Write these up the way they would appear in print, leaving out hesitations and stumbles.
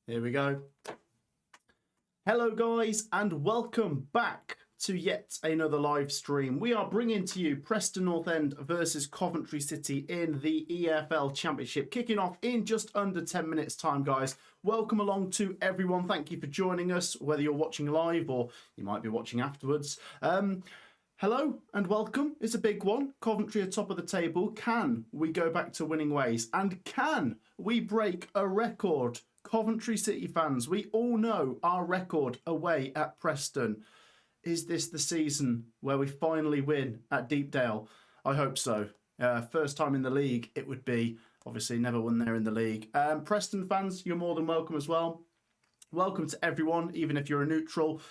Here we go. Hello guys and welcome back to yet another live stream. We are bringing to you Preston North End versus Coventry City in the EFL Championship, kicking off in just under 10 minutes time, guys. Welcome along to everyone. Thank you for joining us, whether you're watching live or you might be watching afterwards. Hello and welcome. It's a big one. Coventry are top of the table. Can we go back to winning ways? And can we break a record? Coventry City fans, we all know our record away at Preston. Is this the season where we finally win at Deepdale? I hope so. First time in the league it would be. Obviously never won there in the league. Preston fans, you're more than welcome as well. Welcome to everyone, even if you're a neutral.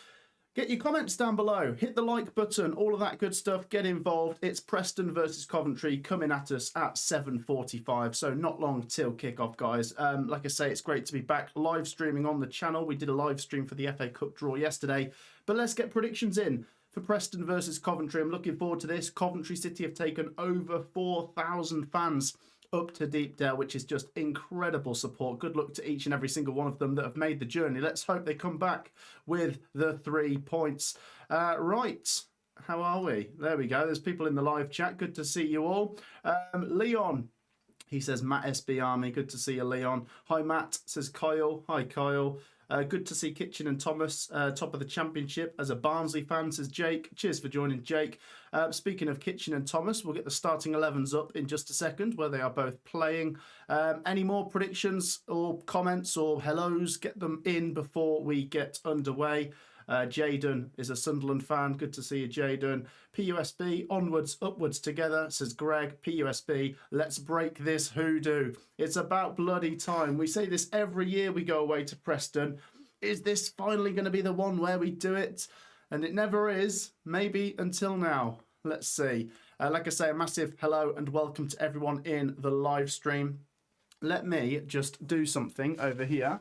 Get your comments down below, hit the like button, all of that good stuff, get involved. It's Preston versus Coventry coming at us at 7:45, so not long till kickoff, guys. Like I say, it's great to be back live streaming on the channel. We did a live stream for the FA Cup draw yesterday, but let's get predictions in for Preston versus Coventry. I'm looking forward to this. Coventry City have taken over 4,000 fans up to Deepdale, which is just incredible support. Good luck to each and every single one of them that have made the journey. Let's hope they come back with the 3 points. Right, how are we? There we go. There's people in the live chat. Good to see you all. Leon, he says Matt SB Army. Good to see you, Leon. Hi, Matt, says Kyle. Hi, Kyle. Good to see Kitchen and Thomas top of the championship as a Barnsley fan, says Jake. Cheers for joining, Jake. Speaking of Kitchen and Thomas, we'll get the starting 11s up in just a second where they are both playing. Any more predictions or comments or hellos, get them in before we get underway. Jaden is a Sunderland fan. Good to see you, Jaden. PUSB, onwards, upwards together, says Greg. PUSB, let's break this hoodoo. It's about bloody time. We say this every year we go away to Preston. Is this finally going to be the one where we do it? And it never is. Maybe until now. Let's see. Like I say, a massive hello and welcome to everyone in the live stream. Let me just do something over here.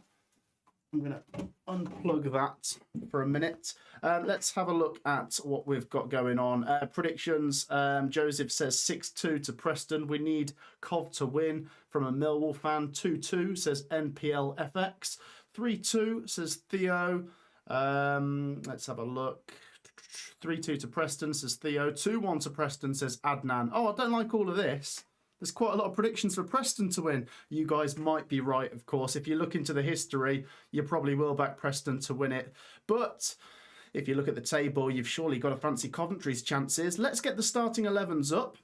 I'm going to unplug that for a minute. Let's have a look at what we've got going on. Predictions. Joseph says 6-2 to Preston. We need Cov to win from a Millwall fan. 2-2 says NPL FX. 3-2 says Theo. Let's have a look. 3-2 to Preston says Theo. 2-1 to Preston says Adnan. Oh, I don't like all of this. There's quite a lot of predictions for Preston to win. You guys might be right, of course. If you look into the history, you probably will back Preston to win it. But if you look at the table, you've surely got to fancy Coventry's chances. Let's get the starting 11s up.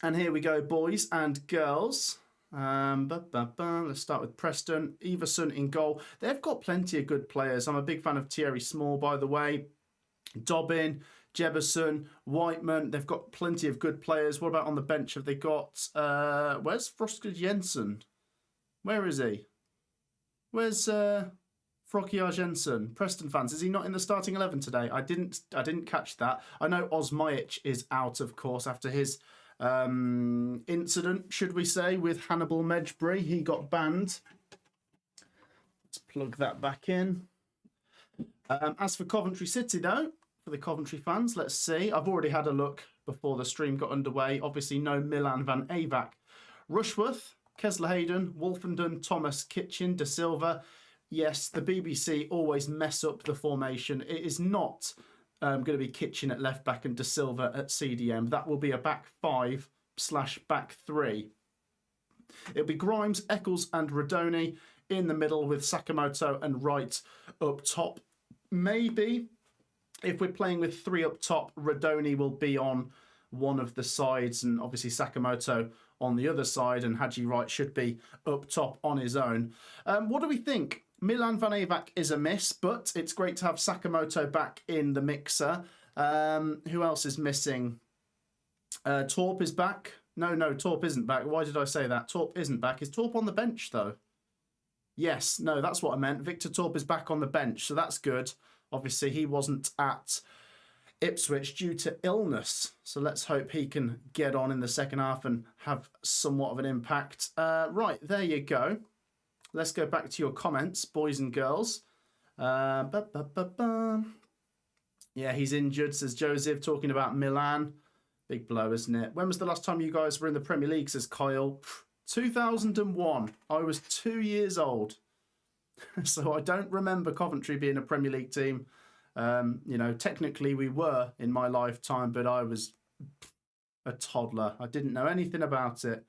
And here we go, boys and girls. Let's start with Preston. Everson in goal. They've got plenty of good players. I'm a big fan of Thierry Small, by the way. Dobbin, Jefferson, Whiteman, they've got plenty of good players. What about on the bench? Have they got... where's Frosker Jensen? Where is he? Where's Frokiar Jensen? Preston fans, is he not in the starting 11 today? I didn't catch that. I know Osmajic is out, of course, after his incident, should we say, with Hannibal Mejbri. He got banned. Let's plug that back in. As for Coventry City, though, for the Coventry fans, let's see. I've already had a look before the stream got underway. Obviously, no Milan van Avak. Rushworth, Kesler Hayden, Wolfenden, Thomas, Kitchen, De Silva. Yes, the BBC always mess up the formation. It is not going to be Kitchen at left back and De Silva at CDM. That will be a back 5/back 3. It'll be Grimes, Eccles and Rodoni in the middle with Sakamoto and Wright up top. Maybe if we're playing with 3 up top, Rodoni will be on one of the sides and obviously Sakamoto on the other side, and Haji Wright should be up top on his own. What do we think? Milan van Avak is a miss, but it's great to have Sakamoto back in the mixer. Who else is missing? Torp is back. No, Torp isn't back. Why did I say that? Torp isn't back. Is Torp on the bench, though? Yes, no, that's what I meant. Victor Torp is back on the bench, so that's good. Obviously, he wasn't at Ipswich due to illness, so let's hope he can get on in the second half and have somewhat of an impact. Right, there you go. Let's go back to your comments, boys and girls. Yeah, he's injured, says Joseph, talking about Milan. Big blow, isn't it? When was the last time you guys were in the Premier League, says Kyle? 2001. I was 2 years old. So I don't remember Coventry being a Premier League team. You know, technically we were in my lifetime, but I was a toddler. I didn't know anything about it.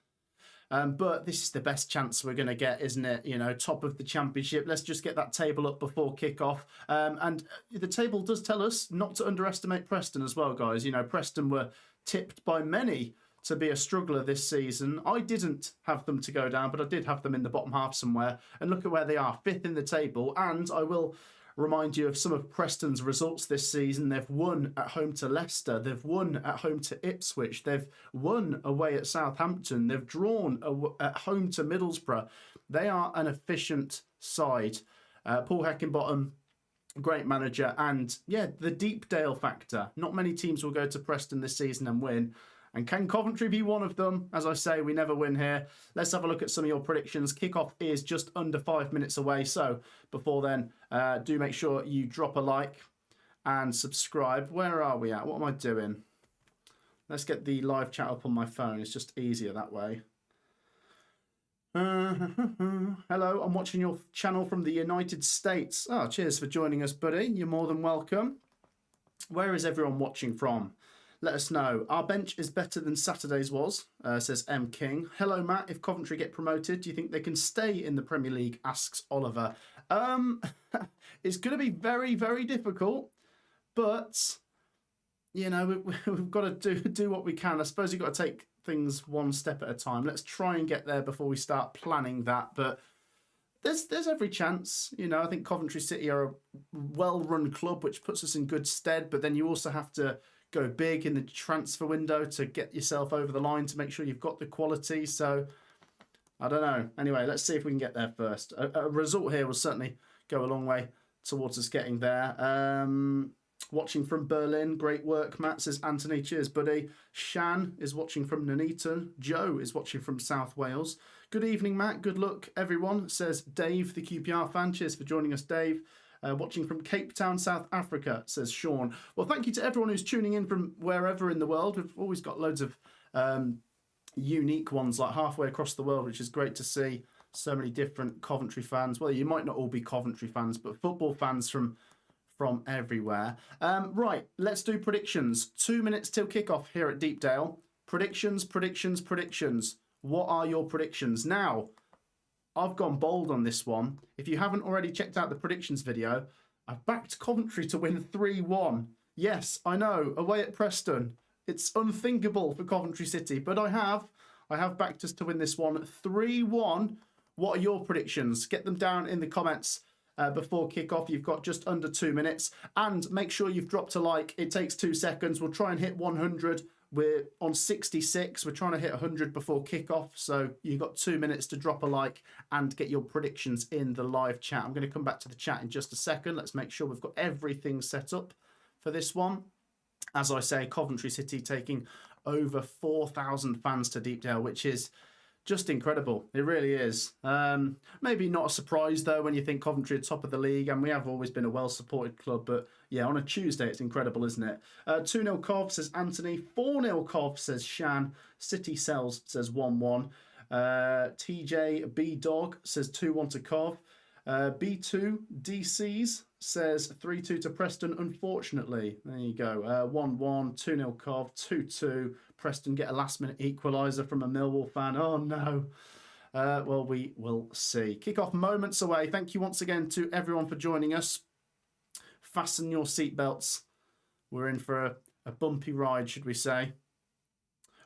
But this is the best chance we're going to get, isn't it? You know, top of the championship. Let's just get that table up before kick-off. And the table does tell us not to underestimate Preston as well, guys. You know, Preston were tipped by many to be a struggler this season. I didn't have them to go down, but I did have them in the bottom half somewhere. And look at where they are, 5th in the table. And I will remind you of some of Preston's results this season. They've won at home to Leicester. They've won at home to Ipswich. They've won away at Southampton. They've drawn at home to Middlesbrough. They are an efficient side. Paul Heckingbottom, great manager. And yeah, the Deepdale factor. Not many teams will go to Preston this season and win. And can Coventry be one of them? As I say, we never win here. Let's have a look at some of your predictions. Kickoff is just under 5 minutes away. So before then, do make sure you drop a like and subscribe. Where are we at? What am I doing? Let's get the live chat up on my phone. It's just easier that way. Hello, I'm watching your channel from the United States. Oh, cheers for joining us, buddy. You're more than welcome. Where is everyone watching from? Let us know. Our bench is better than Saturday's was, says M. King. Hello, Matt. If Coventry get promoted, do you think they can stay in the Premier League? Asks Oliver. It's going to be very, very difficult, but, you know, we've got to do what we can. I suppose you've got to take things one step at a time. Let's try and get there before we start planning that, but there's every chance. You know, I think Coventry City are a well-run club, which puts us in good stead, but then you also have to go big in the transfer window to get yourself over the line to make sure you've got the quality. So I don't know. Anyway, let's see if we can get there first. A result here will certainly go a long way towards us getting there. Watching from Berlin. Great work, Matt, says Anthony. Cheers, buddy. Shan is watching from Nuneaton. Joe is watching from South Wales. Good evening, Matt. Good luck, everyone, says Dave, the QPR fan. Cheers for joining us, Dave. Watching from Cape Town, South Africa, says Sean. Well, thank you to everyone who's tuning in from wherever in the world. We've always got loads of unique ones, like halfway across the world, which is great to see. So many different Coventry fans. Well, you might not all be Coventry fans, but football fans from everywhere. Right, let's do predictions. 2 minutes till kickoff here at Deepdale. Predictions. What are your predictions? Now, I've gone bold on this one. If you haven't already checked out the predictions video, I've backed Coventry to win 3-1. Yes, I know, away at Preston. It's unthinkable for Coventry City, but I have backed us to win this one 3-1. What are your predictions? Get them down in the comments before kickoff. You've got just under 2 minutes. And make sure you've dropped a like. It takes 2 seconds. We'll try and hit 100. We're on 66. We're trying to hit 100 before kickoff. So you've got 2 minutes to drop a like and get your predictions in the live chat. I'm going to come back to the chat in just a second. Let's make sure we've got everything set up for this one. As I say, Coventry City taking over 4,000 fans to Deepdale, which is just incredible. It really is. Maybe not a surprise, though, when you think Coventry are top of the league, and we have always been a well-supported club. But, yeah, on a Tuesday, it's incredible, isn't it? 2-0 Cov, says Anthony. 4-0 Cov, says Shan. City Sells, says 1-1. TJ B-Dog says 2-1 to Cov. B2 DCs says 3-2 to Preston, unfortunately. There you go. 1-1, 2-0 Cov, 2-2. Preston get a last-minute equaliser from a Millwall fan. Oh, no. Well, we will see. Kick-off moments away. Thank you once again to everyone for joining us. Fasten your seatbelts. We're in for a bumpy ride, should we say.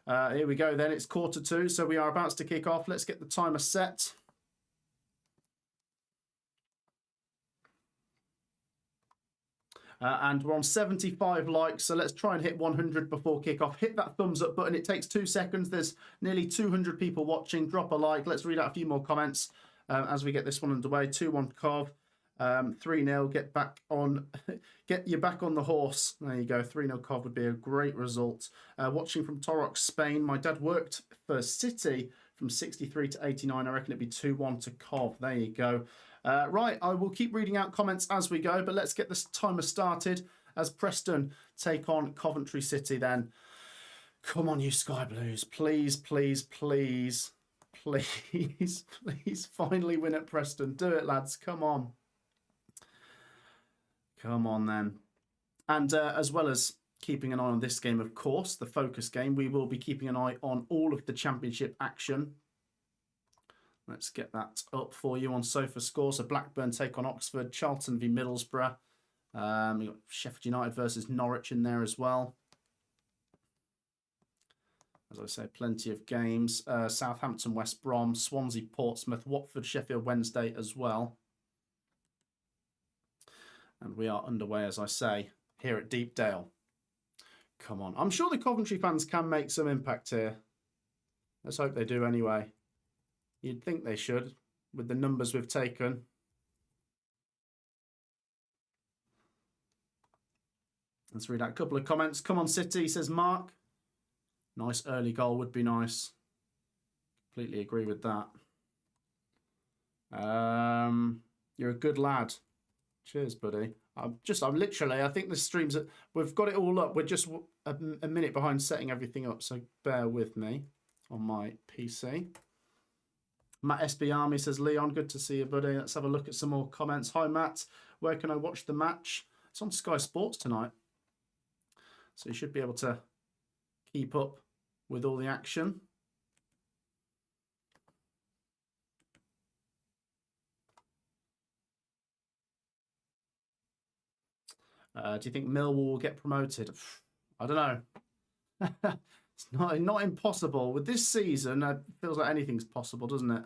Here we go then. It's 1:45, so we are about to kick off. Let's get the timer set. And we're on 75 likes, so let's try and hit 100 before kickoff. Hit that thumbs up button. It takes 2 seconds. There's nearly 200 people watching. Drop a like. Let's read out a few more comments as we get this one underway. 2-1 Cov. 3-0. Get back on. Get you back on the horse. There you go. 3-0 Cov would be a great result. Watching from Torrox, Spain. My dad worked for City from 63 to 89. I reckon it'd be 2-1 to Cov. There you go. Right, I will keep reading out comments as we go, but let's get this timer started as Preston take on Coventry City then. Come on, you Sky Blues. Please, please, please. Please, please finally win at Preston. Do it, lads. Come on. Come on, then. And as well as keeping an eye on this game, of course, the focus game, we will be keeping an eye on all of the championship action. Let's get that up for you on Sofa Score. So Blackburn take on Oxford, Charlton v Middlesbrough. You've got Sheffield United versus Norwich in there as well. As I say, plenty of games. Southampton, West Brom, Swansea, Portsmouth, Watford, Sheffield Wednesday as well. And we are underway, as I say, here at Deepdale. Come on. I'm sure the Coventry fans can make some impact here. Let's hope they do anyway. You'd think they should, with the numbers we've taken. Let's read out a couple of comments. Come on, City, says Mark. Nice early goal would be nice. Completely agree with that. You're a good lad. Cheers, buddy. I'm literally, I think the stream's, we've got it all up. We're just a minute behind setting everything up, so bear with me on my PC. Matt SB Army says, Leon, good to see you, buddy. Let's have a look at some more comments. Hi, Matt. Where can I watch the match? It's on Sky Sports tonight. So you should be able to keep up with all the action. Do you think Millwall will get promoted? I don't know. It's not impossible. With this season, it feels like anything's possible, doesn't it?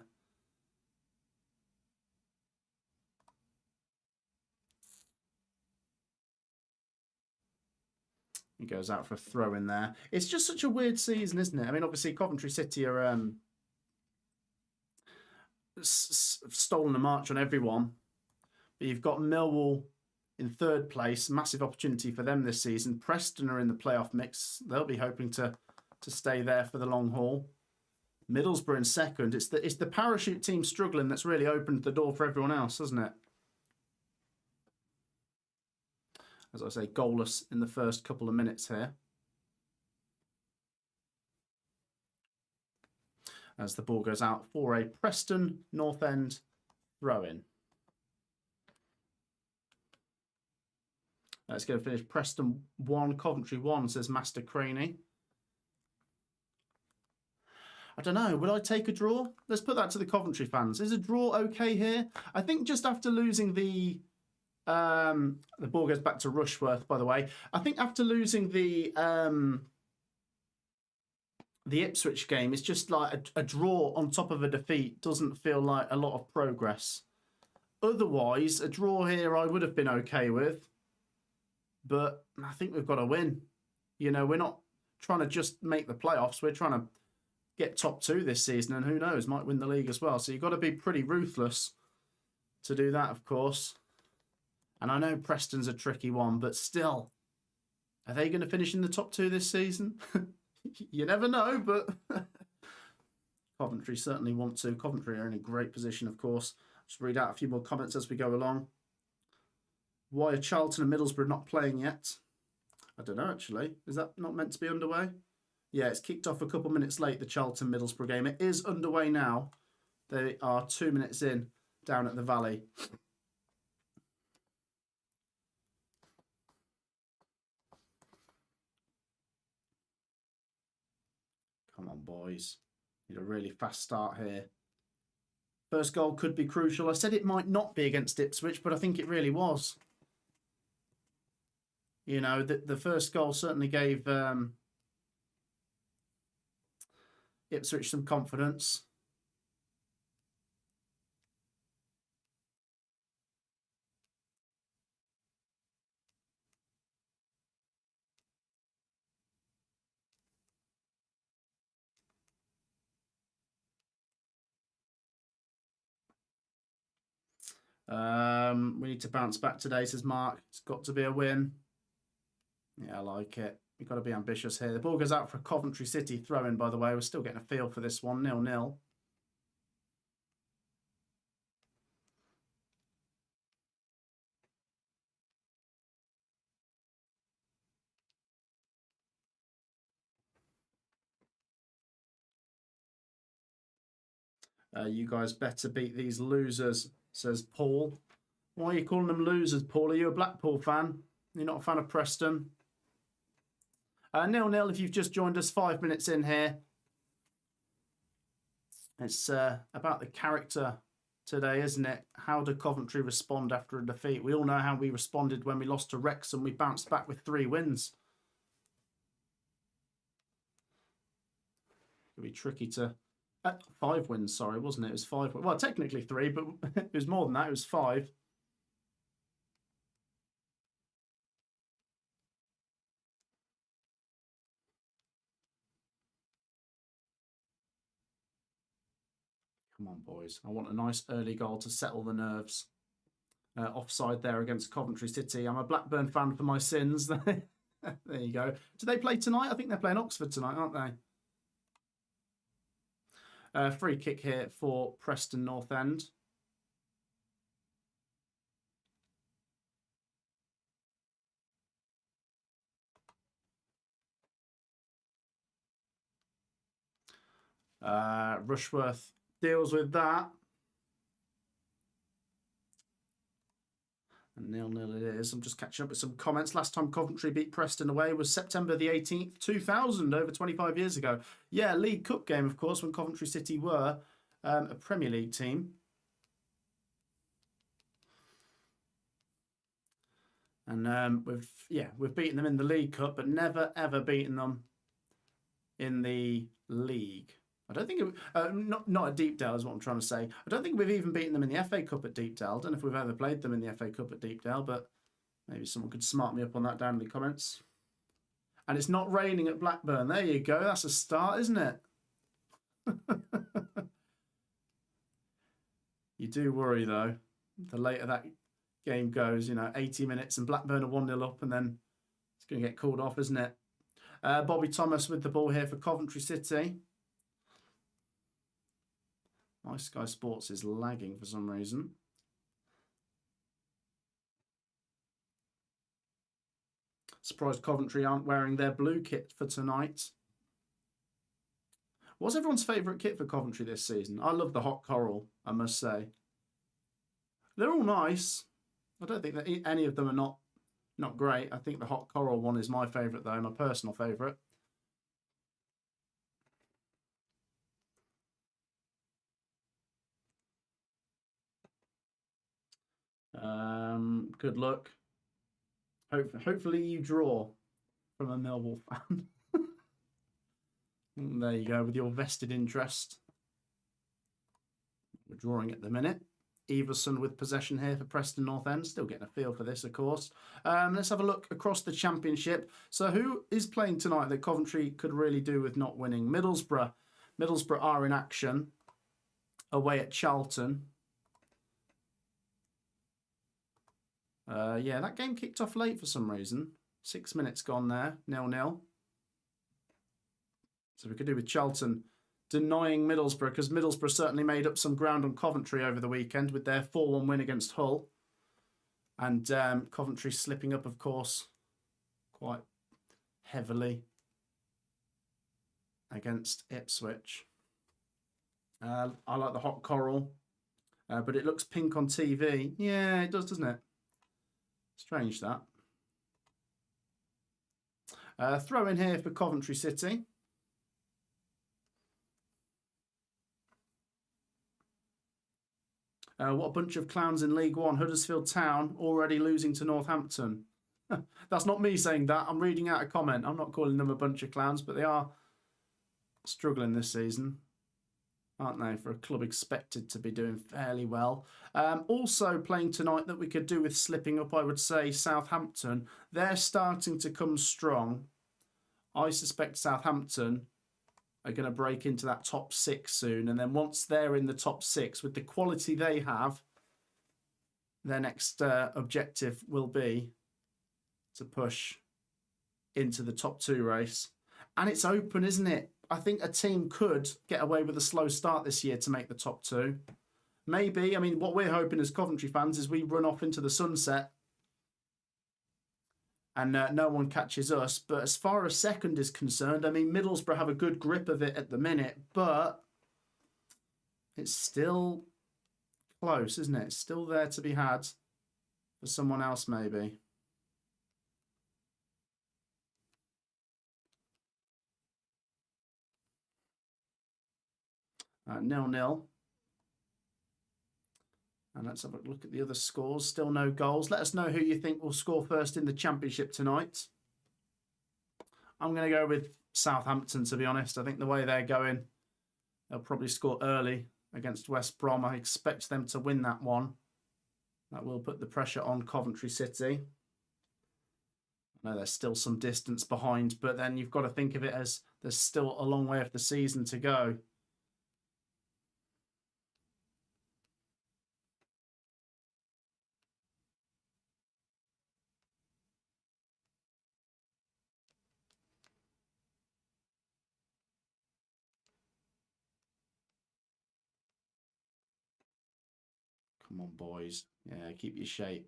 He goes out for a throw in there. It's just such a weird season, isn't it? I mean, obviously, Coventry City are stolen a march on everyone. But you've got Millwall in third place. Massive opportunity for them this season. Preston are in the playoff mix. They'll be hoping to stay there for the long haul. Middlesbrough in second. It's the parachute team struggling that's really opened the door for everyone else, hasn't it? As I say, goalless in the first couple of minutes here. As the ball goes out for a Preston North End throw-in. Let's go finish. Preston 1, Coventry 1, says Master Craney. I don't know. Would I take a draw? Let's put that to the Coventry fans. Is a draw okay here? I think just after losing the ball goes back to Rushworth, by the way. I think after losing the Ipswich game, it's just like a draw on top of a defeat doesn't feel like a lot of progress. Otherwise, a draw here I would have been okay with. But I think we've got to win. You know, we're not trying to just make the playoffs. We're trying to get top 2 this season, and who knows, might win the league as well. So you've got to be pretty ruthless to do that, of course. And I know Preston's a tricky one, but still, are they going to finish in the top 2 this season? You never know, but Coventry certainly want to. Coventry are in a great position, of course. Just read out a few more comments as we go along. Why are Charlton and Middlesbrough not playing yet? I don't know, actually. Is that not meant to be underway? Yeah, it's kicked off a couple minutes late, the Charlton-Middlesbrough game. It is underway now. They are 2 minutes in, down at the Valley. Come on, boys. Need a really fast start here. First goal could be crucial. I said it might not be against Ipswich, but I think it really was. You know, the first goal certainly gave Ipswich some confidence. We need to bounce back today, says Mark. It's got to be a win. Yeah, I like it. We've got to be ambitious here. The ball goes out for a Coventry City throw-in, by the way. We're still getting a feel for this one. 0-0. You guys better beat these losers, says Paul. Why are you calling them losers, Paul? Are you a Blackpool fan? You're not a fan of Preston? 0-0 if you've just joined us, 5 minutes in here. It's about the character today, isn't it? How did Coventry respond after a defeat? We all know how we responded when we lost to Wrexham. We bounced back with 3 wins. It'll be tricky to... 5 wins, sorry, wasn't it? It was 5. Well, technically 3, but it was more than that. It was 5. Come on, boys. I want a nice early goal to settle the nerves. Offside there against Coventry City. I'm a Blackburn fan for my sins. There you go. Do they play tonight? I think they're playing Oxford tonight, aren't they? Free kick here for Preston North End. Rushworth deals with that. And 0-0 it is. I'm just catching up with some comments. Last time Coventry beat Preston away was September the 18th, 2000, over 25 years ago. Yeah, League Cup game, of course, when Coventry City were a Premier League team. And we've beaten them in the League Cup, but never, ever beaten them in the league. I don't think not at Deepdale is what I'm trying to say. I don't think we've even beaten them in the FA Cup at Deepdale. I don't know if we've ever played them in the FA Cup at Deepdale, but maybe someone could smart me up on that down in the comments. And it's not raining at Blackburn. There you go. That's a start, isn't it? You do worry, though. The later that game goes, 80 minutes and Blackburn are 1-0 up, and then it's going to get called off, isn't it? Bobby Thomas with the ball here for Coventry City. My Sky Sports is lagging for some reason. Surprised Coventry aren't wearing their blue kit for tonight. What's everyone's favourite kit for Coventry this season? I love the hot coral, I must say. They're all nice. I don't think that any of them are not great. I think the hot coral one is my favourite, though, my personal favourite. Good luck. Hopefully you draw from a Millwall fan. There you go, with your vested interest. We're drawing at the minute. Everson with possession here for Preston North End. Still getting a feel for this, of course. Let's have a look across the Championship. So who is playing tonight that Coventry could really do with not winning? Middlesbrough. Middlesbrough are in action away at Charlton. Yeah, that game kicked off late for some reason. 6 minutes gone there, 0-0. So we could do with Charlton denying Middlesbrough, because Middlesbrough certainly made up some ground on Coventry over the weekend with their 4-1 win against Hull. And Coventry slipping up, of course, quite heavily against Ipswich. I like the hot coral, but it looks pink on TV. Yeah, it does, doesn't it? Strange that. Throw in here for Coventry City. What a bunch of clowns in League One. Huddersfield Town already losing to Northampton. That's not me saying that. I'm reading out a comment. I'm not calling them a bunch of clowns, but they are struggling this season, aren't they, for a club expected to be doing fairly well. Also playing tonight that we could do with slipping up, I would say, Southampton. They're starting to come strong. I suspect Southampton are going to break into that top 6 soon. And then once they're in the top 6, with the quality they have, their next objective will be to push into the top 2 race. And it's open, isn't it? I think a team could get away with a slow start this year to make the top 2. Maybe. I mean, what we're hoping as Coventry fans is we run off into the sunset and no one catches us. But as far as second is concerned, I mean, Middlesbrough have a good grip of it at the minute, but it's still close, isn't it? It's still there to be had for someone else, maybe. 0-0. And let's have a look at the other scores. Still no goals. Let us know who you think will score first in the Championship tonight. I'm going to go with Southampton, to be honest. I think the way they're going, they'll probably score early against West Brom. I expect them to win that one. That will put the pressure on Coventry City. I know there's still some distance behind, but then you've got to think of it as there's still a long way of the season to go. Come on, boys. Yeah, keep your shape.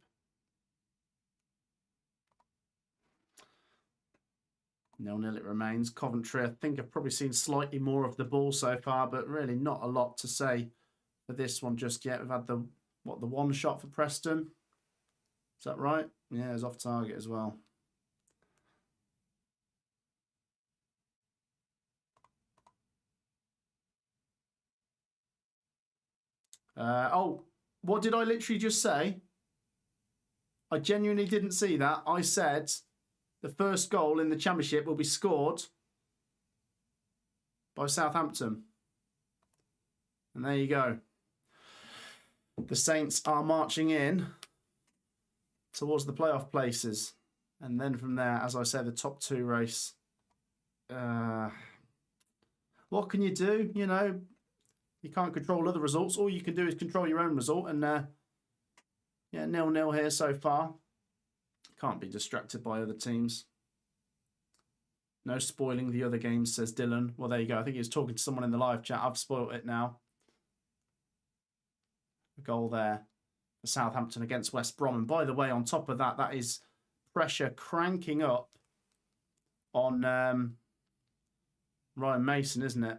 0-0 it remains. Coventry, I think I've probably seen slightly more of the ball so far, but really not a lot to say for this one just yet. We've had the one shot for Preston. Is that right? Yeah, it's off target as well. Oh, what did I literally just say? I genuinely didn't see that. I said the first goal in the Championship will be scored by Southampton. And there you go. The Saints are marching in towards the playoff places. And then from there, as I say, the top two race. What can you do? You know, you can't control other results. All you can do is control your own result. And yeah, 0-0 here so far. Can't be distracted by other teams. No spoiling the other games, says Dylan. Well, there you go. I think he was talking to someone in the live chat. I've spoiled it now. A goal there for Southampton against West Brom. And by the way, on top of that, that is pressure cranking up on Ryan Mason, isn't it?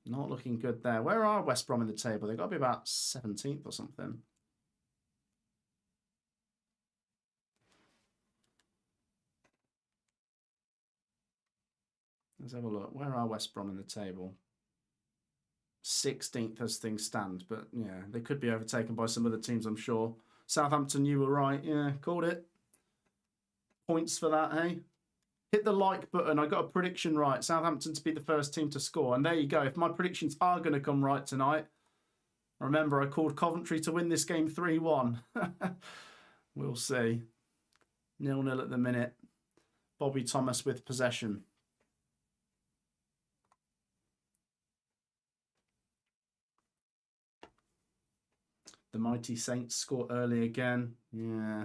Not looking good there. Where are West Brom in the table? They've got to be about 17th or something. Let's have a look. Where are West Brom in the table? 16th as things stand. But yeah, they could be overtaken by some other teams, I'm sure. Southampton, you were right. Yeah, called it. Points for that, hey? Hit the like button. I got a prediction right. Southampton to be the first team to score. And there you go. If my predictions are going to come right tonight, remember I called Coventry to win this game 3-1. We'll see. 0-0 at the minute. Bobby Thomas with possession. The mighty Saints score early again. Yeah.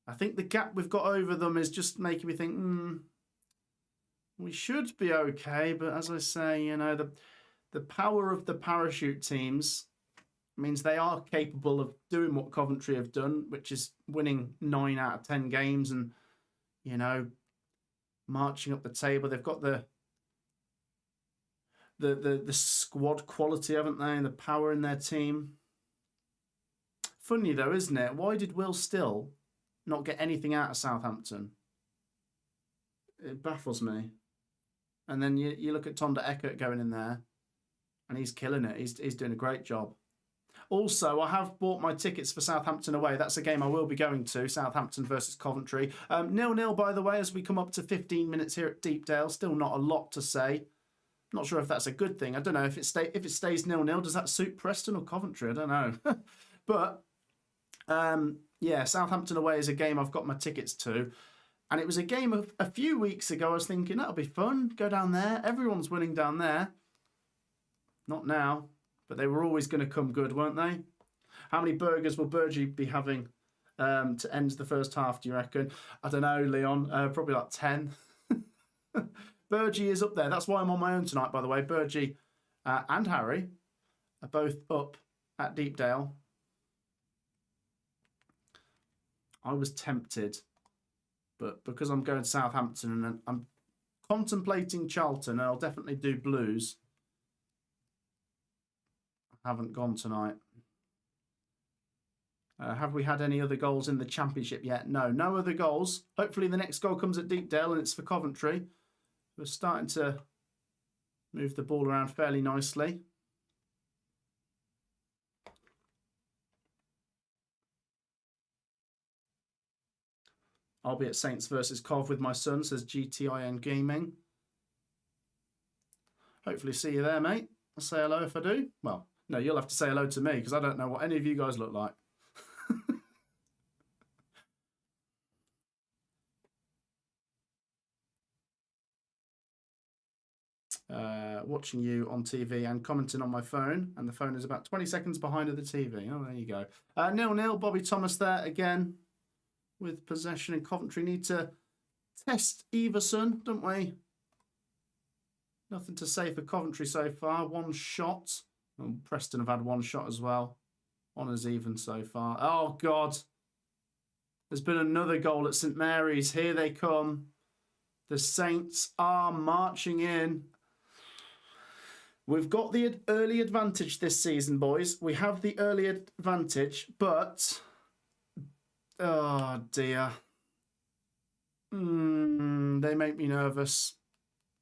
I think the gap we've got over them is just making me think, we should be okay. But as I say, you know, the power of the parachute teams means they are capable of doing what Coventry have done, which is winning 9 out of 10 games and, you know, marching up the table. They've got the squad quality, haven't they? And the power in their team. Funny though, isn't it? Why did Will Still not get anything out of Southampton? It baffles me. And then you look at Tonda Eckert going in there, and he's killing it. He's doing a great job. Also, I have bought my tickets for Southampton away. That's a game I will be going to, Southampton versus Coventry. 0-0, by the way, as we come up to 15 minutes here at Deepdale. Still not a lot to say. Not sure if that's a good thing. I don't know if it stays 0-0. Does that suit Preston or Coventry? I don't know. But yeah, Southampton away is a game I've got my tickets to. And it was a game of a few weeks ago. I was thinking, that'll be fun. Go down there. Everyone's winning down there. Not now. But they were always going to come good, weren't they? How many burgers will Burgie be having to end the first half, do you reckon? I don't know, Leon. Probably like 10. Burgie is up there. That's why I'm on my own tonight, by the way. Burgie and Harry are both up at Deepdale. I was tempted, but because I'm going to Southampton and I'm Contemplating Charlton. I'll definitely do Blues. Haven't gone tonight. Have we had any other goals in the Championship yet? No, no other goals. Hopefully the next goal comes at Deepdale and it's for Coventry. We're starting to move the ball around fairly nicely. I'll be at Saints versus Cov with my son, says GTIN Gaming. Hopefully see you there, mate. I'll say hello if I do. Well, no, you'll have to say hello to me because I don't know what any of you guys look like. Watching you on TV and commenting on my phone, and the phone is about 20 seconds behind of the TV. Oh, there you go. 0-0, Bobby Thomas there again with possession, and Coventry need to test Everson, don't we? Nothing to say for Coventry so far. One shot. And Preston have had one shot as well. Honours even so far. Oh, God. There's been another goal at St Mary's. Here they come. The Saints are marching in. We've got the early advantage this season, boys. We have the early advantage, but... oh, dear. They make me nervous.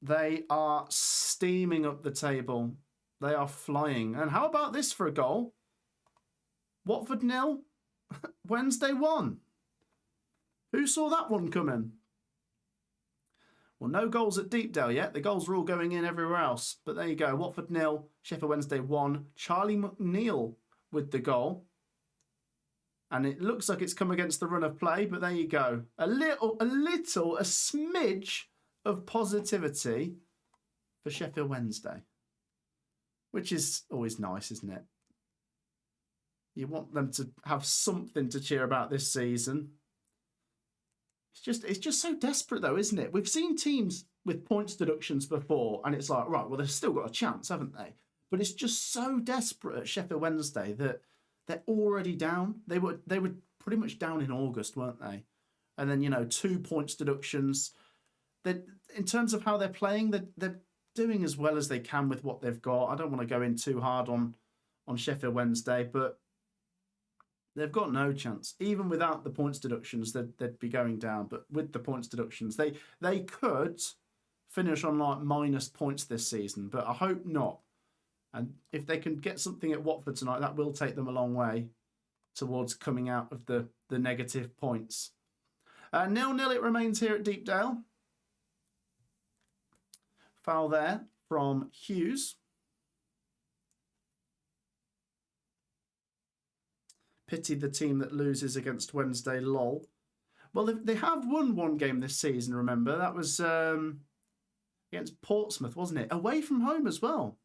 They are steaming up the table. They are flying. And how about this for a goal? Watford 0, Wednesday 1. Who saw that one coming? Well, no goals at Deepdale yet. The goals are all going in everywhere else. But there you go. Watford 0, Sheffield Wednesday 1. Charlie McNeil with the goal. And it looks like it's come against the run of play, but there you go. A smidge of positivity for Sheffield Wednesday. Which is always nice, isn't it? You want them to have something to cheer about this season. It's just so desperate though, isn't it? We've seen teams with points deductions before, and it's like, right, well, they've still got a chance, haven't they? But it's just so desperate at Sheffield Wednesday that they're already down. They were pretty much down in August, weren't they? And then, you know, 2 points deductions. In terms of how they're playing, they're doing as well as they can with what they've got. I don't want to go in too hard on Sheffield Wednesday, but they've got no chance. Even without the points deductions, they'd be going down. But with the points deductions, they could finish on like minus points this season, but I hope not. And if they can get something at Watford tonight, that will take them a long way towards coming out of the negative points. 0-0 it remains here at Deepdale. Foul there from Hughes. Pity the team that loses against Wednesday, lol. Well, they have won one game this season, remember? That was against Portsmouth, wasn't it? Away from home as well.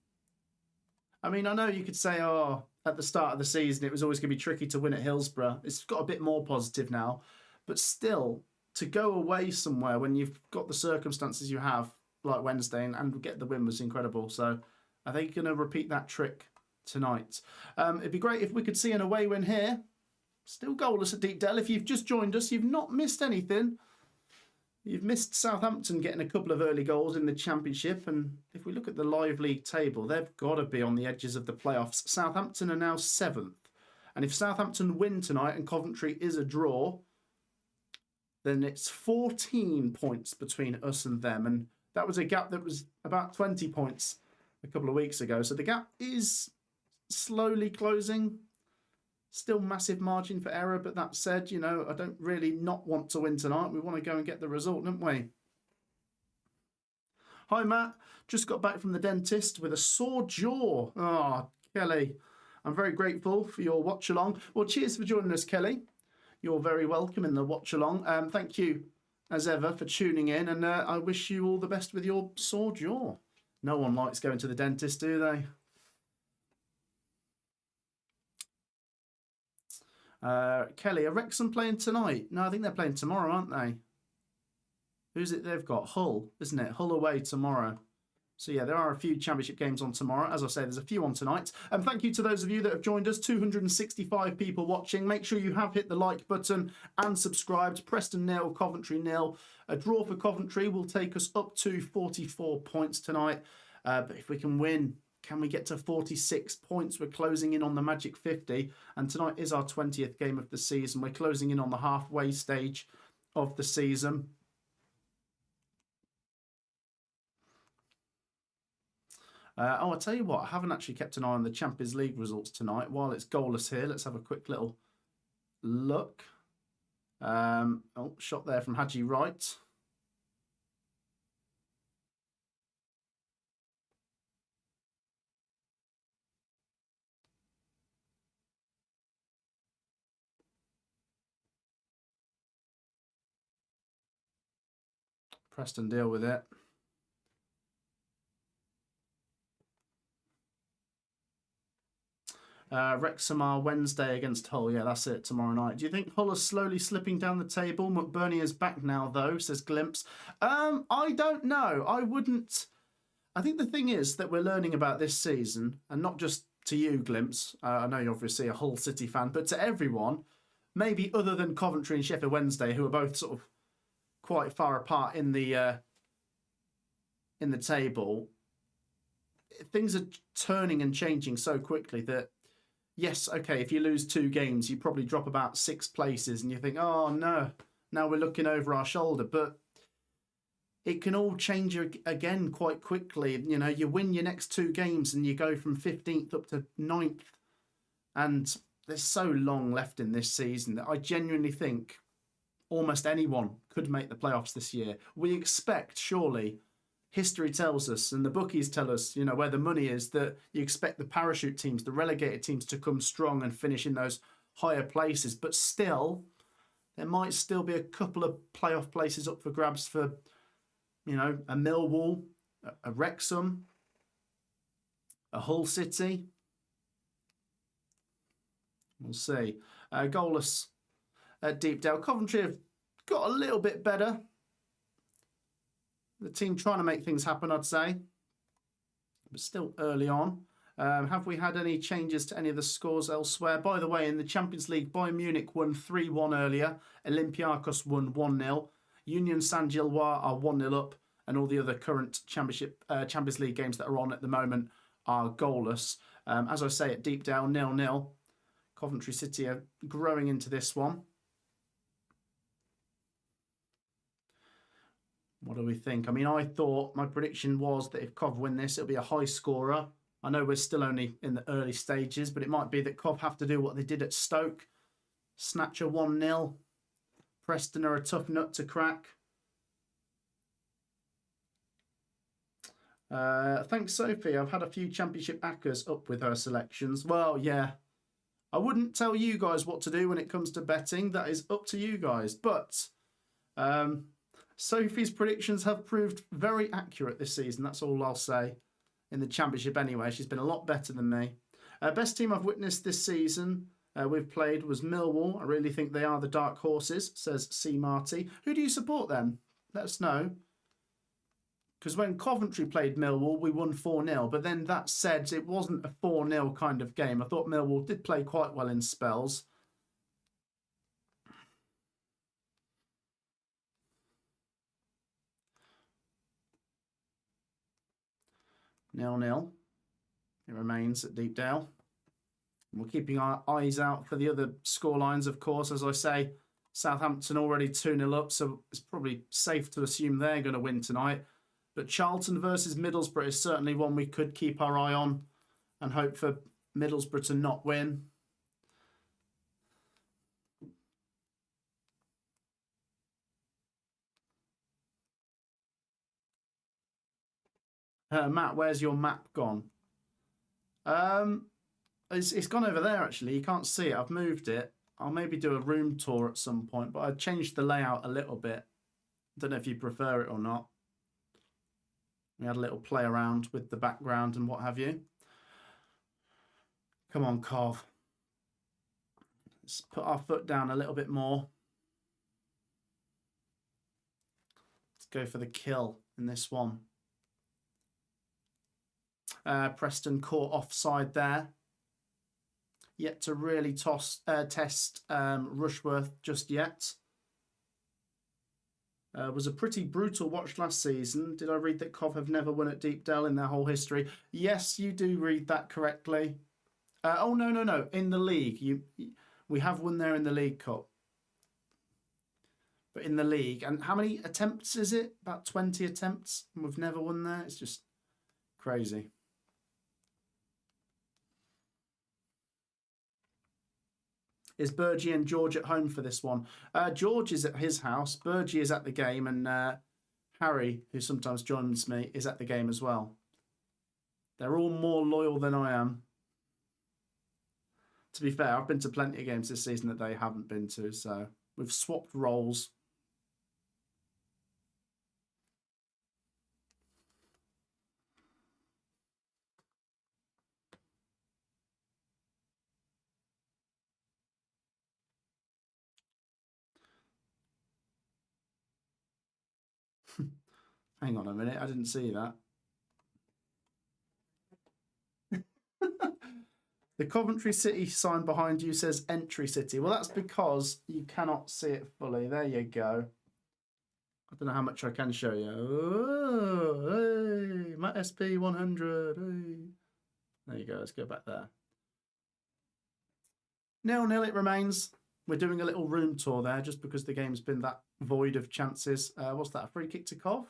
I mean, I know you could say, oh, at the start of the season, it was always going to be tricky to win at Hillsborough. It's got a bit more positive now. But still, to go away somewhere when you've got the circumstances you have, like Wednesday, and get the win was incredible. So are they going to repeat that trick tonight? It'd be great if we could see an away win here. Still goalless at Deepdale. If you've just joined us, you've not missed anything. You've missed Southampton getting a couple of early goals in the Championship. And if we look at the live league table, they've got to be on the edges of the playoffs. Southampton are now 7th. And if Southampton win tonight and Coventry is a draw, then it's 14 points between us and them. And that was a gap that was about 20 points a couple of weeks ago. So the gap is slowly closing. Still massive margin for error. But that said, you know, I don't really not want to win tonight. We want to go and get the result, don't we? Hi, Matt. Just got back from the dentist with a sore jaw. Oh, Kelly, I'm very grateful for your watch along. Well, cheers for joining us, Kelly. You're very welcome in the watch along. Thank you, as ever, for tuning in. And I wish you all the best with your sore jaw. No one likes going to the dentist, do they? Kelly, are Wrexham playing tonight? No, I think they're playing tomorrow, aren't they? Who's it they've got? Hull, isn't it? Hull away tomorrow. So yeah, there are a few championship games on tomorrow. As I say, there's a few on tonight. And thank you to those of you that have joined us. 265 people watching. Make sure you have hit the like button and subscribed. Preston 0, Coventry 0. A draw for Coventry will take us up to 44 points tonight. But if we can win, can we get to 46 points? We're closing in on the magic 50. And tonight is our 20th game of the season. We're closing in on the halfway stage of the season. I'll tell you what, I haven't actually kept an eye on the Champions League results tonight. While it's goalless here, let's have a quick little look. Shot there from Haji Wright. Preston deal with it. Wrexham are Wednesday against Hull. Yeah, that's it, tomorrow night. Do you think Hull are slowly slipping down the table? McBurney is back now, though, says Glimpse. I don't know. I wouldn't... I think the thing is that we're learning about this season, and not just to you, Glimpse. I know you're obviously a Hull City fan, but to everyone, maybe other than Coventry and Sheffield Wednesday, who are both sort of quite far apart in the table, things are turning and changing so quickly that, yes, okay, if you lose 2 games, you probably drop about 6 places and you think, oh, no, now we're looking over our shoulder. But it can all change again quite quickly. You know, you win your next 2 games and you go from 15th up to 9th. And there's so long left in this season that I genuinely think almost anyone could make the playoffs this year. We expect, surely, history tells us, and the bookies tell us, you know, where the money is, that you expect the parachute teams, the relegated teams, to come strong and finish in those higher places. But still, there might still be a couple of playoff places up for grabs for, you know, a Millwall, a Wrexham, a Hull City. We'll see. Goalless at Deepdale. Coventry have got a little bit better. The team trying to make things happen, I'd say. But still early on. Have we had any changes to any of the scores elsewhere? By the way, in the Champions League, Bayern Munich won 3-1 earlier. Olympiacos won 1-0. Union Saint-Gilloise are 1-0 up. And all the other current Champions League games that are on at the moment are goalless. As I say, at Deepdale, 0-0. Coventry City are growing into this one. What do we think? I mean, I thought my prediction was that if Cov win this, it'll be a high scorer. I know we're still only in the early stages, but it might be that Cov have to do what they did at Stoke. Snatch a 1-0. Preston are a tough nut to crack. Thanks, Sophie. I've had a few championship backers up with her selections. Well, yeah. I wouldn't tell you guys what to do when it comes to betting. That is up to you guys. But Sophie's predictions have proved very accurate this season. That's all I'll say. In the championship anyway. She's been a lot better than me. Best team I've witnessed this season we've played was Millwall. I really think they are the dark horses, says C. Marty. Who do you support then? Let us know. Because when Coventry played Millwall, we won 4-0. But then that said, it wasn't a 4-0 kind of game. I thought Millwall did play quite well in spells. Nil-nil. It remains at Deepdale. We're keeping our eyes out for the other scorelines, of course. As I say, Southampton already 2-0 up, so it's probably safe to assume they're going to win tonight. But Charlton versus Middlesbrough is certainly one we could keep our eye on and hope for Middlesbrough to not win. Matt, where's your map gone? It's gone over there, actually. You can't see it. I've moved it. I'll maybe do a room tour at some point, but I changed the layout a little bit. Don't know if you prefer it or not. We had a little play around with the background and what have you. Come on, Cov. Let's put our foot down a little bit more. Let's go for the kill in this one. Preston caught offside there. Yet to really test Rushworth just yet. Was a pretty brutal watch last season. Did I read that Cov have never won at Deepdale in their whole history? Yes, you do read that correctly. Oh, no. In the league. We have won there in the League Cup. But in the league. And how many attempts is it? About 20 attempts. And we've never won there. It's just crazy. Is Burgie and George at home for this one? George is at his house. Burgie is at the game. And Harry, who sometimes joins me, is at the game as well. They're all more loyal than I am. To be fair, I've been to plenty of games this season that they haven't been to. So we've swapped roles. Hang on a minute, I didn't see that. The Coventry City sign behind you says Entry City. Well, that's because you cannot see it fully. There you go. I don't know how much I can show you. Oh, hey, Matt SP 100. Hey. There you go. Let's go back there. 0-0 it remains. We're doing a little room tour there just because the game's been that void of chances. What's that? A free kick to Cov?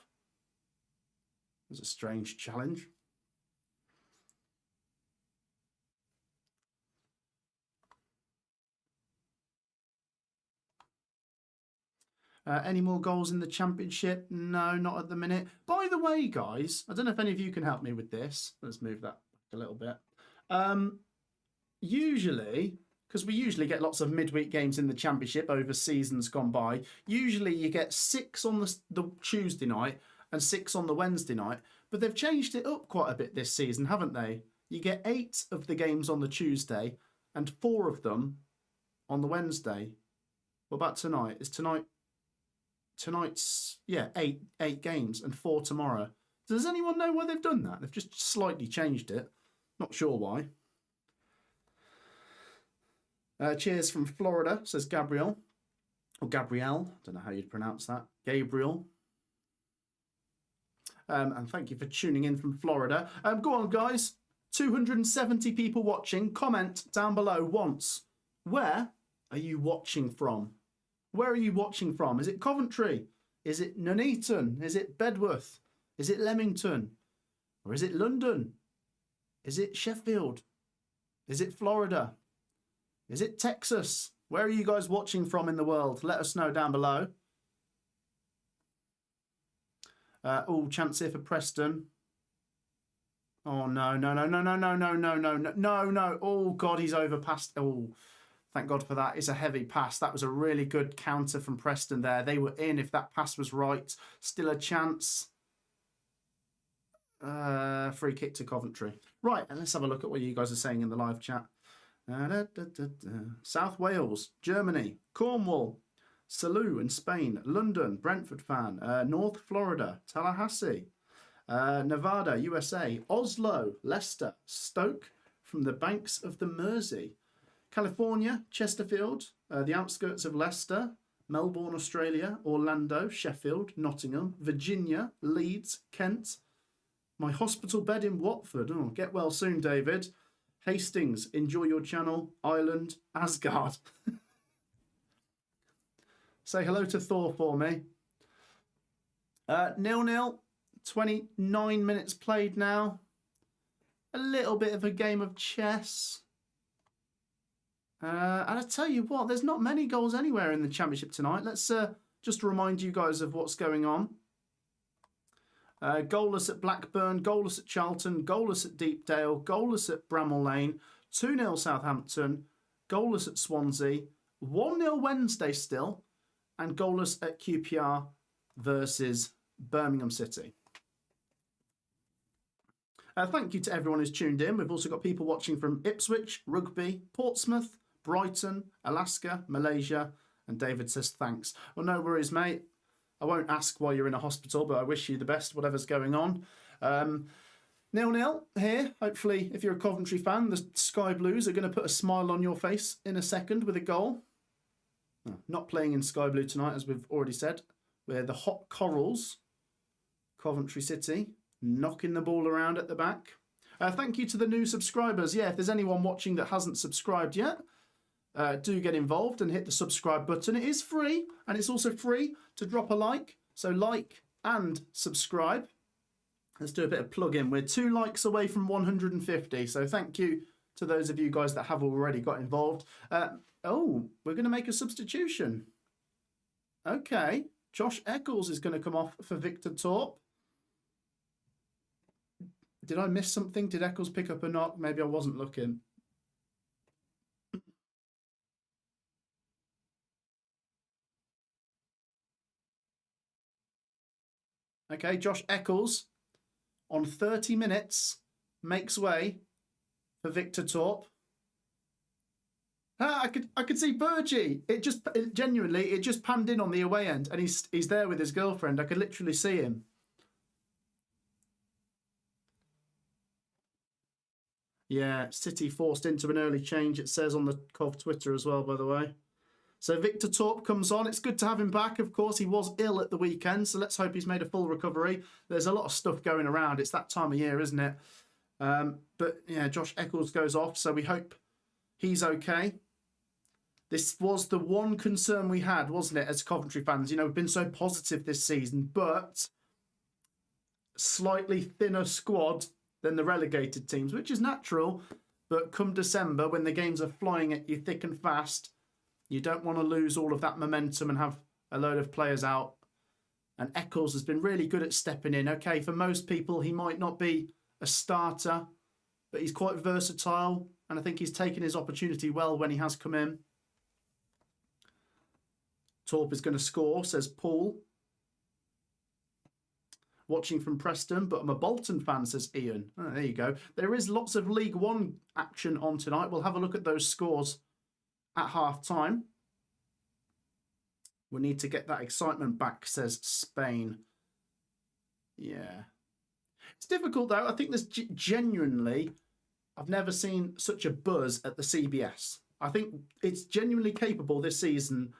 It was a strange challenge. Any more goals in the Championship? No, not at the minute. By the way, guys, I don't know if any of you can help me with this. Let's move that back a little bit. Usually, because we usually get lots of midweek games in the Championship over seasons gone by, usually you get 6 on the Tuesday night and 6 on the Wednesday night, but they've changed it up quite a bit this season, haven't they? You get 8 of the games on the Tuesday and 4 of them on the Wednesday. What about tonight? Is tonight's, yeah, 8 games and 4 tomorrow. Does anyone know why they've done that? They've just slightly changed it. Not sure why. Cheers from Florida, says Gabriel. Or Gabrielle. Don't know how you'd pronounce that. Gabriel. And thank you for tuning in from Florida. Go on, guys. 270 people watching. Comment down below once. Where are you watching from? Where are you watching from? Is it Coventry? Is it Nuneaton? Is it Bedworth? Is it Leamington? Or is it London? Is it Sheffield? Is it Florida? Is it Texas? Where are you guys watching from in the world? Let us know down below. Oh, chance here for Preston. Oh, no. Oh, God, he's overpassed. Oh, thank God for that. It's a heavy pass. That was a really good counter from Preston there. They were in if that pass was right. Still a chance. Free kick to Coventry. Right, and let's have a look at what you guys are saying in the live chat. South Wales, Germany, Cornwall, Salou in Spain, London, Brentford fan, North Florida, Tallahassee, Nevada, USA, Oslo, Leicester, Stoke, from the banks of the Mersey, California, Chesterfield, the outskirts of Leicester, Melbourne, Australia, Orlando, Sheffield, Nottingham, Virginia, Leeds, Kent, my hospital bed in Watford. Oh, get well soon, David. Hastings, enjoy your channel. Ireland, Asgard. Say hello to Thor for me. 0-0, 29 minutes played now. A little bit of a game of chess. And I tell you what, there's not many goals anywhere in the Championship tonight. Let's just remind you guys of what's going on. Goalless at Blackburn, goalless at Charlton, goalless at Deepdale, goalless at Bramall Lane, 2-0 Southampton, goalless at Swansea, 1-0 Wednesday still, and goalless at QPR versus Birmingham City. Thank you to everyone who's tuned in. We've also got people watching from Ipswich, Rugby, Portsmouth, Brighton, Alaska, Malaysia, and David says thanks. Well, no worries, mate. I won't ask why you're in a hospital, but I wish you the best, whatever's going on. 0-0 here. Hopefully, if you're a Coventry fan, the Sky Blues are going to put a smile on your face in a second with a goal. Not playing in Sky Blue tonight, as we've already said. We're the Hot Corals, Coventry City, knocking the ball around at the back. Thank you to the new subscribers. Yeah, if there's anyone watching that hasn't subscribed yet, do get involved and hit the subscribe button. It is free, and it's also free to drop a like. So like and subscribe. Let's do a bit of plug-in. We're 2 likes away from 150. So thank you to those of you guys that have already got involved. Oh, we're going to make a substitution. Okay. Josh Eccles is going to come off for Victor Torp. Did I miss something? Did Eccles pick up a knock? Maybe I wasn't looking. Okay, Josh Eccles on 30 minutes makes way for Victor Torp. I could see Burgee. It just panned in on the away end, and he's there with his girlfriend. I could literally see him. Yeah, City forced into an early change, it says on the Cov Twitter as well, by the way. So Victor Torp comes on. It's good to have him back, of course. He was ill at the weekend, so let's hope he's made a full recovery. There's a lot of stuff going around. It's that time of year, isn't it? But, yeah, Josh Eccles goes off, so we hope he's okay. This was the one concern we had, wasn't it, as Coventry fans? You know, we've been so positive this season, but slightly thinner squad than the relegated teams, which is natural. But come December, when the games are flying at you thick and fast, you don't want to lose all of that momentum and have a load of players out. And Eccles has been really good at stepping in. Okay, for most people, he might not be a starter, but he's quite versatile. And I think he's taken his opportunity well when he has come in. Torp is going to score, says Paul. Watching from Preston, but I'm a Bolton fan, says Ian. Oh, there you go. There is lots of League One action on tonight. We'll have a look at those scores at half-time. We need to get that excitement back, says Spain. Yeah. It's difficult, though. I think there's genuinely... I've never seen such a buzz at the CBS. I think it's genuinely capable this season.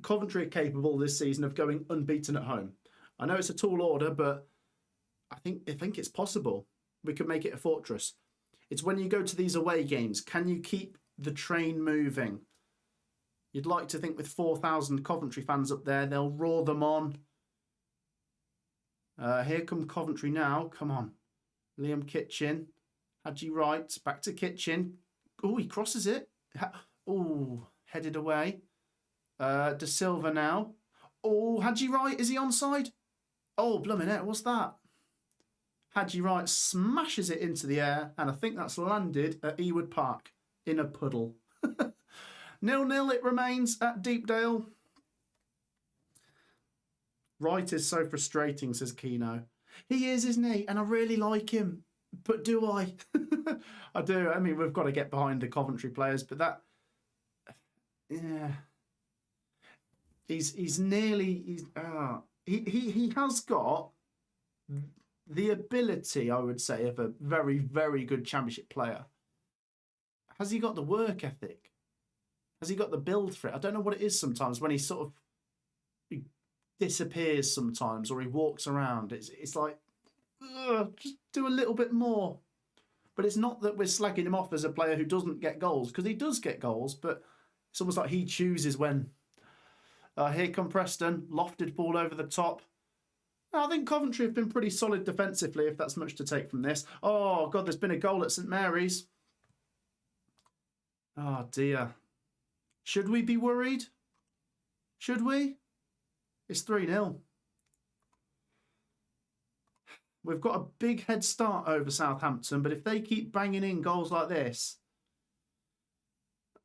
Coventry are capable this season of going unbeaten at home. I know it's a tall order, but I think it's possible. We could make it a fortress. It's when you go to these away games, can you keep the train moving? You'd like to think with 4,000 Coventry fans up there, they'll roar them on. Here come Coventry now. Come on. Liam Kitchen. Hadji Wright. Back to Kitchen. Oh, he crosses it. Oh, headed away. De Silva now. Oh, Hadji Wright. Is he onside? Oh, blooming heck, what's that? Hadji Wright smashes it into the air, and I think that's landed at Ewood Park in a puddle. 0-0 it remains at Deepdale. Wright is so frustrating, says Keno. He is, isn't he? And I really like him. But do I? I do. I mean, we've got to get behind the Coventry players, but that... Yeah. He's nearly... He has got the ability, I would say, of a very, very good Championship player. Has he got the work ethic? Has he got the build for it? I don't know what it is sometimes when he sort of disappears sometimes or he walks around. It's like, just do a little bit more. But it's not that we're slagging him off as a player who doesn't get goals, because he does get goals, but it's almost like he chooses when. Here come Preston. Lofted ball over the top. I think Coventry have been pretty solid defensively, if that's much to take from this. Oh, God, there's been a goal at St Mary's. Oh, dear. Should we be worried? Should we? It's 3-0. We've got a big head start over Southampton, but if they keep banging in goals like this...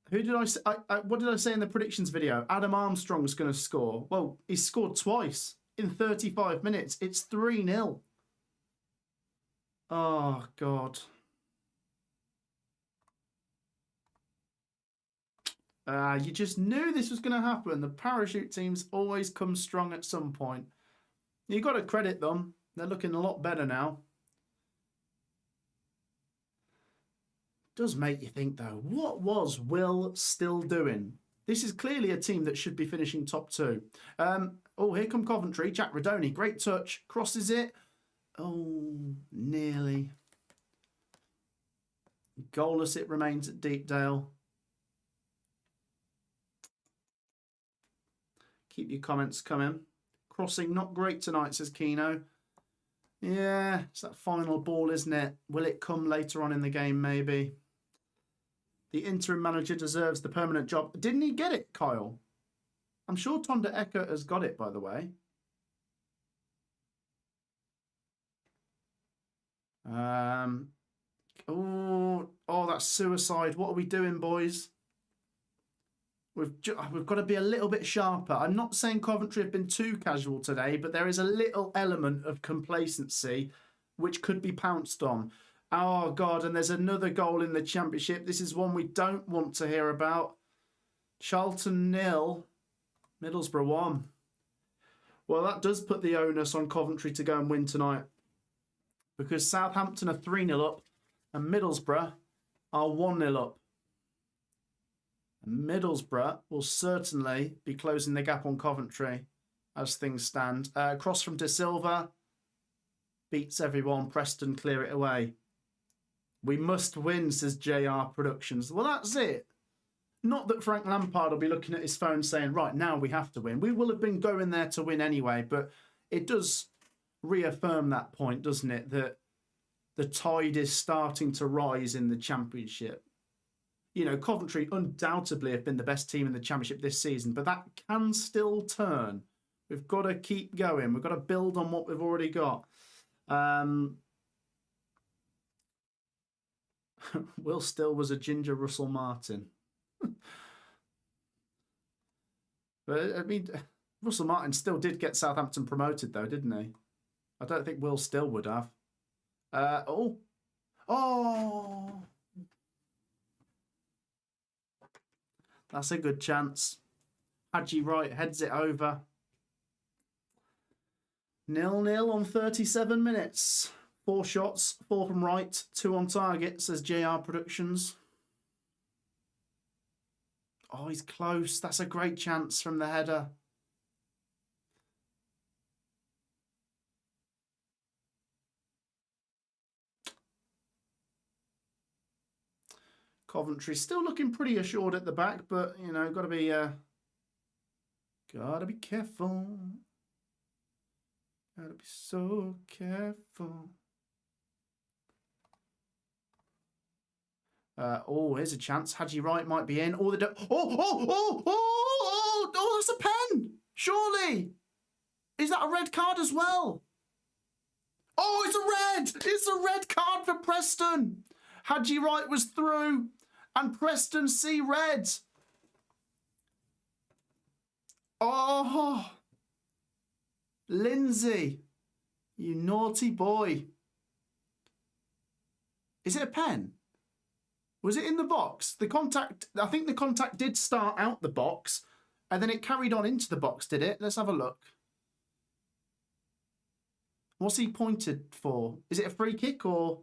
Who did I say? What did I say in the predictions video? Adam Armstrong's going to score. Well, he's scored twice in 35 minutes. It's 3-0. Oh, God. You just knew this was going to happen. The parachute teams always come strong at some point. You've got to credit them. They're looking a lot better now. Does make you think, though, what was Will still doing? This is clearly a team that should be finishing top 2. Oh, here come Coventry. Jack Radoni, great touch. Crosses it. Oh, nearly. Goalless it remains at Deepdale. Keep your comments coming. Crossing not great tonight, says Keno. Yeah, it's that final ball, isn't it? Will it come later on in the game, maybe? The interim manager deserves the permanent job. Didn't he get it, Kyle? I'm sure Tonda Eckert has got it, by the way. Oh, that's suicide. What are we doing, boys? We've got to be a little bit sharper. I'm not saying Coventry have been too casual today, but there is a little element of complacency which could be pounced on. Oh, God, and there's another goal in the Championship. This is one we don't want to hear about. Charlton 0, Middlesbrough 1. Well, that does put the onus on Coventry to go and win tonight, because Southampton are 3-0 up and Middlesbrough are 1-0 up. And Middlesbrough will certainly be closing the gap on Coventry as things stand. Cross from De Silva. Beats everyone. Preston clear it away. We must win, says JR Productions. Well, that's it. Not that Frank Lampard will be looking at his phone saying, right, now we have to win. We will have been going there to win anyway, but it does reaffirm that point, doesn't it? That the tide is starting to rise in the Championship. You know, Coventry undoubtedly have been the best team in the Championship this season, but that can still turn. We've got to keep going. We've got to build on what we've already got. Will Still was a ginger Russell Martin. But, I mean, Russell Martin still did get Southampton promoted, though, didn't he? I don't think Will Still would have. Oh! That's a good chance. Haji Wright heads it over. 0-0 on 37 minutes. 4 shots, 4 from Wright, 2 on target, says JR Productions. Oh, he's close. That's a great chance from the header. Coventry still looking pretty assured at the back, but, you know, got to be careful. Got to be so careful. Oh, here's a chance. Haji Wright might be in. Oh, that's a pen. Surely. Is that a red card as well? Oh, it's a red. It's a red card for Preston. Haji Wright was through and Preston see red. Oh, Lindsay, you naughty boy. Is it a pen? Was it in the box? The contact, I think the contact did start out the box and then it carried on into the box, did it? Let's have a look. What's he pointed for? Is it a free kick or...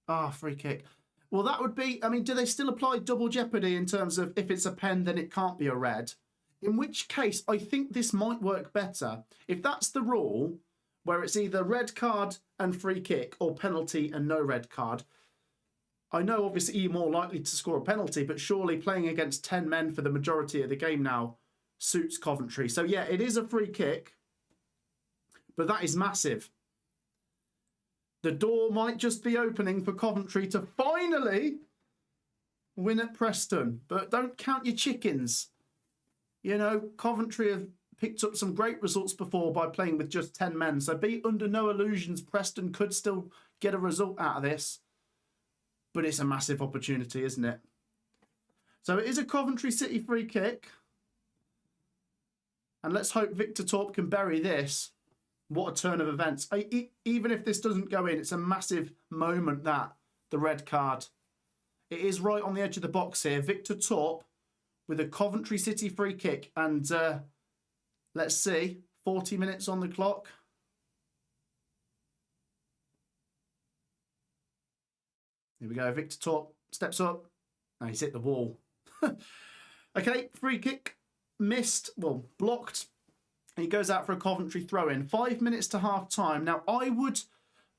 Ah, free kick. Well, that would be... I mean, do they still apply double jeopardy in terms of if it's a pen, then it can't be a red? In which case, I think this might work better. If that's the rule, where it's either red card and free kick or penalty and no red card... I know, obviously, you're more likely to score a penalty, but surely playing against 10 men for the majority of the game now suits Coventry. So, yeah, it is a free kick, but that is massive. The door might just be opening for Coventry to finally win at Preston. But don't count your chickens. You know, Coventry have picked up some great results before by playing with just 10 men. So be under no illusions. Preston could still get a result out of this. But it's a massive opportunity, isn't it? So it is a Coventry City free kick. And let's hope Victor Torp can bury this. What a turn of events. Even if this doesn't go in, it's a massive moment, that, the red card. It is right on the edge of the box here. Victor Torp with a Coventry City free kick. And let's see, 40 minutes on the clock. Here we go. Victor Top steps up. Now he's hit the wall. Okay, free kick. Missed. Well, blocked. He goes out for a Coventry throw-in. 5 minutes to half-time. Now, I would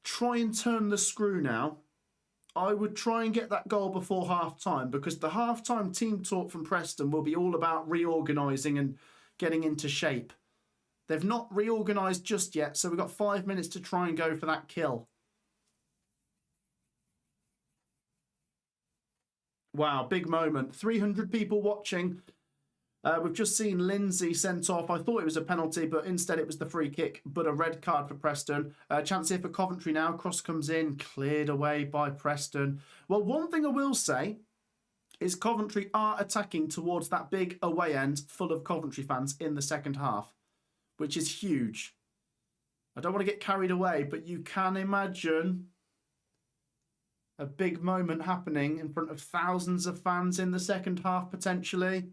try and turn the screw now. I would try and get that goal before half-time, because the half-time team talk from Preston will be all about reorganising and getting into shape. They've not reorganised just yet, so we've got 5 minutes to try and go for that kill. Wow, big moment. 300 people watching. We've just seen Lindsay sent off. I thought it was a penalty, but instead it was the free kick, but a red card for Preston. Chance here for Coventry now. Cross comes in, cleared away by Preston. Well, one thing I will say is Coventry are attacking towards that big away end full of Coventry fans in the second half, which is huge. I don't want to get carried away, but you can imagine a big moment happening in front of thousands of fans in the second half, potentially.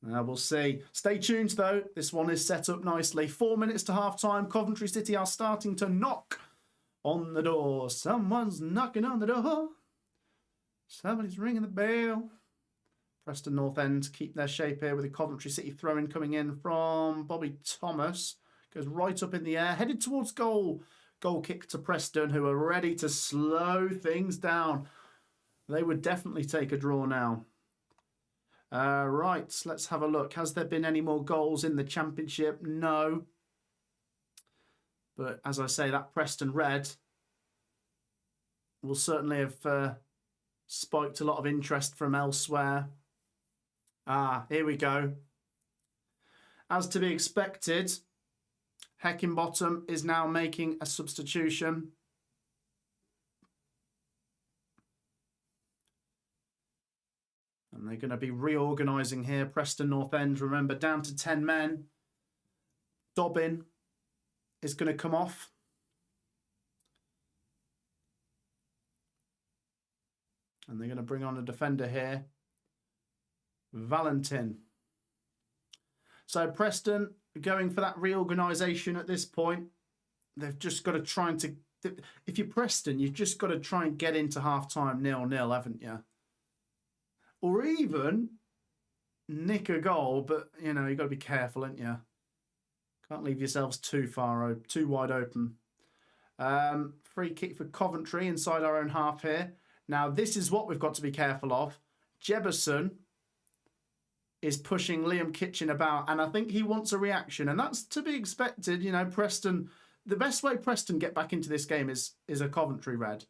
We'll see. Stay tuned, though. This one is set up nicely. 4 minutes to half-time. Coventry City are starting to knock on the door. Someone's knocking on the door. Somebody's ringing the bell. Preston North End keep their shape here with a Coventry City throw-in coming in from Bobby Thomas. Goes right up in the air, headed towards goal. Goal kick to Preston, who are ready to slow things down. They would definitely take a draw now. Right, let's have a look. Has there been any more goals in the Championship? No. But as I say, that Preston red will certainly have spiked a lot of interest from elsewhere. Here we go. As to be expected, Heckingbottom is now making a substitution. And they're going to be reorganising here. Preston North End, remember, down to 10 men. Dobbin is going to come off. And they're going to bring on a defender here. Valentin. So Preston going for that reorganisation at this point. They've just got to try and... If you're Preston, you've just got to try and get into half-time 0-0, haven't you? Or even nick a goal, but, you know, you've got to be careful, haven't you? Can't leave yourselves too wide open. Free kick for Coventry inside our own half here. Now, this is what we've got to be careful of. Jebberson is pushing Liam Kitchen about, and I think he wants a reaction, and that's to be expected. You know, Preston, the best way Preston get back into this game is a Coventry red.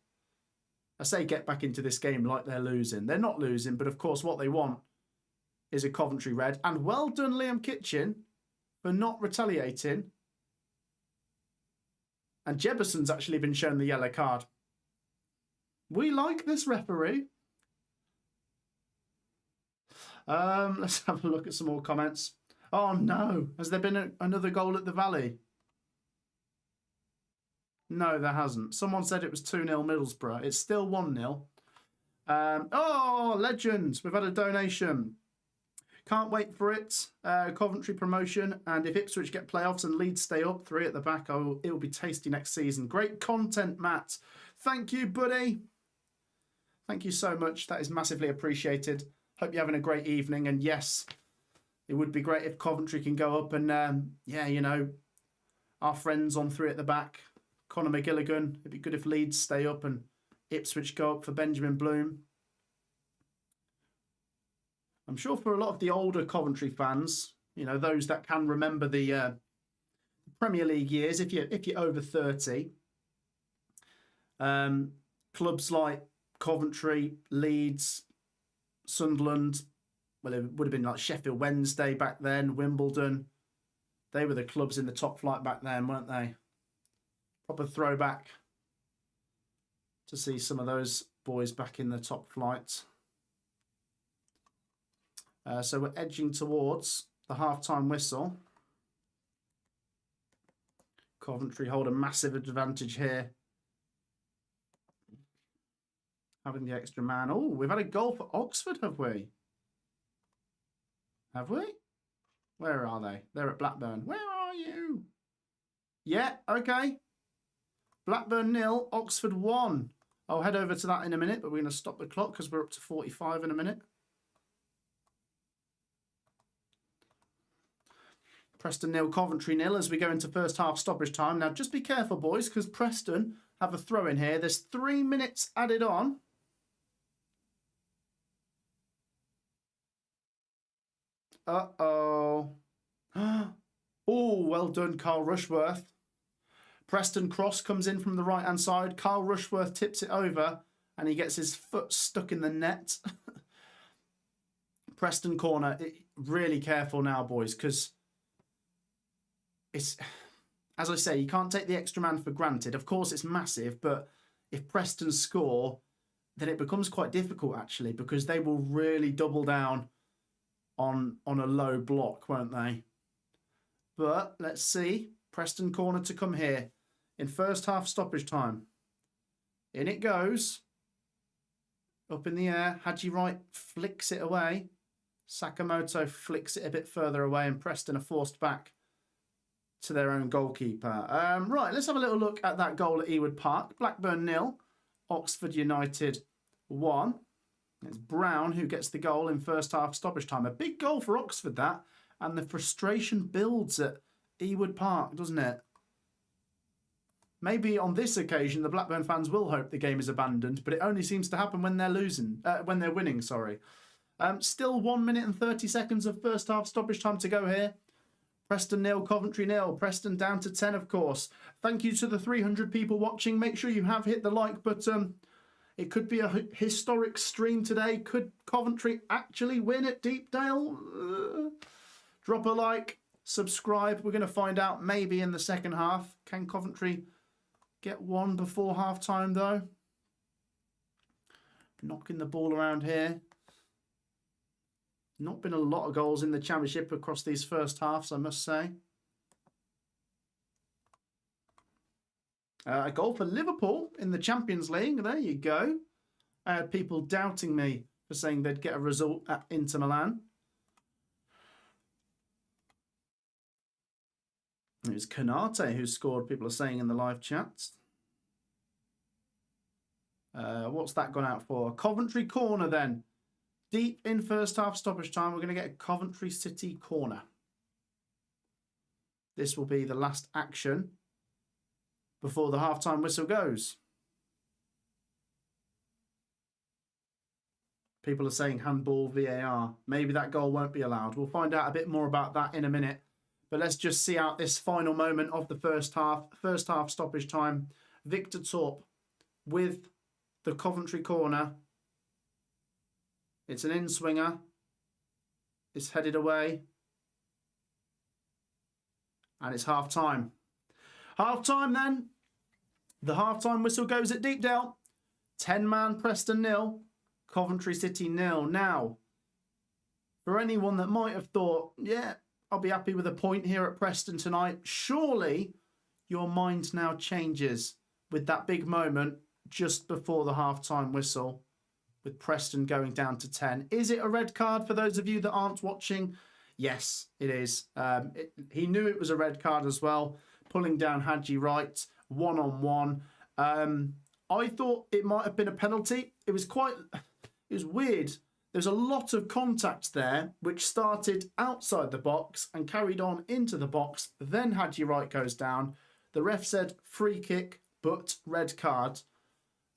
I say get back into this game like they're losing. They're not losing, but of course what they want is a Coventry red. And well done, Liam Kitchen, for not retaliating. And Jebberson's actually been shown the yellow card. We like this referee. Let's have a look at some more comments. Oh no, has there been another goal at the Valley? No, there hasn't. Someone said it was 2-0 Middlesbrough. It's still 1-0. Oh, legends. We've had a donation. Can't wait for it. Coventry promotion. And if Ipswich get playoffs and Leeds stay up, 3 at the back, it will be tasty next season. Great content, Matt. Thank you, buddy. Thank you so much. That is massively appreciated. Hope you're having a great evening. And yes, it would be great if Coventry can go up and, yeah, you know, our friends on 3 at the back. Conor McGilligan. It'd be good if Leeds stay up and Ipswich go up for Benjamin Bloom. I'm sure for a lot of the older Coventry fans, you know, those that can remember the Premier League years, if you're over 30, clubs like Coventry, Leeds, Sunderland, well, it would have been like Sheffield Wednesday back then, Wimbledon. They were the clubs in the top flight back then, weren't they? Proper throwback to see some of those boys back in the top flight. So we're edging towards the half-time whistle. Coventry hold a massive advantage here. Having the extra man. Oh, we've had a goal for Oxford, have we? Have we? Where are they? They're at Blackburn. Where are you? Yeah, okay. Blackburn 0, Oxford 1. I'll head over to that in a minute, but we're going to stop the clock because we're up to 45 in a minute. Preston 0, Coventry 0 as we go into first half stoppage time. Now, just be careful, boys, because Preston have a throw in here. There's 3 minutes added on. Uh-oh. Oh, well done, Carl Rushworth. Preston cross comes in from the right-hand side. Carl Rushworth tips it over, and he gets his foot stuck in the net. Preston corner. Really careful now, boys, because it's, as I say, you can't take the extra man for granted. Of course, it's massive, but if Preston score, then it becomes quite difficult, actually, because they will really double down on a low block, won't they? But let's see. Preston corner to come here in first half stoppage time. In it goes. Up in the air. Haji Wright flicks it away. Sakamoto flicks it a bit further away, and Preston are forced back to their own goalkeeper. Right, let's have a little look at that goal at Ewood Park. Blackburn 0, Oxford United 1. It's Brown who gets the goal in first half stoppage time. A big goal for Oxford, that. And the frustration builds at Ewood Park, doesn't it? Maybe on this occasion, the Blackburn fans will hope the game is abandoned, but it only seems to happen when they're winning, sorry. Still 1 minute and 30 seconds of first half stoppage time to go here. Preston 0, Coventry 0. Preston down to 10, of course. Thank you to the 300 people watching. Make sure you have hit the like button. It could be a historic stream today. Could Coventry actually win at Deepdale? Drop a like, subscribe. We're going to find out maybe in the second half. Can Coventry get one before half-time, though? Knocking the ball around here. Not been a lot of goals in the Championship across these first halves, I must say. A goal for Liverpool in the Champions League. There you go. I had people doubting me for saying they'd get a result at Inter Milan. It was Kanate who scored, people are saying in the live chats. What's that gone out for? Coventry corner then. Deep in first half stoppage time, we're going to get a Coventry City corner. This will be the last action before the half-time whistle goes. People are saying handball VAR. Maybe that goal won't be allowed. We'll find out a bit more about that in a minute. But let's just see out this final moment of the first half. First half stoppage time. Victor Torp with the Coventry corner. It's an in-swinger. It's headed away. And it's half-time. Half-time then. The half-time whistle goes at Deepdale. 10-man Preston 0. Coventry City 0. Now, for anyone that might have thought, yeah, I'll be happy with a point here at Preston tonight, surely your mind now changes with that big moment just before the half-time whistle with Preston going down to 10. Is it a red card for those of you that aren't watching? Yes, it is. He knew it was a red card as well, pulling down Haji Wright one-on-one. I thought it might have been a penalty. It was weird. There's a lot of contact there, which started outside the box and carried on into the box. Then Haji Wright goes down. The ref said free kick, but red card.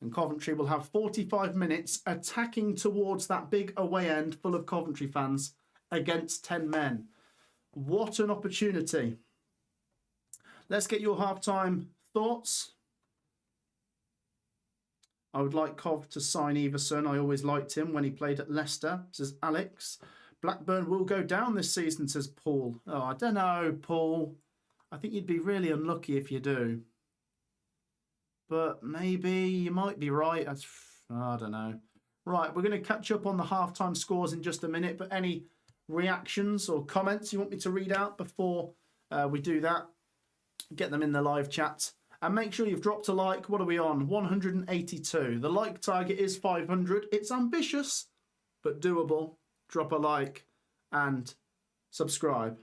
And Coventry will have 45 minutes attacking towards that big away end full of Coventry fans against 10 men. What an opportunity. Let's get your half-time thoughts. I would like Cov to sign Everson. I always liked him when he played at Leicester, says Alex. Blackburn will go down this season, says Paul. Oh, I don't know, Paul. I think you'd be really unlucky if you do. But maybe you might be right. I don't know. Right, we're going to catch up on the half-time scores in just a minute. But any reactions or comments you want me to read out before we do that, get them in the live chat. And make sure you've dropped a like. What are we on? 182. The like target is 500. It's ambitious, but doable. Drop a like and subscribe.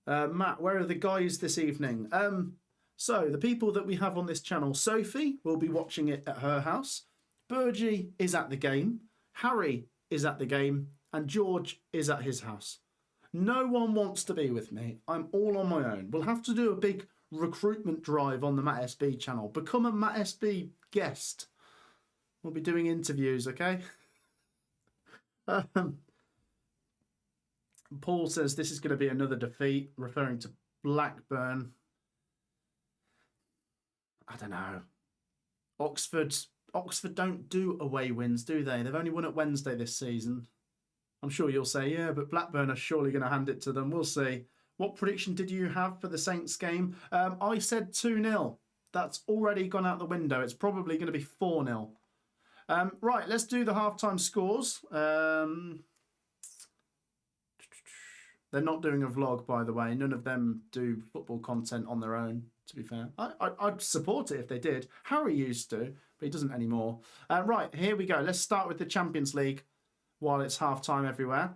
Matt, where are the guys this evening? So the people that we have on this channel, Sophie will be watching it at her house. Burgie is at the game. Harry is at the game. And George is at his house. No one wants to be with me. I'm all on my own. We'll have to do a big recruitment drive on the Matt SB channel. Become a Matt SB guest. We'll be doing interviews, okay? Paul says this is going to be another defeat, referring to Blackburn. I don't know. Oxford don't do away wins, do they? They've only won at Wednesday this season. I'm sure you'll say, yeah, but Blackburn are surely going to hand it to them. We'll see. What prediction did you have for the Saints game? I said 2-0. That's already gone out the window. It's probably going to be 4-0. Right, let's do the halftime scores. They're not doing a vlog, by the way. None of them do football content on their own, to be fair. I'd support it if they did. Harry used to, but he doesn't anymore. Right, here we go. Let's start with the Champions League while it's half-time everywhere.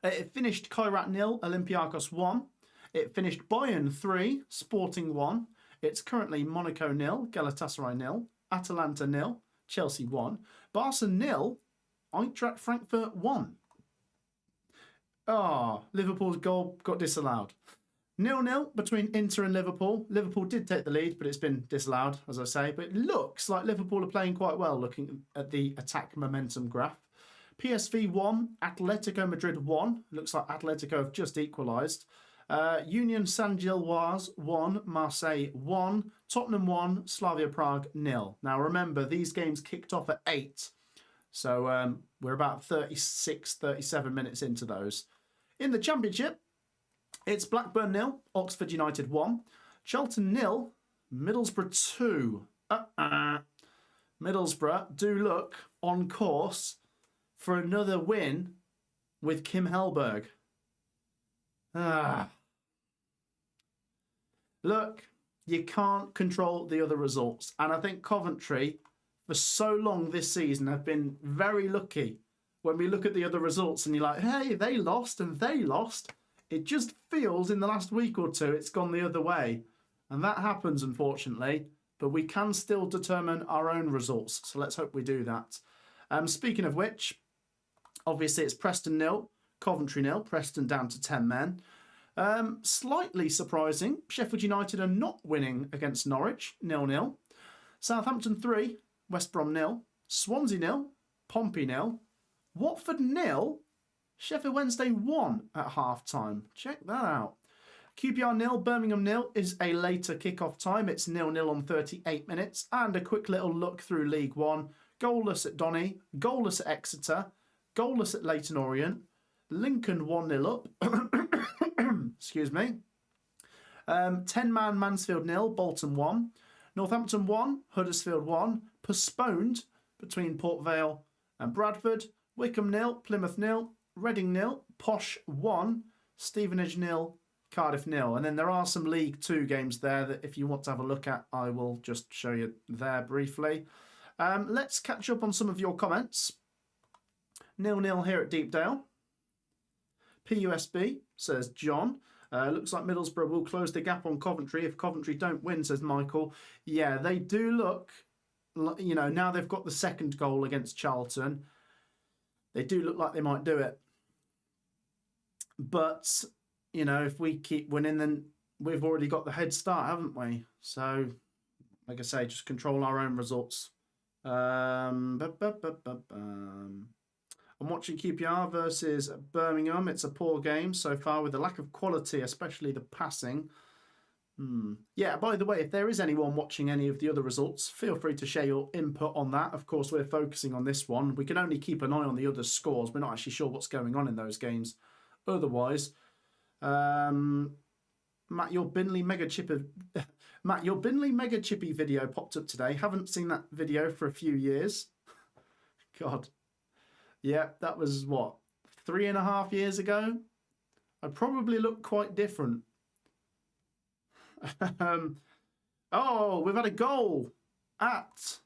It finished Kairat 0, Olympiacos 1. It finished Bayern 3, Sporting 1. It's currently Monaco 0, Galatasaray 0, Atalanta 0, Chelsea 1, Barca 0, Eintracht Frankfurt 1. Liverpool's goal got disallowed. 0-0 between Inter and Liverpool. Liverpool did take the lead, but it's been disallowed, as I say. But it looks like Liverpool are playing quite well, looking at the attack momentum graph. PSV 1, Atletico Madrid 1. Looks like Atletico have just equalised. Union Saint-Gilloise 1, Marseille 1, Tottenham 1, Slavia Prague 0. Now remember, these games kicked off at 8. So we're about 36, 37 minutes into those. In the Championship, it's Blackburn 0, Oxford United 1, Charlton 0, Middlesbrough 2. Middlesbrough do look on course for another win with Kim Hellberg. Look, you can't control the other results. And I think Coventry, for so long this season, have been very lucky. When we look at the other results and you're like, hey, they lost and they lost. It just feels in the last week or two it's gone the other way. And that happens, unfortunately. But we can still determine our own results. So let's hope we do that. Speaking of which, obviously it's Preston 0, Coventry 0. Preston down to 10 men. Slightly surprising, Sheffield United are not winning against Norwich, 0-0. Southampton 3, West Brom 0. Swansea 0, Pompey 0. Watford 0, Sheffield Wednesday 1 at half-time. Check that out. QPR 0, Birmingham 0 is a later kick-off time. It's 0-0 on 38 minutes. And a quick little look through League One. Goalless at Donny, goalless at Exeter, goalless at Leyton Orient, Lincoln 1-0 up. Excuse me. 10-man Mansfield 0, Bolton 1. Northampton 1, Huddersfield 1. Postponed between Port Vale and Bradford. Wickham 0, Plymouth 0. Reading 0, Posh 1. Stevenage 0, Cardiff 0. And then there are some League 2 games there that if you want to have a look at, I will just show you there briefly. Let's catch up on some of your comments. 0-0 here at Deepdale. PUSB, says John. Looks like Middlesbrough will close the gap on Coventry if Coventry don't win, says Michael. Yeah, they do look, you know, now they've got the second goal against Charlton. They do look like they might do it. But, you know, if we keep winning, then we've already got the head start, haven't we? So, like I say, just control our own results. I'm watching QPR versus Birmingham. It's a poor game so far with a lack of quality, especially the passing. Yeah, by the way, if there is anyone watching any of the other results, feel free to share your input on that. Of course, we're focusing on this one. We can only keep an eye on the other scores. We're not actually sure what's going on in those games. Otherwise, Matt, your Binley Mega Chipper... Matt, your Binley Mega Chippy video popped up today. Haven't seen that video for a few years. God. Yeah, that was, what, 3.5 years ago? I probably look quite different. Oh, we've had a goal at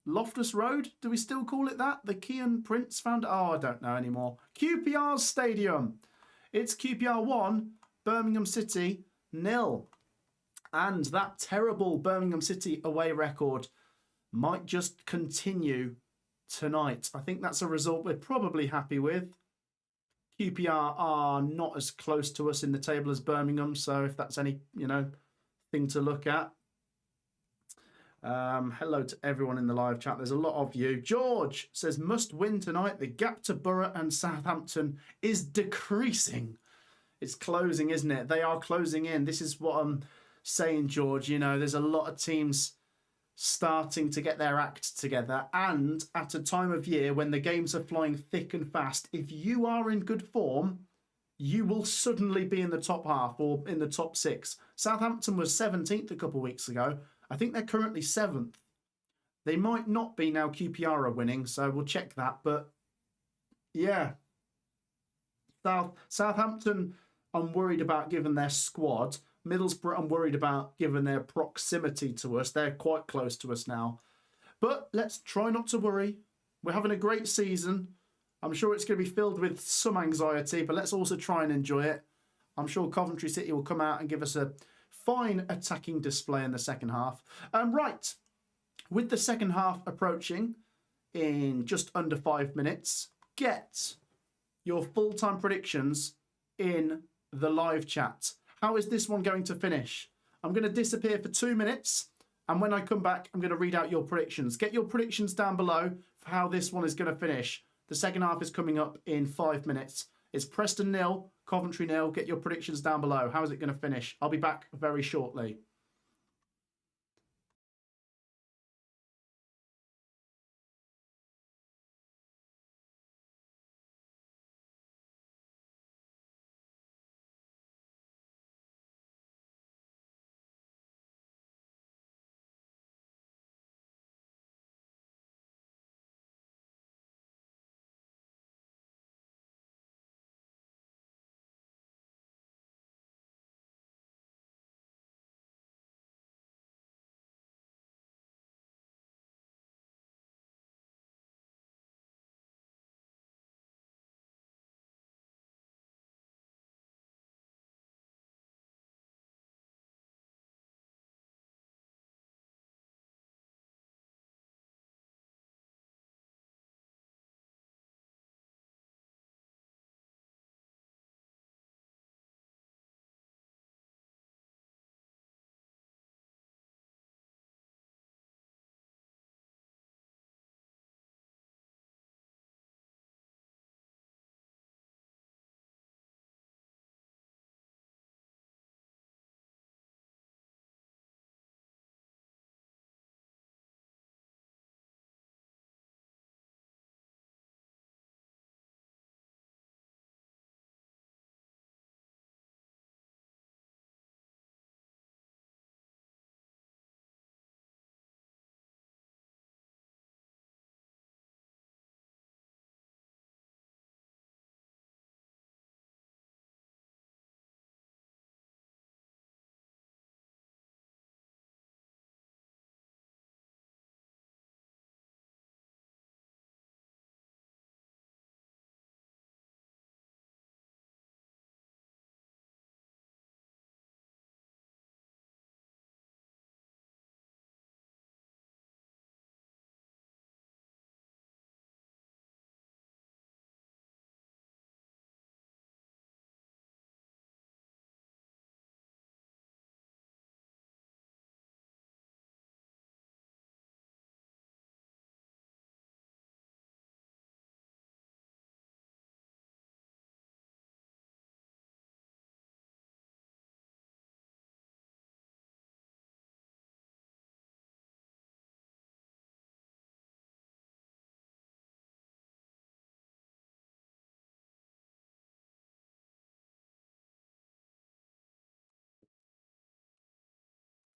Loftus Road. Do we still call it that? The Kean Prince found... Oh, I don't know anymore. QPR Stadium. It's QPR 1, Birmingham City 0. And that terrible Birmingham City away record might just continue tonight. I think that's a result we're probably happy with. QPR are not as close to us in the table as Birmingham, so if that's any, thing to look at. Hello to everyone in the live chat. There's a lot of you. George says, must win tonight. The gap to Borough and Southampton is decreasing. It's closing, isn't it? They are closing in. This is what I'm saying, George. There's a lot of teams starting to get their act together, and at a time of year when the games are flying thick and fast, if you are in good form, you will suddenly be in the top half or in the top 6. Southampton was 17th a couple of weeks ago. I think they're currently 7th. They might not be now. QPR are winning, so we'll check that. But yeah, Southampton, I'm worried about given their squad. Middlesbrough, I'm worried about given their proximity to us. They're quite close to us now. But let's try not to worry. We're having a great season. I'm sure it's going to be filled with some anxiety, but let's also try and enjoy it. I'm sure Coventry City will come out and give us a fine attacking display in the second half. Right, with the second half approaching in just under 5 minutes, get your full-time predictions in the live chat. How is this one going to finish? I'm going to disappear for 2 minutes, and when I come back, I'm going to read out your predictions. Get your predictions down below for how this one is going to finish. The second half is coming up in 5 minutes. It's Preston 0, Coventry 0. Get your predictions down below. How is it going to finish? I'll be back very shortly.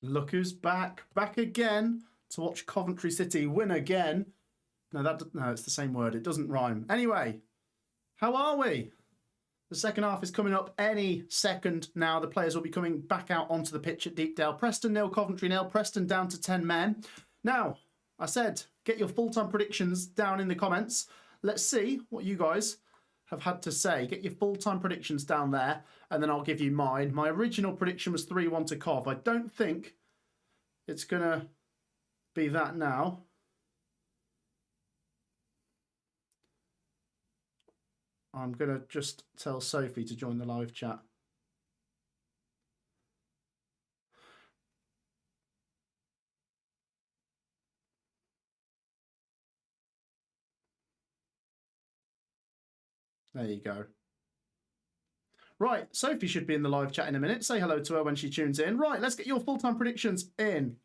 Look who's back. Back again to watch Coventry City win again. No, it's the same word. It doesn't rhyme. Anyway, how are we? The second half is coming up any second now. The players will be coming back out onto the pitch at Deepdale. Preston 0, Coventry 0. Preston down to 10 men. Now, I said, get your full-time predictions down in the comments. Let's see what you guys have had to say. Get your full-time predictions down there, and then I'll give you mine. My original prediction was 3-1 to Cov. I don't think it's going to be that now. I'm going to just tell Sophie to join the live chat. There you go. Right, Sophie should be in the live chat in a minute. Say hello to her when she tunes in. Right, let's get your full-time predictions in.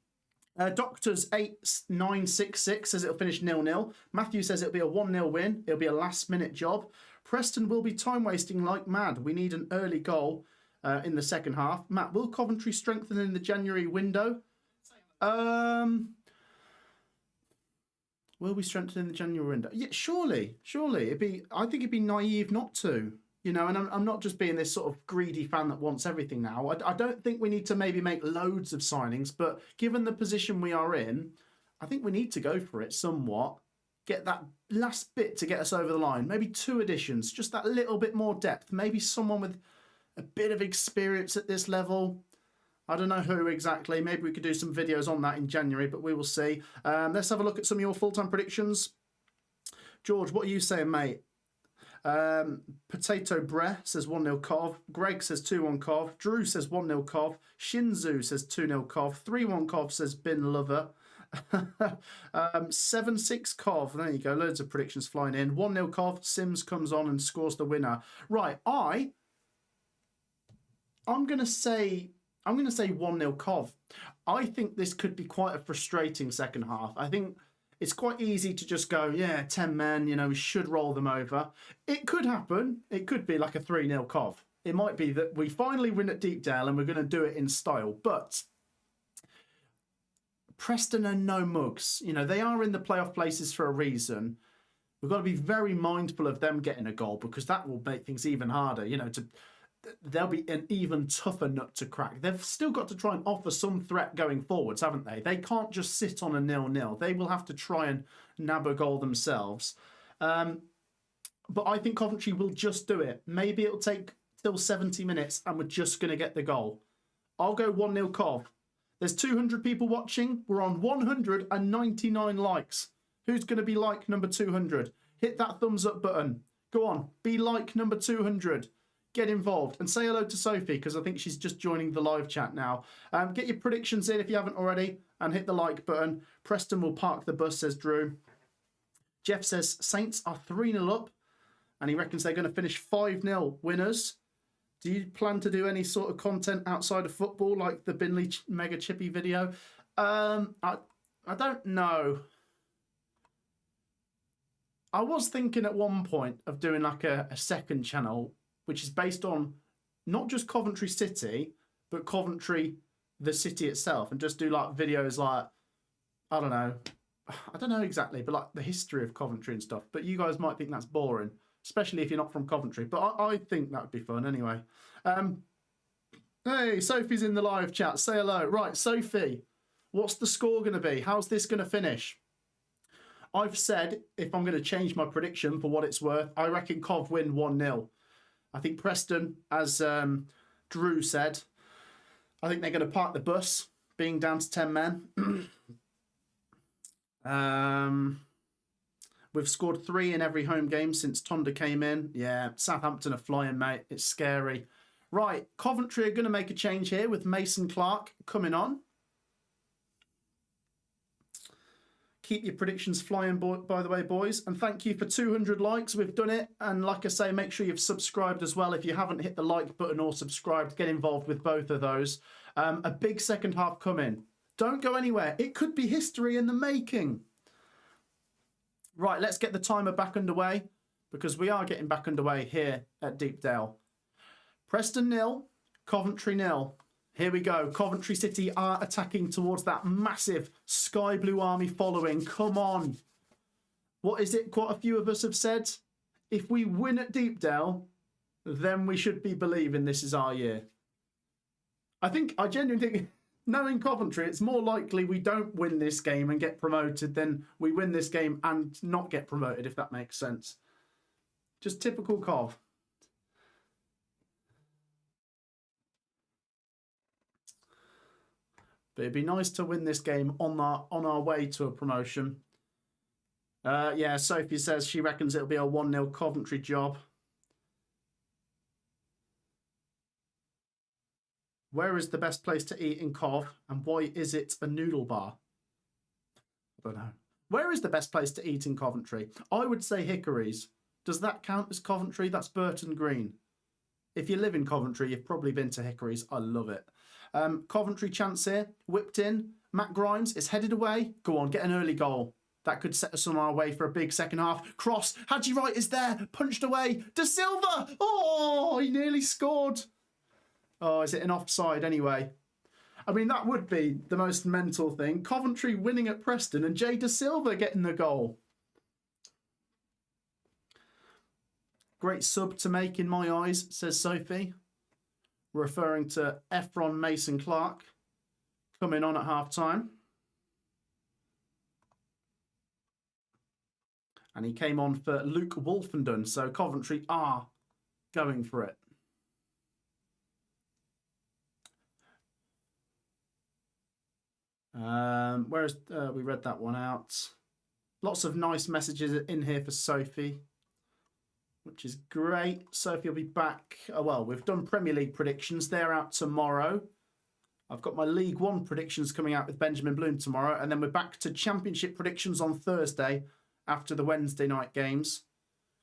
Doctors 8966 says it'll finish 0-0. Matthew says it'll be a 1-0 win. It'll be a last-minute job. Preston will be time-wasting like mad. We need an early goal in the second half. Matt, will Coventry strengthen in the January window? Will we strengthen in the January window? Yeah, surely. I think it'd be naive not to. You know, and I'm not just being this sort of greedy fan that wants everything now. I don't think we need to maybe make loads of signings, but given the position we are in, I think we need to go for it somewhat. Get that last bit to get us over the line. Maybe 2 additions, just that little bit more depth. Maybe someone with a bit of experience at this level. I don't know who exactly. Maybe we could do some videos on that in January, but we will see. Let's have a look at some of your full-time predictions. George, what are you saying, mate? Potato Bre says 1-0 Cov. Greg says 2-1 Cov. Drew says 1-0 Cov. Shinzu says 2-0 Cov. 3-1 Cov says Bin Lover. 7-6 Cov. There you go. Loads of predictions flying in. 1-0 Cov. Sims comes on and scores the winner. Right, I'm gonna say 1-0 Cov. I think this could be quite a frustrating second half. I think it's quite easy to just go, yeah, 10 men, you know, we should roll them over. It could happen. It could be like a 3-0 Cov. It might be that we finally win at Deepdale and we're going to do it in style. But Preston are no mugs. You know, they are in the playoff places for a reason. We've got to be very mindful of them getting a goal because that will make things even harder, you know, they'll be an even tougher nut to crack. They've still got to try and offer some threat going forwards, haven't they? They can't just sit on a 0-0. They will have to try and nab a goal themselves. But I think Coventry will just do it. Maybe it'll take till 70 minutes and we're just going to get the goal. I'll go 1-0 Cov. There's 200 people watching. We're on 199 likes. Who's going to be like number 200? Hit that thumbs up button. Go on, be like number 200. Get involved and say hello to Sophie because I think she's just joining the live chat now. Get your predictions in if you haven't already and hit the like button. Preston will park the bus, says Drew. Jeff says Saints are 3-0 up and he reckons they're going to finish 5-0 winners. Do you plan to do any sort of content outside of football like the Binley Mega Chippy video? I don't know. I was thinking at one point of doing like a second channel which is based on not just Coventry City, but Coventry, the city itself, and just do like videos like, I don't know exactly, but like the history of Coventry and stuff. But you guys might think that's boring, especially if you're not from Coventry. But I think that would be fun anyway. Hey, Sophie's in the live chat. Say hello. Right, Sophie, what's the score going to be? How's this going to finish? I've said, if I'm going to change my prediction for what it's worth, I reckon Cov win 1-0. I think Preston, as Drew said, I think they're going to park the bus, being down to 10 men. We've scored 3 in every home game since Tonda came in. Yeah, Southampton are flying, mate. It's scary. Right, Coventry are going to make a change here with Mason Clark coming on. Keep your predictions flying, by the way, boys. And thank you for 200 likes. We've done it. And like I say, make sure you've subscribed as well. If you haven't hit the like button or subscribed, get involved with both of those. A big second half coming. Don't go anywhere. It could be history in the making. Right, let's get the timer back underway because we are getting back underway here at Deepdale. Preston 0, Coventry 0. Here we go. Coventry City are attacking towards that massive sky blue army following. Come on. What is it? Quite a few of us have said. If we win at Deepdale, then we should be believing this is our year. I genuinely think, knowing Coventry, it's more likely we don't win this game and get promoted than we win this game and not get promoted, if that makes sense. Just typical Cov. But it'd be nice to win this game on our way to a promotion. Yeah, Sophie says she reckons it'll be a 1-0 Coventry job. Where is the best place to eat in Cov, and why is it a noodle bar? I don't know. Where is the best place to eat in Coventry? I would say Hickory's. Does that count as Coventry? That's Burton Green. If you live in Coventry, you've probably been to Hickory's. I love it. Coventry chance here. Whipped in. Matt Grimes is headed away. Go on, get an early goal. That could set us on our way for a big second half. Cross. Hadji Wright is there. Punched away. De Silva. Oh, he nearly scored. Oh, is it an offside anyway? I mean, that would be the most mental thing. Coventry winning at Preston and Jay De Silva getting the goal. Great sub to make in my eyes, says Sophie. Referring to Efron Mason Clark coming on at half-time. And he came on for Luke Wolfenden, so Coventry are going for it. We read that one out. Lots of nice messages in here for Sophie, which is great. Sophie will be back. Oh, well, we've done Premier League predictions. They're out tomorrow. I've got my League One predictions coming out with Benjamin Bloom tomorrow. And then we're back to Championship predictions on Thursday after the Wednesday night games.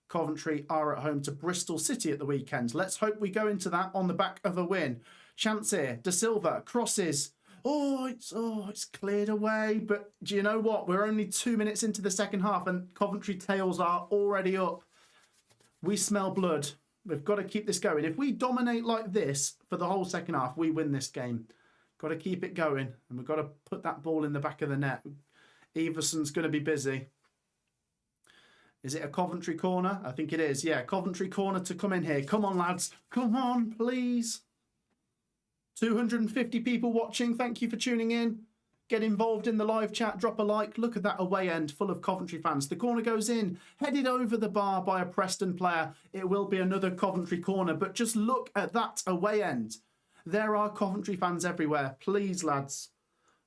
Coventry are at home to Bristol City at the weekend. Let's hope we go into that on the back of a win. Chance here. De Silva crosses. Oh, it's cleared away. But do you know what? We're only 2 minutes into the second half and Coventry tails are already up. We smell blood. We've got to keep this going. If we dominate like this for the whole second half, we win this game. Got to keep it going. And we've got to put that ball in the back of the net. Everson's going to be busy. Is it a Coventry corner? I think it is. Yeah, Coventry corner to come in here. Come on, lads. Come on, please. 250 people watching. Thank you for tuning in. Get involved in the live chat. Drop a like. Look at that away end full of Coventry fans. The corner goes in. Headed over the bar by a Preston player. It will be another Coventry corner. But just look at that away end. There are Coventry fans everywhere. Please, lads.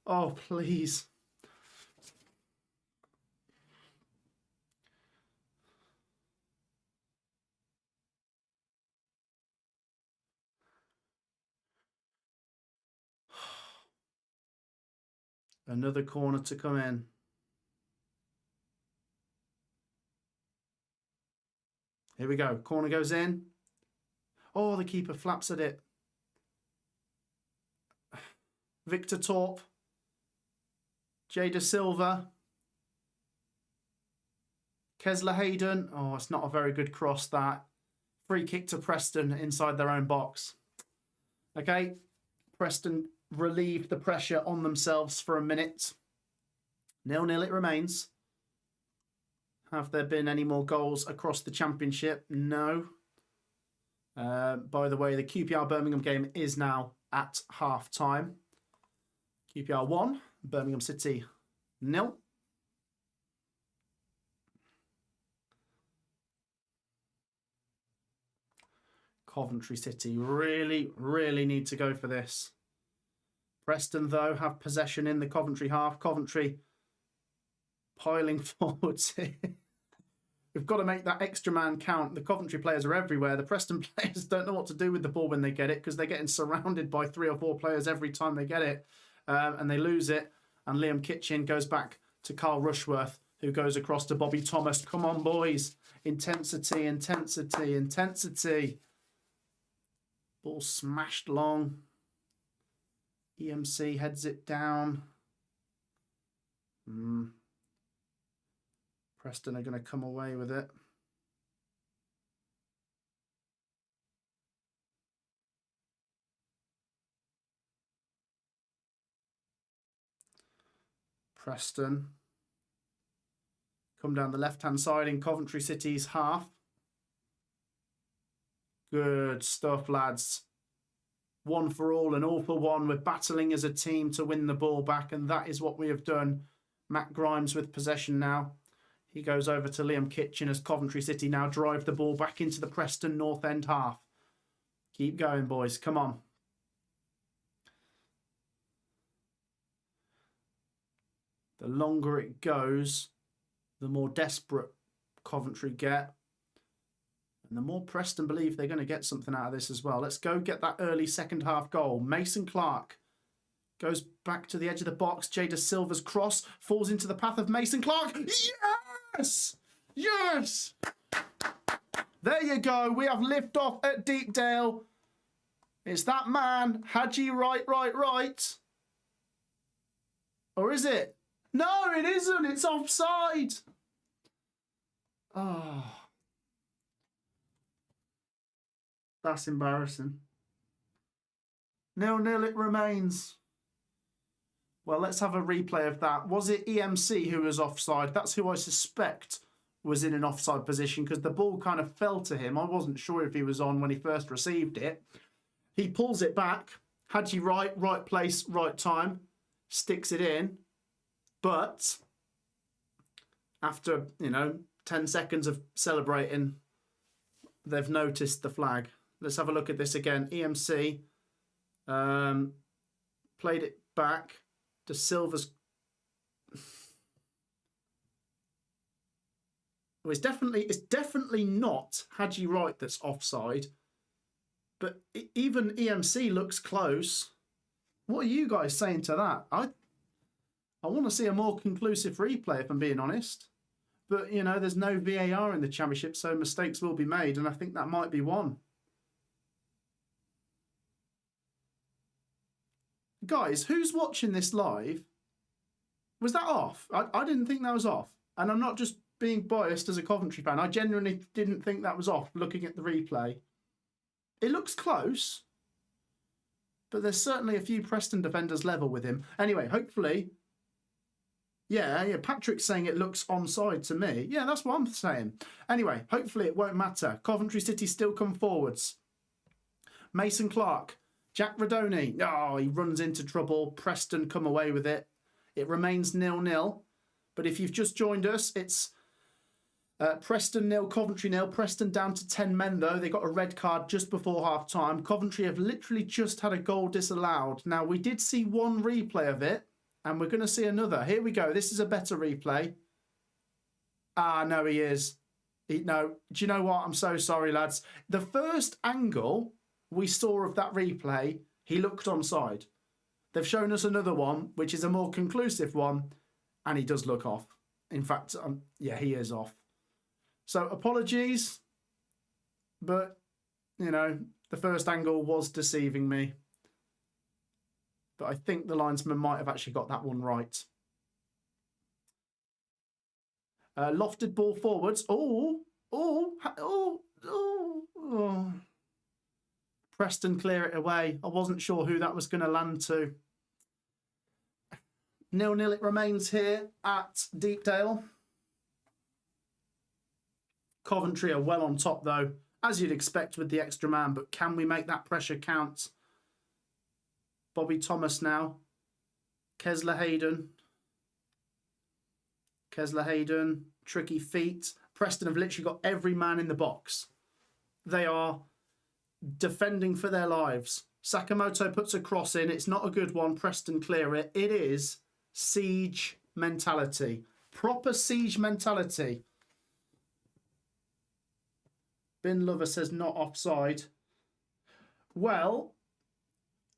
Oh, please. Another corner to come in. Here we go. Corner goes in. Oh, the keeper flaps at it. Victor Torp. Jay De Silva. Kesler Hayden. Oh, it's not a very good cross, that. Free kick to Preston inside their own box. Okay. Preston relieve the pressure on themselves for a minute. 0-0 it remains. Have there been any more goals across the Championship? No. By the way, the QPR Birmingham game is now at half-time. QPR 1, Birmingham City 0. Coventry City really, really need to go for this. Preston, though, have possession in the Coventry half. Coventry piling forwards here. We've got to make that extra man count. The Coventry players are everywhere. The Preston players don't know what to do with the ball when they get it because they're getting surrounded by 3 or 4 players every time they get it. And they lose it. And Liam Kitchen goes back to Carl Rushworth, who goes across to Bobby Thomas. Come on, boys. Intensity, intensity, intensity. Ball smashed long. EMC heads it down. Preston are going to come away with it. Preston come down the left-hand side in Coventry City's half. Good stuff, lads. 1 for all and all for one. We're battling as a team to win the ball back, and that is what we have done. Matt Grimes with possession now. He goes over to Liam Kitchen as Coventry City now drive the ball back into the Preston North End half. Keep going, boys. Come on. The longer it goes, the more desperate Coventry get. And the more Preston believe they're going to get something out of this as well. Let's go get that early second half goal. Mason Clark goes back to the edge of the box. Jada Silva's cross falls into the path of Mason Clark. Yes! Yes! There you go. We have liftoff at Deepdale. It's that man, Haji right. Or is it? No, it isn't. It's offside. Oh. That's embarrassing. 0-0 it remains. Well, let's have a replay of that. Was it EMC who was offside? That's who I suspect was in an offside position because the ball kind of fell to him. I wasn't sure if he was on when he first received it. He pulls it back. Haji right place, right time. Sticks it in. But after, 10 seconds of celebrating, they've noticed the flag. Let's have a look at this again. EMC played it back. De Silva's... Well, it's definitely not Haji Wright that's offside. But even EMC looks close. What are you guys saying to that? I want to see a more conclusive replay, if I'm being honest. But, there's no VAR in the Championship, so mistakes will be made, and I think that might be one. Guys, who's watching this live? Was that off? I didn't think that was off. And I'm not just being biased as a Coventry fan. I genuinely didn't think that was off, looking at the replay. It looks close, but there's certainly a few Preston defenders level with him. Anyway, hopefully... Yeah, Patrick's saying it looks onside to me. Yeah, that's what I'm saying. Anyway, hopefully it won't matter. Coventry City still come forwards. Mason Clark, Jack Radoni. Oh, he runs into trouble. Preston come away with it. It remains 0-0. But if you've just joined us, it's Preston 0, Coventry 0. Preston down to 10 men, though. They got a red card just before half-time. Coventry have literally just had a goal disallowed. Now, we did see one replay of it. And we're going to see another. Here we go. This is a better replay. Ah, no, he is. No, do you know what? I'm so sorry, lads. The first angle we saw of that replay, he looked onside. They've shown us another one, which is a more conclusive one, and he does look off. In fact, yeah, he is off. So apologies, but, the first angle was deceiving me. But I think the linesman might have actually got that one right. Lofted ball forwards. Oh. Preston clear it away. I wasn't sure who that was going to land to. 0-0 it remains here at Deepdale. Coventry are well on top, though, as you'd expect with the extra man. But can we make that pressure count? Bobby Thomas now. Kesler Hayden. Tricky feet. Preston have literally got every man in the box. They are defending for their lives. Sakamoto puts a cross in. It's not a good one. Preston clear it. It is siege mentality. Proper siege mentality. Bin Lover says not offside. Well...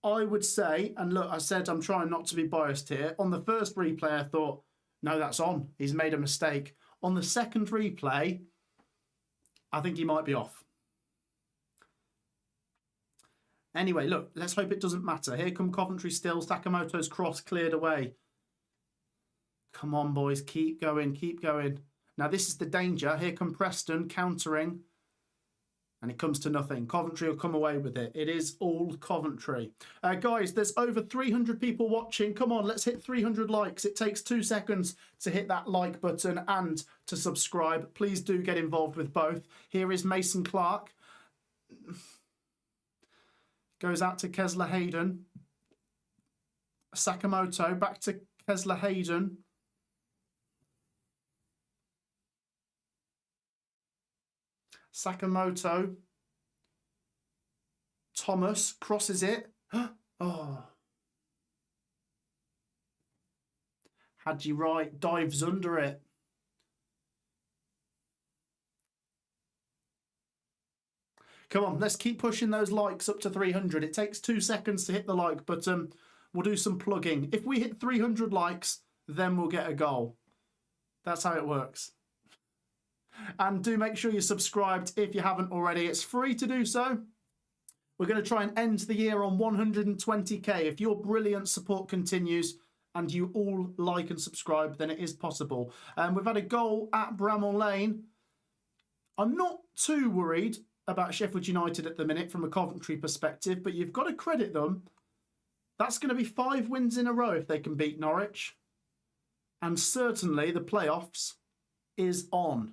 I would say, and look, I said I'm trying not to be biased here. On the first replay, I thought, no, that's on. He's made a mistake. On the second replay, I think he might be off. Anyway, look, let's hope it doesn't matter. Here come Coventry still. Sakamoto's cross cleared away. Come on, boys. Keep going. Keep going. Now, this is the danger. Here come Preston countering. And it comes to nothing. Coventry will come away with it. It is all Coventry. Guys, there's over 300 people watching. Come on, let's hit 300 likes. It takes 2 seconds to hit that like button and to subscribe. Please do get involved with both. Here is Mason Clark. Goes out to Kesler Hayden. Sakamoto back to Kesler Hayden. Sakamoto. Thomas crosses it. Oh. Hadji Wright dives under it. Come on, let's keep pushing those likes up to 300. It takes 2 seconds to hit the like button. We'll do some plugging. If we hit 300 likes, then we'll get a goal. That's how it works. And do make sure you're subscribed if you haven't already. It's free to do so. We're going to try and end the year on 120k. If your brilliant support continues and you all like and subscribe, then it is possible. We've had a goal at Bramall Lane. I'm not too worried about Sheffield United at the minute from a Coventry perspective, but you've got to credit them. That's going to be 5 wins in a row if they can beat Norwich. And certainly the playoffs is on.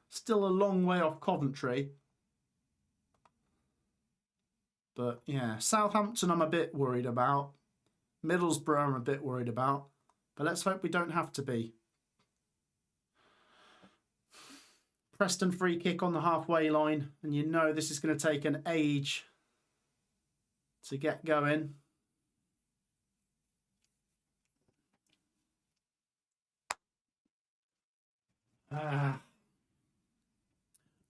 Still a long way off Coventry. But yeah, Southampton I'm a bit worried about. Middlesbrough I'm a bit worried about. But let's hope we don't have to be. Preston free kick on the halfway line. And you know this is going to take an age to get going.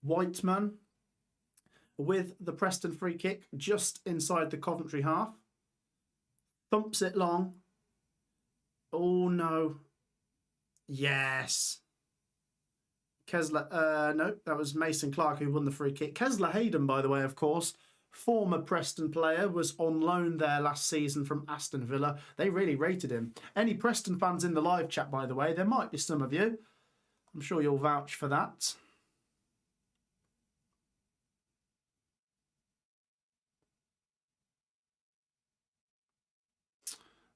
Whiteman with the Preston free kick just inside the Coventry half. Thumps it long. Oh no. Yes. Kesler, no, that was Mason Clark who won the free kick. Kesler Hayden, by the way, of course, former Preston player, was on loan there last season from Aston Villa. They really rated him. Any Preston fans in the live chat, by the way, there might be some of you. I'm sure you'll vouch for that.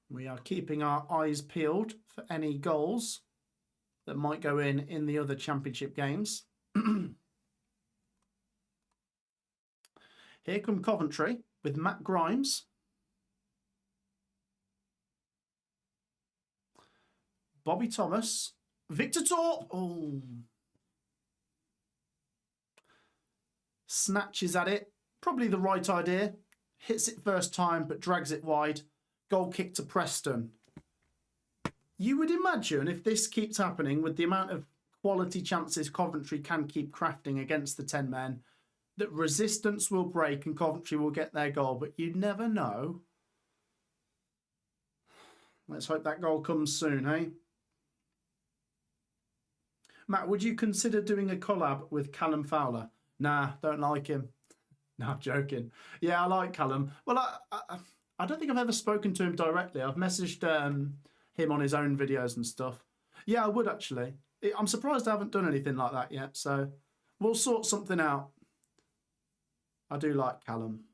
We are keeping our eyes peeled for any goals that might go in the other championship games. Here come Coventry with Matt Grimes. Bobby Thomas. Victor Torp. Oh. Snatches at it. Probably the right idea. Hits it first time, but drags it wide. Goal kick to Preston. You would imagine if this keeps happening with the amount of quality chances Coventry can keep crafting against the 10 men, that resistance will break and Coventry will get their goal, but you never know. Let's hope that goal comes soon, hey? Matt, would you consider doing a collab with Callum Fowler? Nah, don't like him. No, I'm joking. Yeah, I like Callum. Well, I don't think I've ever spoken to him directly. I've messaged him on his own videos and stuff. Yeah, I would actually. I'm surprised I haven't done anything like that yet, so we'll sort something out. I do like Callum.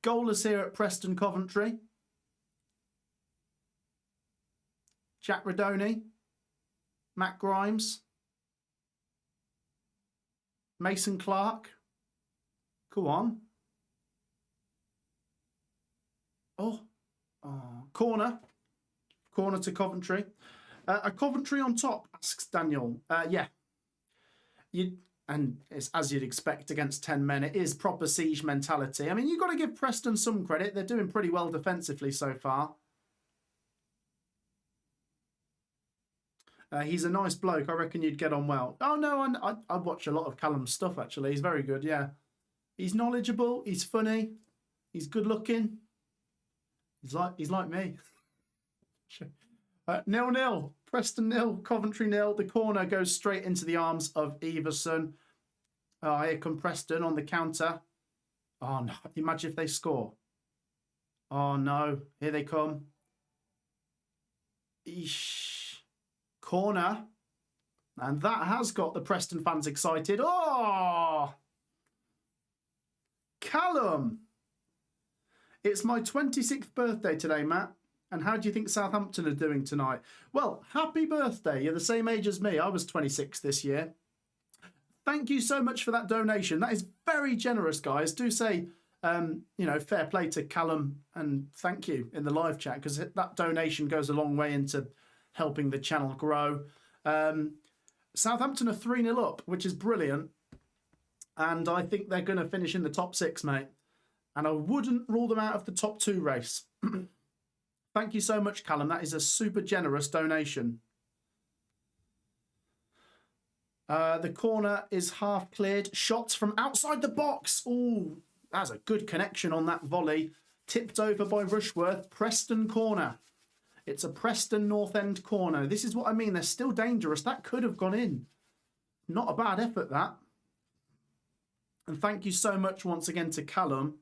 Goalless here at Preston Coventry. Jack Radoni. Matt Grimes. Mason Clark. Go on. Oh, corner. Corner to Coventry. A Coventry on top, asks Daniel. Yeah. And it's as you'd expect against 10 men. It is proper siege mentality. I mean, you've got to give Preston some credit. They're doing pretty well defensively so far. He's a nice bloke. I reckon you'd get on well. Oh, no, I watch a lot of Callum's stuff, actually. He's very good, yeah. He's knowledgeable. He's funny. He's good looking. He's like me. 0-0. Preston 0, Coventry 0. The corner goes straight into the arms of Everson. Oh, here come Preston on the counter. Oh, no. Imagine if they score. Oh, no. Here they come. Eesh. Corner. And that has got the Preston fans excited. Oh! Callum! It's my 26th birthday today, Matt. And how do you think Southampton are doing tonight? Well, happy birthday. You're the same age as me. I was 26 this year. Thank you so much for that donation. That is very generous, guys. Do say, you know, fair play to Callum and thank you in the live chat, because that donation goes a long way into helping the channel grow. Southampton are 3-0 up, which is brilliant. And I think they're going to finish in the top 6, mate. And I wouldn't rule them out of the top 2 race. Thank you so much, Callum. That is a super generous donation. The corner is half cleared. Shots from outside the box. Oh, that's a good connection on that volley. Tipped over by Rushworth. Preston corner. It's a Preston North End corner. This is what I mean. They're still dangerous. That could have gone in. Not a bad effort, that. And thank you so much once again to Callum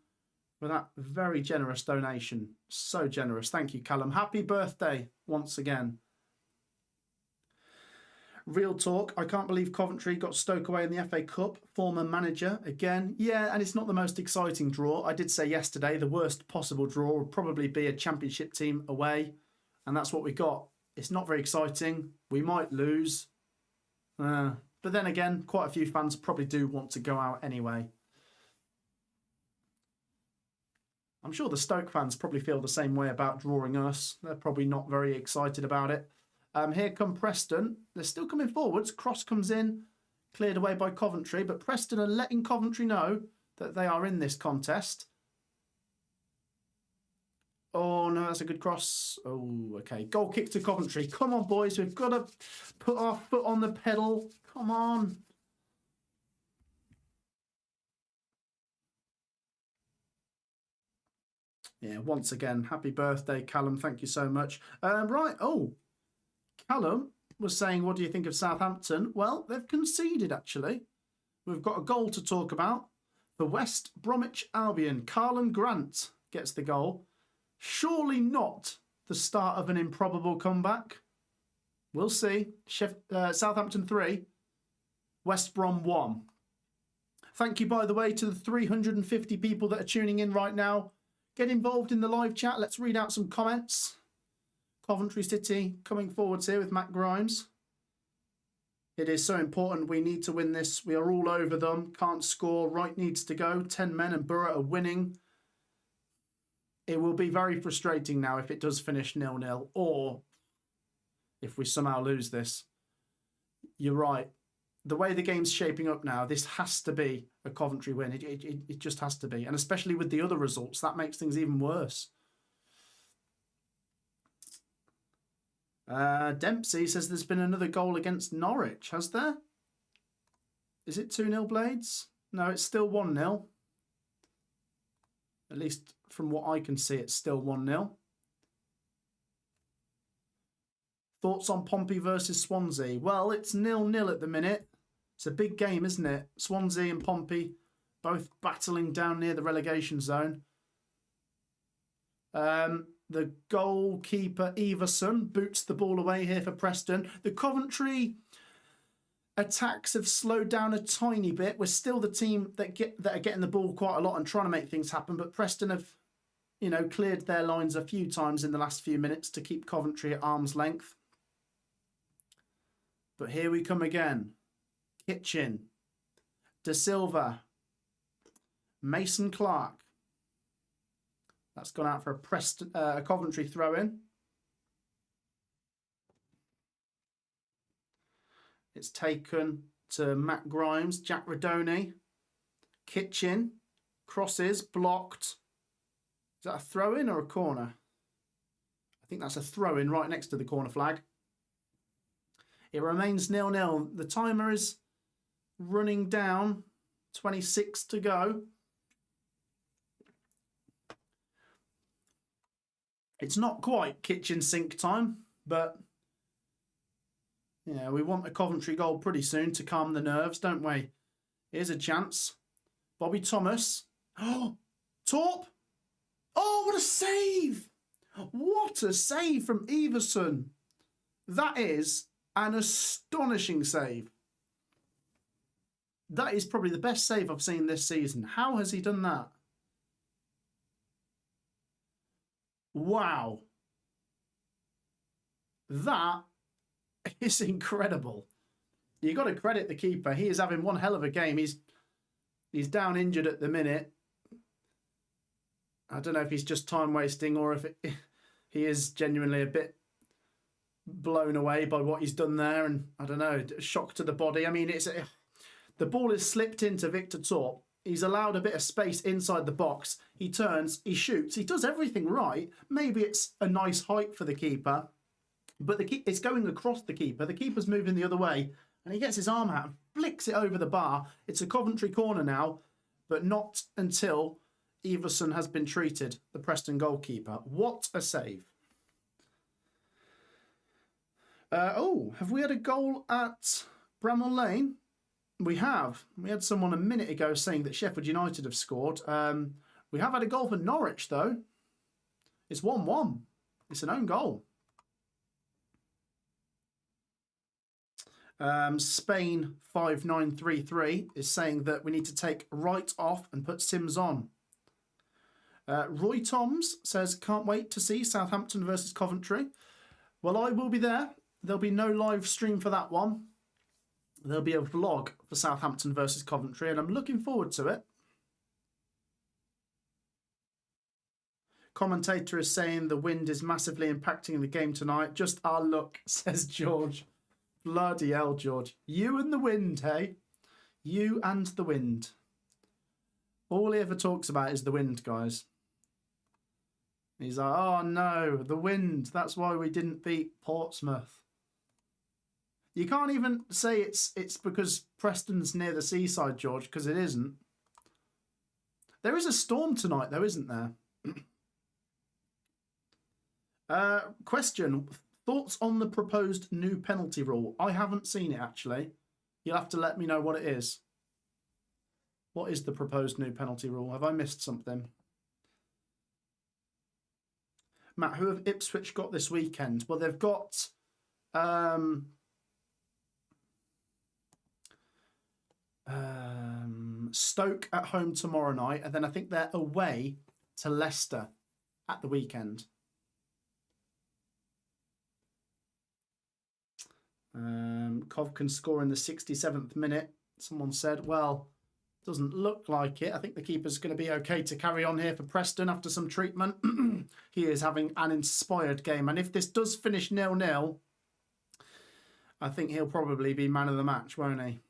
for that very generous donation. So generous. Thank you, Callum. Happy birthday once again. Real talk. I can't believe Coventry got Stoke away in the FA Cup. Former manager again. Yeah, and it's not the most exciting draw. I did say yesterday the worst possible draw would probably be a Championship team away. And that's what we got. It's not very exciting. We might lose. But then again, quite a few fans probably do want to go out anyway. I'm sure the Stoke fans probably feel the same way about drawing us. They're probably not very excited about it. Here come Preston. They're still coming forwards. Cross comes in, cleared away by Coventry. But Preston are letting Coventry know that they are in this contest. Oh, no, that's a good cross. Oh, okay. Goal kick to Coventry. Come on, boys. We've got to put our foot on the pedal. Come on. Yeah, once again, happy birthday, Callum. Thank you so much. Right. Oh, Callum was saying, what do you think of Southampton? Well, they've conceded, actually. We've got a goal to talk about. For West Bromwich Albion, Carlan Grant gets the goal. Surely not the start of an improbable comeback. We'll see. Southampton 3, West Brom 1. Thank you, by the way, to the 350 people that are tuning in right now. Get involved in the live chat. Let's read out some comments. Coventry City coming forwards here with Matt Grimes. It is so important. We need to win this. We are all over them. Can't score. Wright needs to go. 10 men and Borough are winning. It will be very frustrating now if it does finish 0-0 or if we somehow lose this. You're right. The way the game's shaping up now, this has to be a Coventry win. It just has to be. And especially with the other results, that makes things even worse. Dempsey says there's been another goal against Norwich, has there? Is it 2-0 Blades? No, it's still 1-0. At least from what I can see, it's still 1-0. Thoughts on Pompey versus Swansea? Well, it's 0-0 at the minute. It's a big game, isn't it? Swansea and Pompey both battling down near the relegation zone. The goalkeeper, Everson, boots the ball away here for Preston. The Coventry attacks have slowed down a tiny bit. We're still the team that are getting the ball quite a lot and trying to make things happen. But Preston have, cleared their lines a few times in the last few minutes to keep Coventry at arm's length. But here we come again. Kitchen, De Silva, Mason Clark. That's gone out for a Coventry throw-in. It's taken to Matt Grimes, Jack Radoni, Kitchen, crosses, blocked. Is that a throw-in or a corner? I think that's a throw-in right next to the corner flag. It remains 0-0. The timer is running down. 26 to go. It's not quite kitchen sink time, but yeah, we want a Coventry goal pretty soon to calm the nerves, don't we? Here's a chance. Bobby Thomas. Oh, Torp. Oh, what a save. What a save from Everson. That is an astonishing save. That is probably the best save I've seen this season. How has he done that? Wow. That is incredible. You got to credit the keeper. He is having one hell of a game. He's down injured at the minute. I don't know if he's just time wasting or if he is genuinely a bit blown away by what he's done there, and I don't know, shock to the body. I mean, the ball is slipped into Victor Torp. He's allowed a bit of space inside the box. He turns, he shoots, he does everything right. Maybe it's a nice height for the keeper, but it's going across the keeper. The keeper's moving the other way, and he gets his arm out and flicks it over the bar. It's a Coventry corner now, but not until Everson has been treated, the Preston goalkeeper. What a save. Have we had a goal at Bramall Lane? We have. We had someone a minute ago saying that Sheffield United have scored. We have had a goal for Norwich, though. It's 1-1. It's an own goal. Spain 5933 is saying that we need to take Wright off and put Sims on. Roy Toms says, can't wait to see Southampton versus Coventry. Well, I will be there. There'll be no live stream for that one. There'll be a vlog for Southampton versus Coventry, and I'm looking forward to it. Commentator is saying the wind is massively impacting the game tonight. Just our luck, says George. Bloody hell, George. You and the wind, hey? You and the wind. All he ever talks about is the wind, guys. He's like, oh no, the wind. That's why we didn't beat Portsmouth. You can't even say it's because Preston's near the seaside, George, because it isn't. There is a storm tonight, though, isn't there? Question. Thoughts on the proposed new penalty rule? I haven't seen it, actually. You'll have to let me know what it is. What is the proposed new penalty rule? Have I missed something? Matt, who have Ipswich got this weekend? Well, they've got... Stoke at home tomorrow night, and then I think they're away to Leicester at the weekend. Cov can score in the 67th minute. Someone said, well, doesn't look like it. I think the keeper's going to be okay to carry on here for Preston after some treatment. He is having an inspired game, and if this does finish 0-0, I think he'll probably be man of the match, won't he?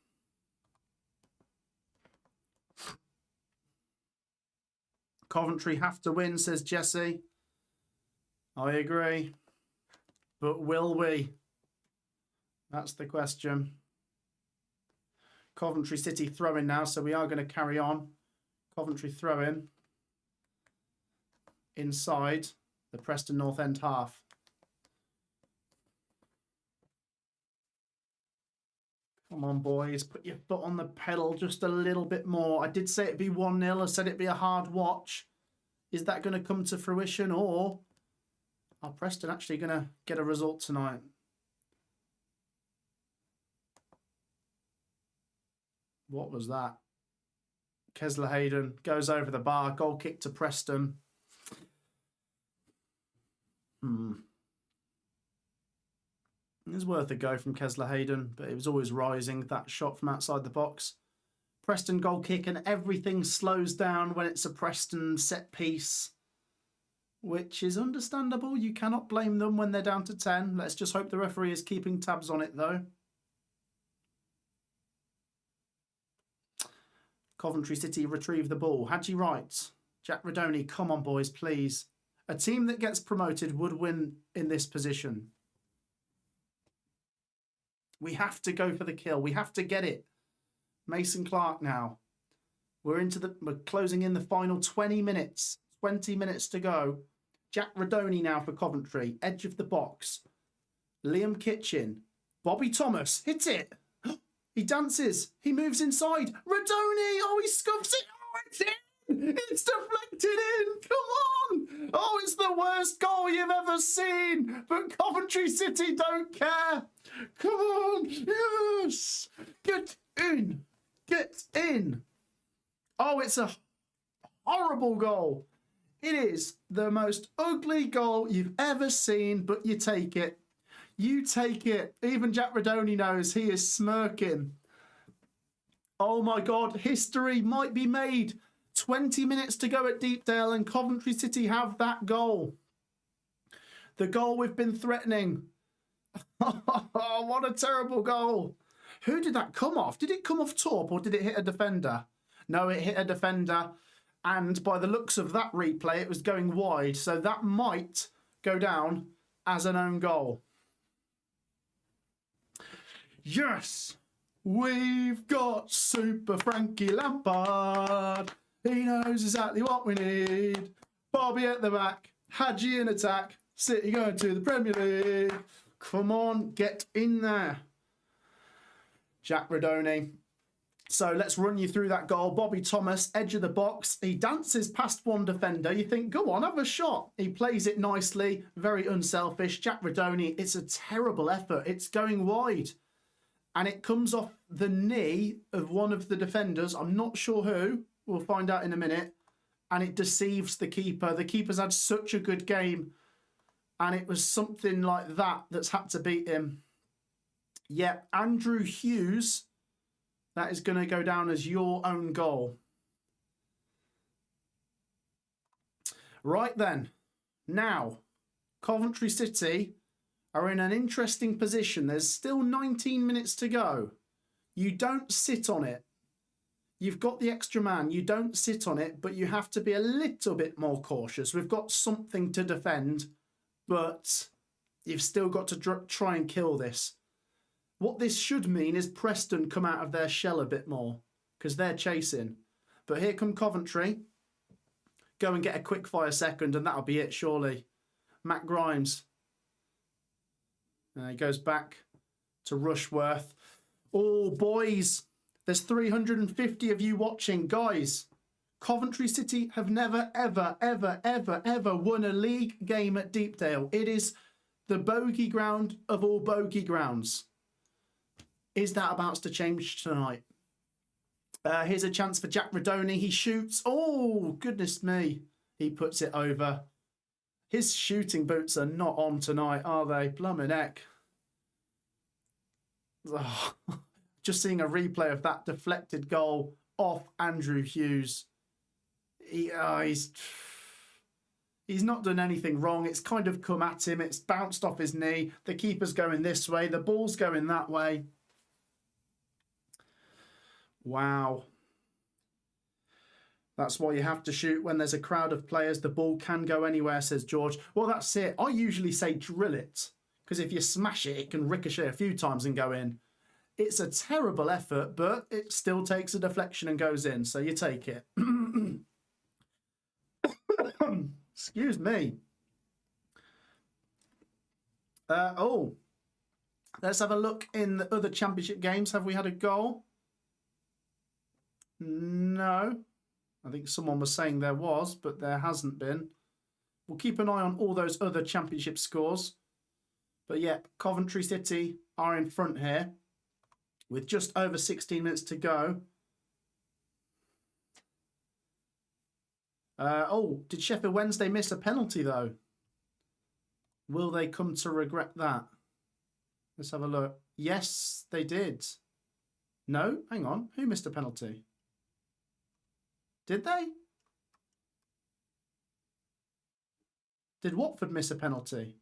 Coventry have to win, says Jesse. I agree. But will we? That's the question. Coventry City throwing now, so we are going to carry on. Coventry throwing inside the Preston North End half. Come on, boys. Put your foot on the pedal just a little bit more. I did say it'd be 1-0. I said it'd be a hard watch. Is that going to come to fruition, or are Preston actually going to get a result tonight? What was that? Kesler Hayden goes over the bar. Goal kick to Preston. It was worth a go from Kesler Hayden, but it was always rising, that shot from outside the box. Preston goal kick, and everything slows down when it's a Preston set piece, which is understandable. You cannot blame them when they're down to 10. Let's just hope the referee is keeping tabs on it, though. Coventry City retrieve the ball. Hadji Wright, Jack Radoni, come on, boys, please. A team that gets promoted would win in this position. We have to go for the kill. We have to get it. Mason Clark now. We're closing in the final 20 minutes. 20 minutes to go. Jack Radoni now for Coventry. Edge of the box. Liam Kitchen. Bobby Thomas. Hit it. He dances. He moves inside. Radoni. Oh, he scuffs it. Oh, it's in. It's deflected in. Come on. Oh, it's the worst goal you've ever seen. But Coventry City don't care. Come on. Yes. Get in. Get in. Oh, it's a horrible goal. It is the most ugly goal you've ever seen, but you take it. You take it. Even Jack Radoni knows. He is smirking. Oh my God. History might be made. 20 minutes to go at Deepdale, and Coventry City have that goal. The goal we've been threatening. Oh, what a terrible goal. Who did that come off? Did it come off top or did it hit a defender? No, it hit a defender. And by the looks of that replay, it was going wide. So that might go down as an own goal. Yes, we've got Super Frankie Lampard. He knows exactly what we need. Bobby at the back, Hadji in attack, City going to the Premier League. Come on, get in there. Jack Radoni. So let's run you through that goal. Bobby Thomas, edge of the box. He dances past one defender. You think, go on, have a shot. He plays it nicely, very unselfish. Jack Radoni, it's a terrible effort. It's going wide. And it comes off the knee of one of the defenders. I'm not sure who. We'll find out in a minute. And it deceives the keeper. The keeper's had such a good game. And it was something like that that's had to beat him. Yeah, Andrew Hughes. That is going to go down as your own goal. Right then. Now, Coventry City are in an interesting position. There's still 19 minutes to go. You don't sit on it. You've got the extra man. You don't sit on it, but you have to be a little bit more cautious. We've got something to defend, but you've still got to try and kill this. What this should mean is Preston come out of their shell a bit more because they're chasing. But here come Coventry. Go and get a quick fire second and that'll be it, surely. Matt Grimes. He goes back to Rushworth. Oh, boys, there's 350 of you watching. Guys, Coventry City have never, ever, ever, ever, ever won a league game at Deepdale. It is the bogey ground of all bogey grounds. Is that about to change tonight? Here's a chance for Jack Radoni. He shoots. Oh, goodness me. He puts it over. His shooting boots are not on tonight, are they? Blummin' heck. Oh, just seeing a replay of that deflected goal off Andrew Hughes. He's not done anything wrong. It's kind of come at him. It's bounced off his knee. The keeper's going this way. The ball's going that way. Wow. That's why you have to shoot when there's a crowd of players. The ball can go anywhere, says George. Well, that's it. I usually say drill it, because if you smash it, it can ricochet a few times and go in. It's a terrible effort, but it still takes a deflection and goes in, so you take it. Excuse me. Let's have a look in the other championship games. Have we had a goal? No. I think someone was saying there was, but there hasn't been. We'll keep an eye on all those other championship scores. But yeah, Coventry City are in front here with just over 16 minutes to go. Did Sheffield Wednesday miss a penalty though? Will they come to regret that? Let's have a look. Yes, they did. No, hang on. Who missed a penalty? Did they? Did Watford miss a penalty?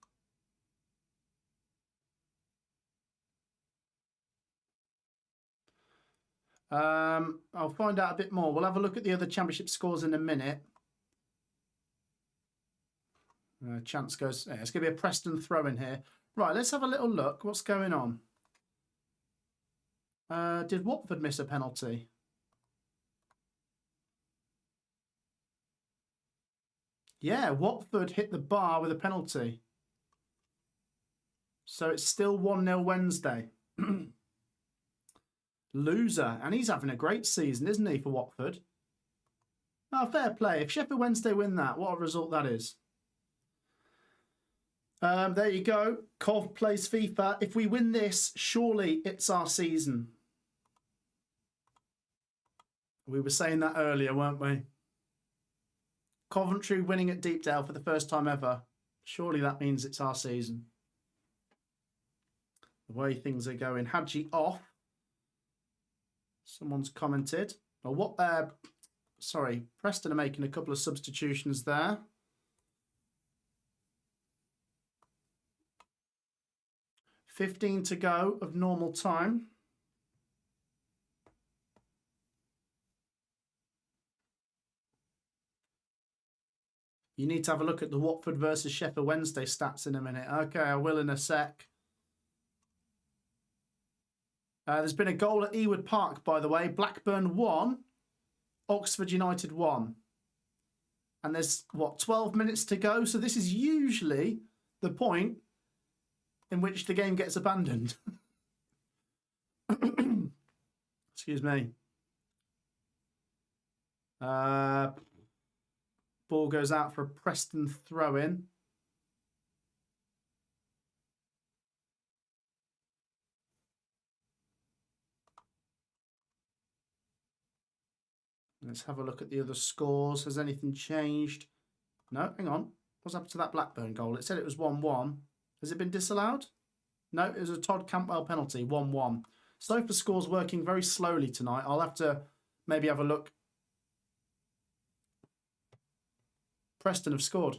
I'll find out a bit more. We'll have a look at the other championship scores in a minute. Chance goes... Yeah, it's going to be a Preston throw in here. Right, let's have a little look. What's going on? Did Watford miss a penalty? Yeah, Watford hit the bar with a penalty. So it's still 1-0 Wednesday. Loser. And he's having a great season, isn't he, for Watford? Oh, fair play. If Sheffield Wednesday win that, what a result that is. There you go. Cov plays FIFA. If we win this, surely it's our season. We were saying that earlier, weren't we? Coventry winning at Deepdale for the first time ever. Surely that means it's our season. The way things are going. Hadji off. Someone's commented. Well, what? Sorry, Preston are making a couple of substitutions there. 15 to go of normal time. You need to have a look at the Watford versus Sheffield Wednesday stats in a minute. Okay, I will in a sec. There's been a goal at Ewood Park, by the way. Blackburn 1, Oxford United 1. And there's, what, 12 minutes to go? So this is usually the point in which the game gets abandoned. Excuse me. Ball goes out for a Preston throw-in. Let's have a look at the other scores. Has anything changed? No, hang on. What's happened to that Blackburn goal? It said it was 1-1. Has it been disallowed? No, it was a Todd Campbell penalty, 1-1. Sofa score's working very slowly tonight. I'll have to maybe have a look. Preston have scored.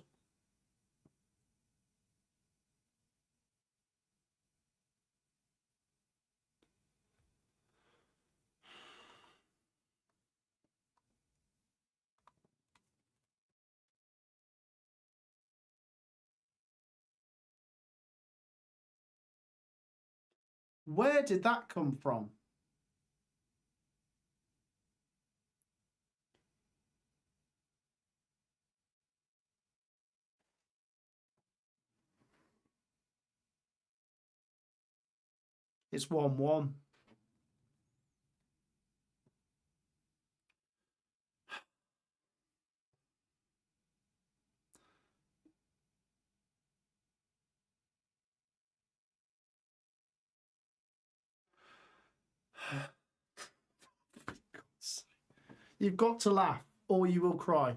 Where did that come from? It's 1-1. You've got to laugh or you will cry.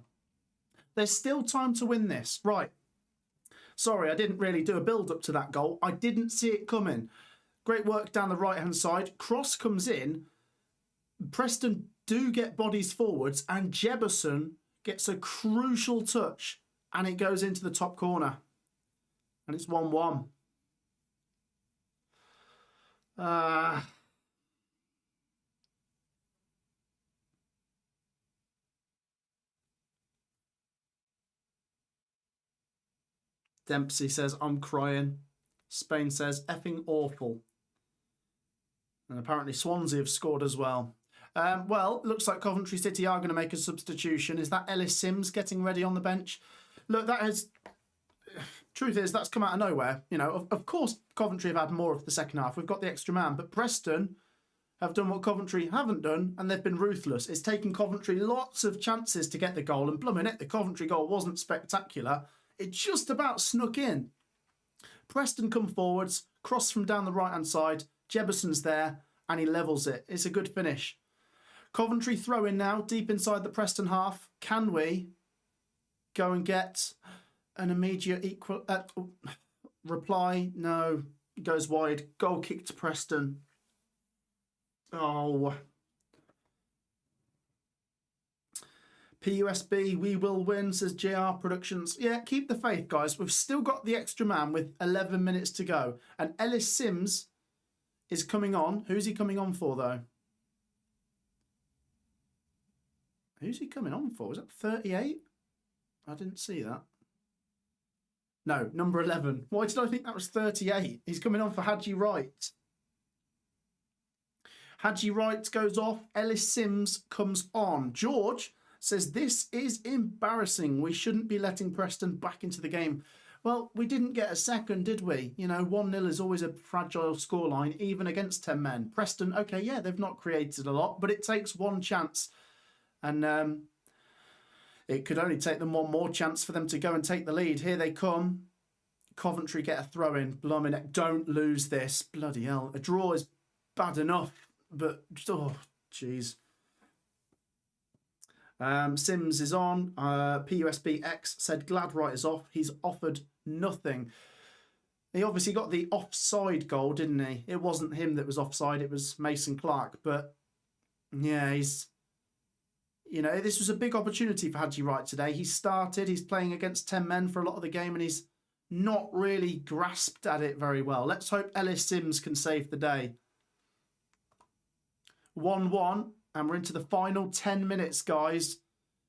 There's still time to win this. Right. Sorry, I didn't really do a build-up to that goal. I didn't see it coming. Great work down the right-hand side. Cross comes in. Preston do get bodies forwards and Jebberson gets a crucial touch and it goes into the top corner. And it's 1-1. Dempsey says, I'm crying. Spain says, effing awful. And apparently Swansea have scored as well. Well, looks like Coventry City are going to make a substitution. Is that Ellis Sims getting ready on the bench? Look, that is... Truth is, that's come out of nowhere. You know, of course, Coventry have had more of the second half. We've got the extra man. But Preston have done what Coventry haven't done, and they've been ruthless. It's taken Coventry lots of chances to get the goal. And blooming it, the Coventry goal wasn't spectacular. It just about snuck in. Preston come forwards, cross from down the right-hand side. Jebberson's there, and he levels it. It's a good finish. Coventry throw in now, deep inside the Preston half. Can we go and get an immediate equal reply? No, it goes wide. Goal kick to Preston. Oh. PUSB, we will win, says JR Productions. Yeah, keep the faith, guys. We've still got the extra man with 11 minutes to go. And Ellis Sims is coming on. Who's he coming on for, though? Who's he coming on for? Was that 38? I didn't see that. No, number 11. Why did I think that was 38? He's coming on for Hadji Wright. Hadji Wright goes off. Ellis Sims comes on. George says, this is embarrassing. We shouldn't be letting Preston back into the game. Well, we didn't get a second, did we? You know, 1-0 is always a fragile scoreline, even against 10 men. Preston, okay, yeah, they've not created a lot, but it takes one chance. And it could only take them one more chance for them to go and take the lead. Here they come. Coventry get a throw-in. Blumenau, don't lose this. Bloody hell. A draw is bad enough, but, oh, jeez. Sims is on. PUSBX said Gladwright is off. He's offered nothing. He obviously got the offside goal, didn't he? It wasn't him that was offside. It was Mason Clark. But, yeah, he's... You know, this was a big opportunity for Hadji Wright today. He started. He's playing against 10 men for a lot of the game, and he's not really grasped at it very well. Let's hope Ellis Sims can save the day. 1-1, and we're into the final 10 minutes, guys.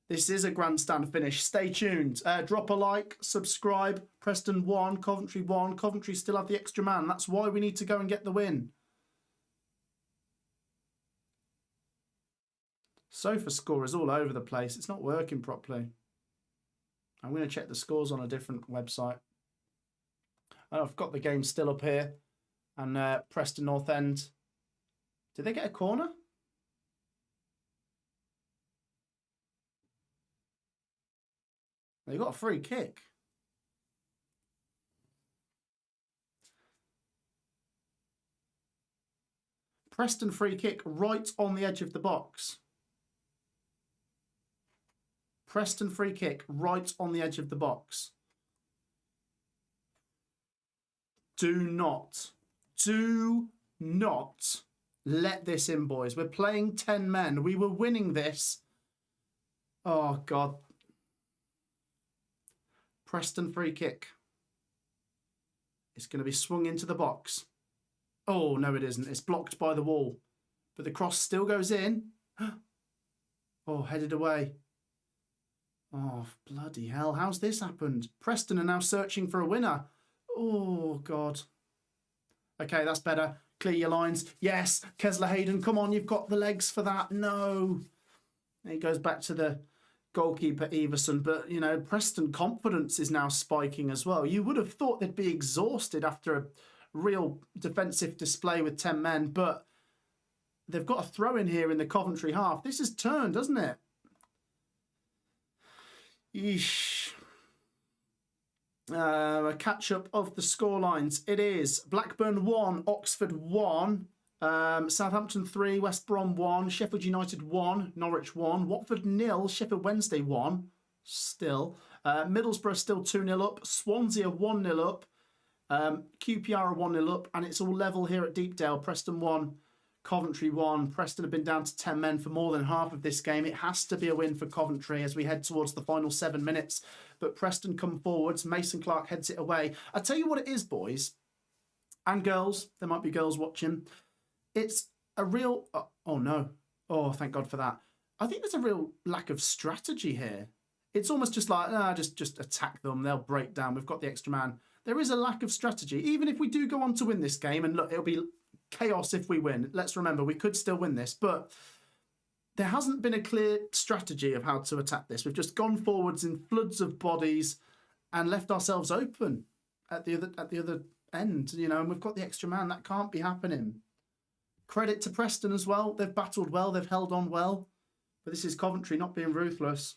This is a grandstand finish. Stay tuned. Drop a like, subscribe. Preston 1, Coventry 1. Coventry still have the extra man. That's why we need to go and get the win. Sofa score is all over the place. It's not working properly. I'm going to check the scores on a different website. I've got the game still up here. And Preston North End. Did they get a corner? They got a free kick. Preston free kick right on the edge of the box. Preston free kick right on the edge of the box. Do not let this in, boys. We're playing 10 men. We were winning this. Oh, God. Preston free kick. It's going to be swung into the box. Oh, no, it isn't. It's blocked by the wall. But the cross still goes in. Oh, headed away. Oh, bloody hell. How's this happened? Preston are now searching for a winner. Oh, God. Okay, that's better. Clear your lines. Yes, Kesler Hayden, come on, you've got the legs for that. No. He goes back to the goalkeeper, Everson. But, you know, Preston confidence is now spiking as well. You would have thought they'd be exhausted after a real defensive display with 10 men. But they've got a throw in here in the Coventry half. This has turned, hasn't it? Yeesh. A catch-up of the scorelines. It is Blackburn 1, Oxford 1, Southampton 3, West Brom 1, Sheffield United 1, Norwich 1, Watford 0, Sheffield Wednesday 1, still. Middlesbrough still 2-0 up, Swansea 1-0 up, QPR 1-0 up, and it's all level here at Deepdale. Preston 1, Coventry 1. Preston have been down to 10 men for more than half of this game. It has to be a win for Coventry as we head towards the final 7 minutes. But Preston come forwards. Mason Clark heads it away. I tell you what it is, boys and girls. There might be girls watching. It's a real... Oh, no. Oh, thank God for that. I think there's a real lack of strategy here. It's almost just like, just attack them. They'll break down. We've got the extra man. There is a lack of strategy. Even if we do go on to win this game, and look, it'll be chaos if we win. Let's remember, we could still win this, but there hasn't been a clear strategy of how to attack this. We've just gone forwards in floods of bodies and left ourselves open at the other end, you know, and we've got the extra man. That can't be happening. Credit to Preston as well. They've battled well. They've held on well. But this is Coventry not being ruthless.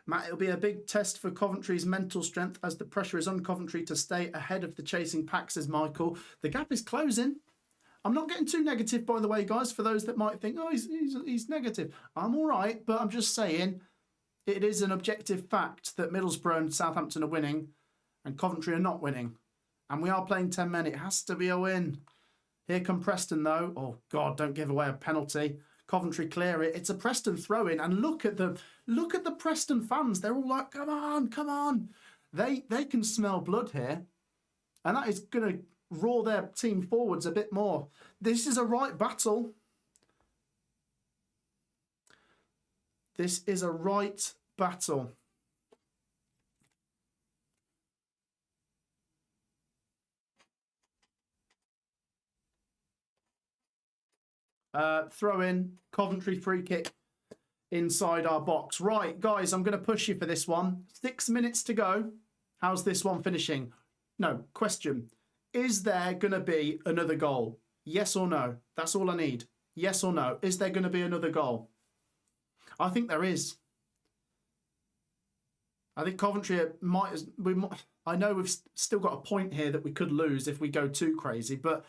Matt, it'll be a big test for Coventry's mental strength as the pressure is on Coventry to stay ahead of the chasing pack, says Michael. The gap is closing. I'm not getting too negative, by the way, guys, for those that might think, oh, he's negative. I'm all right, but I'm just saying it is an objective fact that Middlesbrough and Southampton are winning and Coventry are not winning. And we are playing 10 men. It has to be a win. Here come Preston, though. Oh, God, don't give away a penalty. Coventry clear it. It's a Preston throw-in, and look at the Preston fans. They're all like, come on, come on. They can smell blood here, and that is going to roar their team forwards a bit more. This is a right battle. This is a right battle. Throw in, Coventry free kick inside our box. Right, guys, I'm going to push you for this one. 6 minutes to go. How's this one finishing? No, question. Is there going to be another goal? Yes or no? That's all I need. Yes or no? Is there going to be another goal? I think there is. I think Coventry might... I know we've still got a point here that we could lose if we go too crazy, but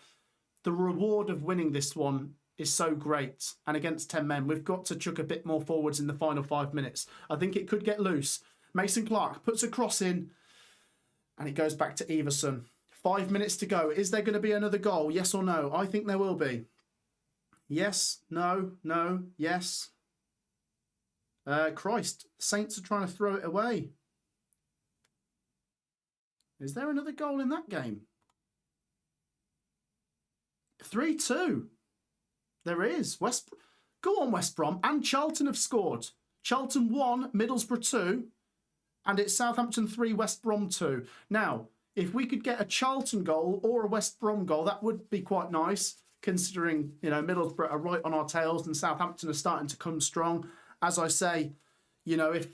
the reward of winning this one is so great. And against 10 men, we've got to chuck a bit more forwards in the final 5 minutes. I think it could get loose. Mason Clark puts a cross in and it goes back to Everson. 5 minutes to go. Is there going to be another goal? Yes or no? I think there will be. Yes, no, no, yes. Christ, Saints are trying to throw it away. Is there another goal in that game? 3-2. There is. Go on, West Brom. And Charlton have scored. Charlton 1, Middlesbrough 2. And it's Southampton 3, West Brom 2. Now, if we could get a Charlton goal or a West Brom goal, that would be quite nice, considering, you know, Middlesbrough are right on our tails and Southampton are starting to come strong. As I say, you know, if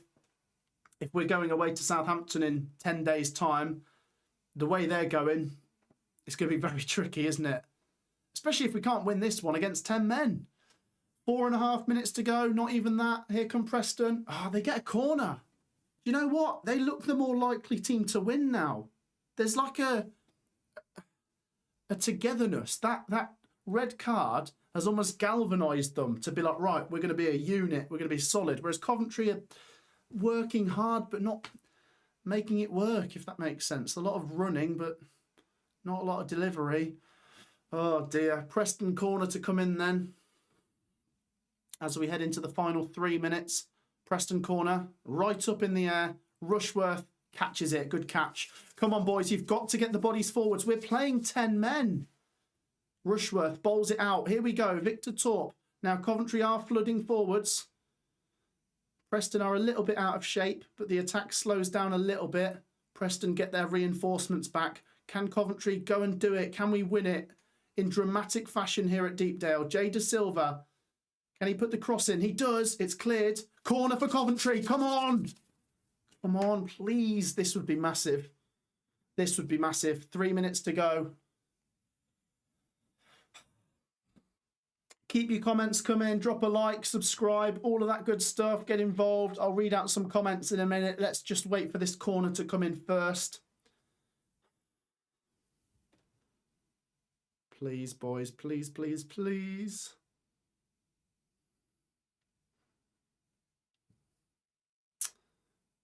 we're going away to Southampton in 10 days' time, the way they're going, it's going to be very tricky, isn't it? Especially if we can't win this one against 10 men. 4.5 minutes to go, not even that. Here come Preston. Ah, they get a corner. You know what? They look the more likely team to win now. There's like a togetherness. That red card has almost galvanised them to be like, right, we're going to be a unit. We're going to be solid. Whereas Coventry are working hard but not making it work, if that makes sense. A lot of running but not a lot of delivery. Oh dear. Preston corner to come in then. As we head into the final 3 minutes. Preston corner, right up in the air. Rushworth catches it. Good catch. Come on, boys. You've got to get the bodies forwards. We're playing 10 men. Rushworth bowls it out. Here we go. Victor Torp. Now, Coventry are flooding forwards. Preston are a little bit out of shape, but the attack slows down a little bit. Preston get their reinforcements back. Can Coventry go and do it? Can we win it in dramatic fashion here at Deepdale? Jay Da Silva. Can he put the cross in? He does. It's cleared. Corner for Coventry. Come on. Come on, please. This would be massive. This would be massive. 3 minutes to go. Keep your comments coming. Drop a like, subscribe, all of that good stuff. Get involved. I'll read out some comments in a minute. Let's just wait for this corner to come in first. Please, boys. Please, please, please.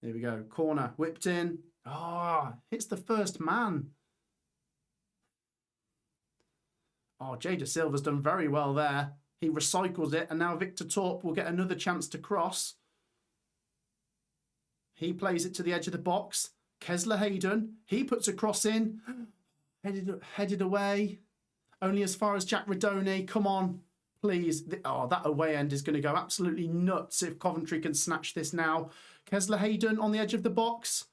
Here we go. Corner. Whipped in. Ah, hits the first man. Oh, Jay Da Silva's done very well there. He recycles it, and now Victor Torp will get another chance to cross. He plays it to the edge of the box. Kesler Hayden, he puts a cross in. Headed away. Only as far as Jack Redoni. Come on, please. Oh, that away end is going to go absolutely nuts if Coventry can snatch this now. Kesler Hayden on the edge of the box.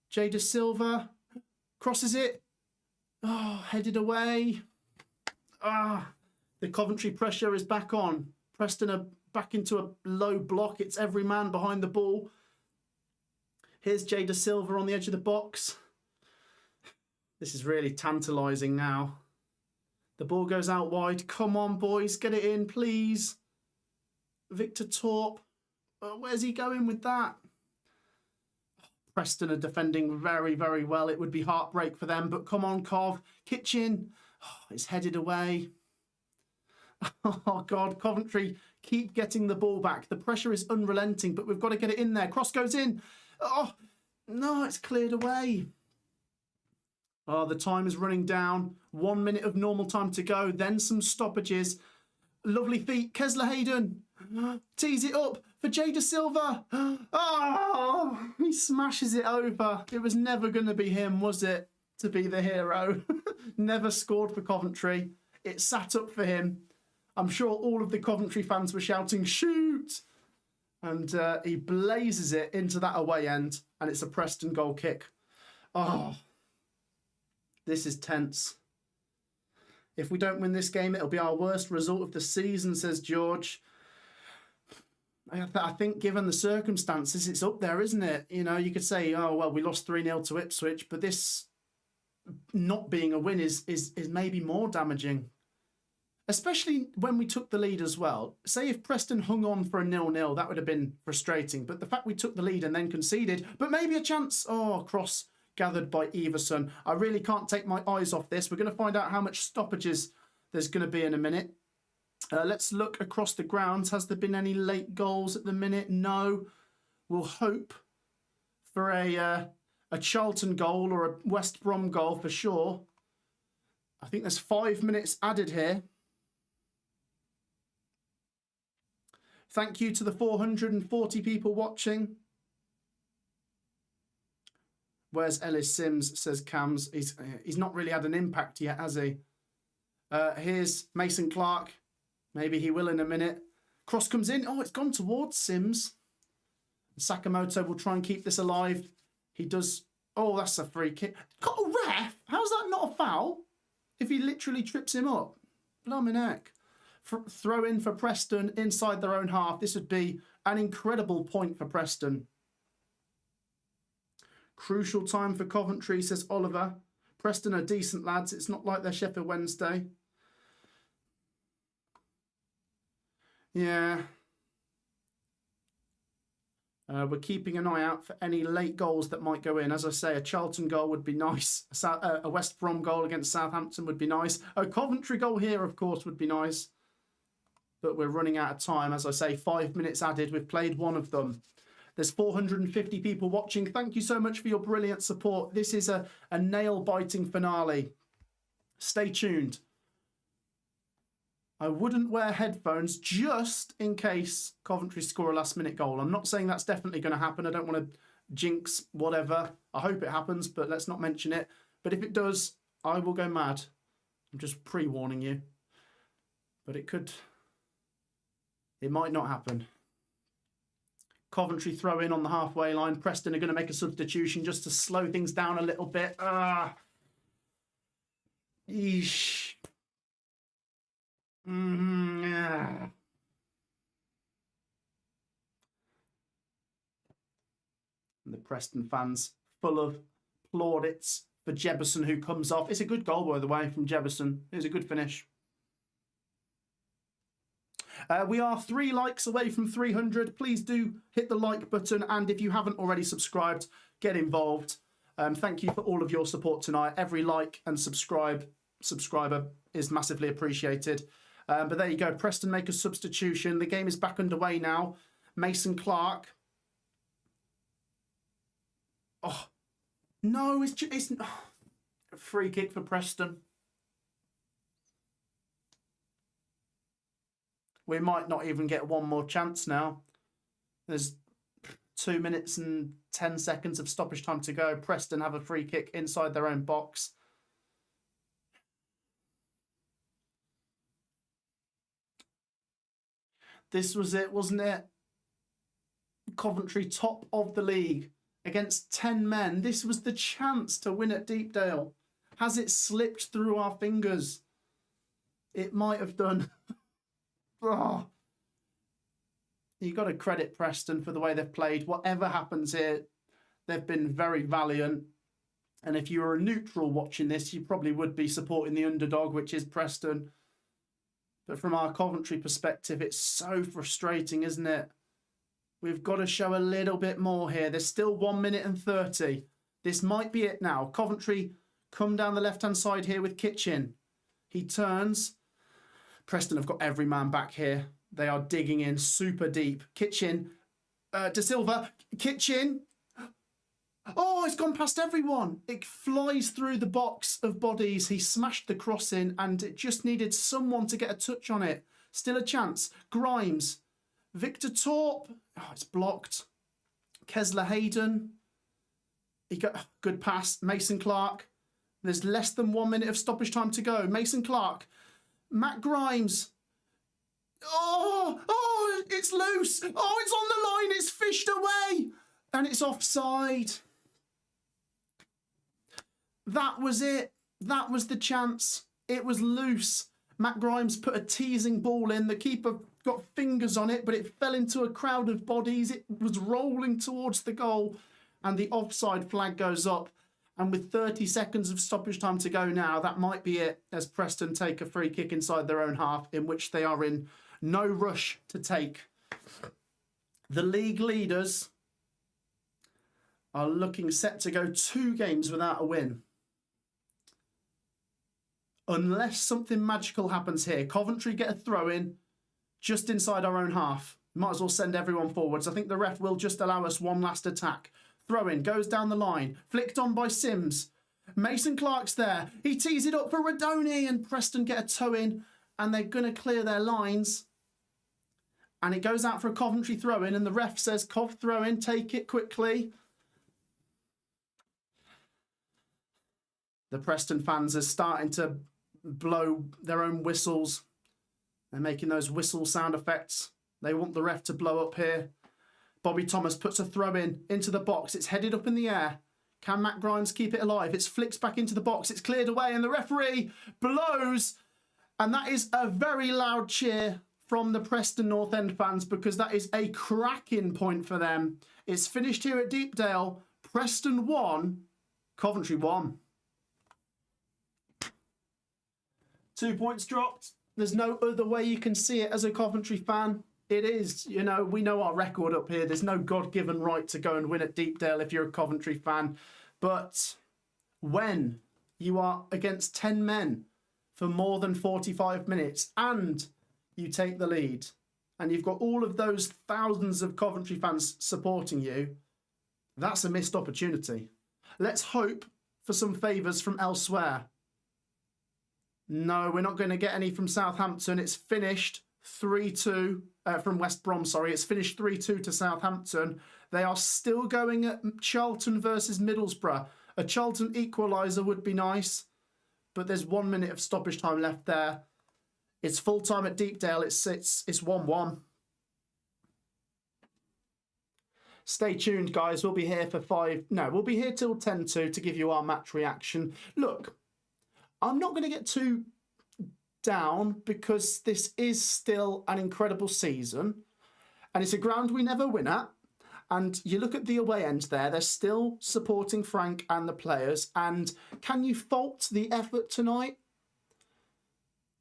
Jay Da Silva crosses it. Oh, headed away. Ah, the Coventry pressure is back on. Preston are back into a low block. It's every man behind the ball. Here's Jay Da Silva on the edge of the box. This is really tantalising now. The ball goes out wide. Come on, boys. Get it in, please. Victor Torp. Where's he going with that? Preston are defending very, very well. It would be heartbreak for them. But come on, Cov. Kitchen. Oh, it's headed away. Oh, God. Coventry keep getting the ball back. The pressure is unrelenting, but we've got to get it in there. Cross goes in. Oh, no, it's cleared away. Oh, the time is running down. 1 minute of normal time to go. Then some stoppages. Lovely feet. Kesler Hayden. Tees it up for Jay Da Silva. Oh, he smashes it over. It was never going to be him, was it? To be the hero. Never scored for Coventry. It sat up for him. I'm sure all of the Coventry fans were shouting, shoot! And he blazes it into that away end. And it's a Preston goal kick. Oh, this is tense. If we don't win this game, it'll be our worst result of the season, says George. I think given the circumstances, it's up there, isn't it? You know, you could say, oh, well, we lost 3-0 to Ipswich, but this not being a win is maybe more damaging. Especially when we took the lead as well. Say if Preston hung on for a 0-0, that would have been frustrating. But the fact we took the lead and then conceded, but maybe a chance. Oh, cross gathered by Everson. I really can't take my eyes off this. We're going to find out how much stoppages there's going to be in a minute. Let's look across the grounds. Has there been any late goals at the minute? No. We'll hope for a Charlton goal or a West Brom goal for sure. I think there's 5 minutes added here. Thank you to the 440 people watching. Where's Ellis Sims, says Cams. He's not really had an impact yet, has he? Here's Mason Clark. Maybe he will in a minute. Cross comes in. Oh, it's gone towards Sims. Sakamoto will try and keep this alive. He does. Oh, that's a free kick. Got a ref? How's that not a foul? If he literally trips him up. Blimey heck. Throw in for Preston inside their own half. This would be an incredible point for Preston. Crucial time for Coventry, says Oliver. Preston are decent lads. It's not like they're Sheffield Wednesday. Yeah. We're keeping an eye out for any late goals that might go in. As I say, a Charlton goal would be nice. A West Brom goal against Southampton would be nice. A Coventry goal here, of course, would be nice. But we're running out of time. As I say, 5 minutes added. We've played one of them. There's 450 people watching. Thank you so much for your brilliant support. This is a nail-biting finale. Stay tuned. I wouldn't wear headphones just in case Coventry score a last-minute goal. I'm not saying that's definitely going to happen. I don't want to jinx whatever. I hope it happens, but let's not mention it. But if it does, I will go mad. I'm just pre-warning you. But it could... It might not happen. Coventry throw in on the halfway line. Preston are going to make a substitution just to slow things down a little bit. Eesh. Yeah. And the Preston fans full of plaudits for Jebison, who comes off. It's a good goal, by the way, from Jebison. It was a good finish. We are 3 likes away from 300. Please do hit the like button. And if you haven't already subscribed, get involved. Thank you for all of your support tonight. Every like and subscriber is massively appreciated. But there you go. Preston make a substitution. The game is back underway now. Mason Clark. Oh, no, it's a free kick for Preston. We might not even get one more chance now. There's 2 minutes and 10 seconds of stoppage time to go. Preston have a free kick inside their own box. This was it, wasn't it? Coventry top of the league against 10 men. This was the chance to win at Deepdale. Has it slipped through our fingers? It might have done. Oh. You've got to credit Preston for the way they've played. Whatever happens here, they've been very valiant. And if you were a neutral watching this, you probably would be supporting the underdog, which is Preston. But from our Coventry perspective, it's so frustrating, isn't it? We've got to show a little bit more here. There's still 1 minute and 30. This might be it now. Coventry come down the left-hand side here with Kitchen. He turns. Preston have got every man back here. They are digging in super deep. Kitchen, De Silva, Kitchen. Oh, it's gone past everyone. It flies through the box of bodies. He smashed the cross in and it just needed someone to get a touch on it. Still a chance. Grimes. Victor Torp. Oh, it's blocked. Kesler Hayden. He got good pass. Mason Clark. There's less than 1 minute of stoppage time to go. Mason Clark. Matt Grimes. Oh, it's loose. Oh, it's on the line. It's fished away. And it's offside. That was it. That was the chance. It was loose. Matt Grimes put a teasing ball in. The keeper got fingers on it, but it fell into a crowd of bodies. It was rolling towards the goal, and the offside flag goes up. And with 30 seconds of stoppage time to go now, that might be it as Preston take a free kick inside their own half, in which they are in no rush to take. The league leaders are looking set to go 2 games without a win. Unless something magical happens here. Coventry get a throw in just inside our own half. Might as well send everyone forwards. I think the ref will just allow us one last attack. Throw in, goes down the line. Flicked on by Sims. Mason Clark's there. He tees it up for Radoni and Preston get a toe in and they're going to clear their lines. And it goes out for a Coventry throw in and the ref says, Cov throw in, take it quickly. The Preston fans are starting to blow their own whistles. They're making those whistle sound effects. They want the ref to blow up here. Bobby Thomas puts a throw in into the box. It's headed up in the air. Can Matt Grimes keep it alive? It's flicked back into the box. It's cleared away and the referee blows. And that is a very loud cheer from the Preston North End fans because that is a cracking point for them. It's finished here at Deepdale. Preston 1, Coventry 1. 2 points dropped. There's no other way you can see it as a Coventry fan. It is, you know, we know our record up here. There's no God-given right to go and win at Deepdale if you're a Coventry fan. But when you are against 10 men for more than 45 minutes and you take the lead and you've got all of those thousands of Coventry fans supporting you, that's a missed opportunity. Let's hope for some favours from elsewhere. No, we're not going to get any from Southampton. It's finished 3-2 from West Brom, sorry. It's finished 3-2 to Southampton. They are still going at Charlton versus Middlesbrough. A Charlton equaliser would be nice, but there's 1 minute of stoppage time left there. It's full time at Deepdale. It's 1-1. Stay tuned, guys. We'll be here for we'll be here till 10-2 to give you our match reaction. Look, I'm not going to get too down because this is still an incredible season and it's a ground we never win at. And you look at the away end there, they're still supporting Frank and the players. And can you fault the effort tonight?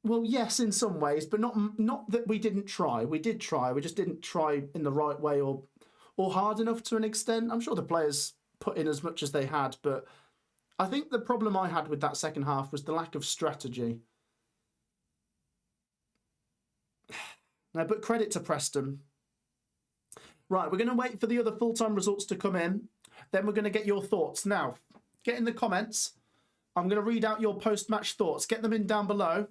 Well, yes, in some ways, but not that we didn't try. We did try. We just didn't try in the right way or hard enough to an extent. I'm sure the players put in as much as they had, but I think the problem I had with that second half was the lack of strategy. No, but credit to Preston. Right, we're going to wait for the other full-time results to come in. Then we're going to get your thoughts. Now, get in the comments. I'm going to read out your post-match thoughts. Get them in down below.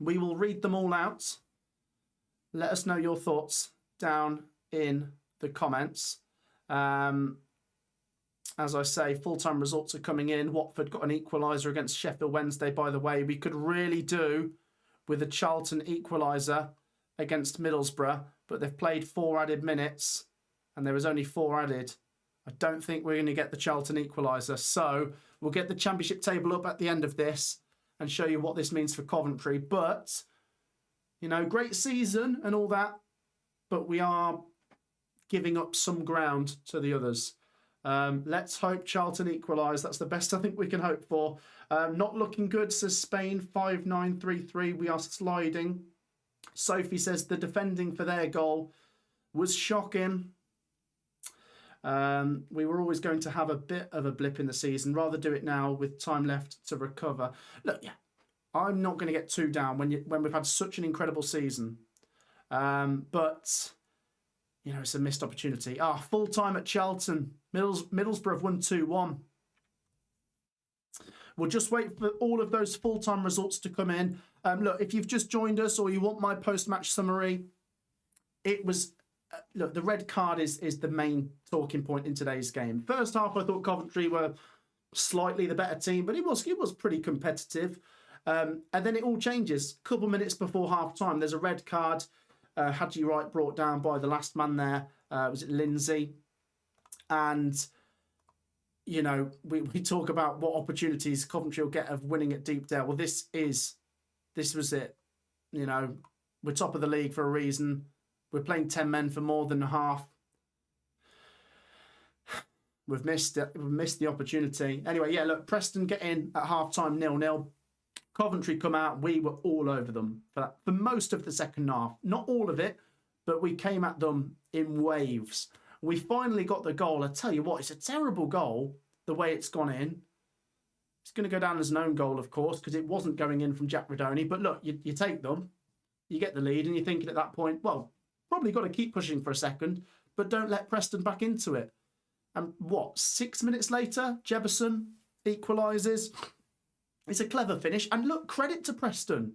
We will read them all out. Let us know your thoughts down in the comments. As I say, full-time results are coming in. Watford got an equaliser against Sheffield Wednesday, by the way. We could really do with a Charlton equaliser against Middlesbrough, but they've played 4 added minutes and there was only 4 added. I don't think we're going to get the Charlton equaliser. So we'll get the championship table up at the end of this and show you what this means for Coventry. But, you know, great season and all that, but we are giving up some ground to the others. Let's hope Charlton equalise. That's the best I think we can hope for. Not looking good, says Spain, 5933. We are sliding. Sophie says the defending for their goal was shocking. We were always going to have a bit of a blip in the season. Rather do it now with time left to recover. Look, yeah, I'm not going to get too down when we've had such an incredible season. But, you know, it's a missed opportunity. Full time at Charlton. Middlesbrough have won 2-1. We'll just wait for all of those full-time results to come in. Look, if you've just joined us or you want my post-match summary, it was... look, the red card is the main talking point in today's game. First half, I thought Coventry were slightly the better team, but it was pretty competitive. And then it all changes. A couple minutes before half-time, there's a red card. Hadji Wright brought down by the last man there. Was it Lindsay? And, you know, we talk about what opportunities Coventry will get of winning at Deepdale. Well, this was it. You know, we're top of the league for a reason. We're playing 10 men for more than half. We've missed the opportunity. Anyway, yeah, look, Preston get in at half-time 0-0. Coventry come out. We were all over them for most of the second half. Not all of it, but we came at them in waves. We finally got the goal. I tell you what, it's a terrible goal, the way it's gone in. It's going to go down as an own goal, of course, because it wasn't going in from Jack Radoni. But look, you take them, you get the lead, and you're thinking at that point, well, probably got to keep pushing for a second, but don't let Preston back into it. And what, 6 minutes later, Jefferson equalises. It's a clever finish. And look, credit to Preston.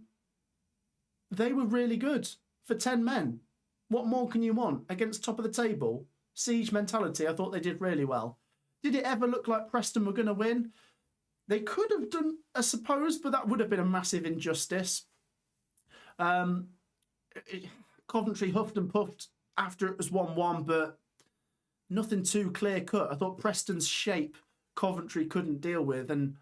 They were really good for 10 men. What more can you want against top of the table? Siege mentality, I thought they did really well. Did it ever look like Preston were going to win? They could have done, I suppose, but that would have been a massive injustice. Coventry huffed and puffed after it was 1-1, but nothing too clear-cut. I thought Preston's shape Coventry couldn't deal with, and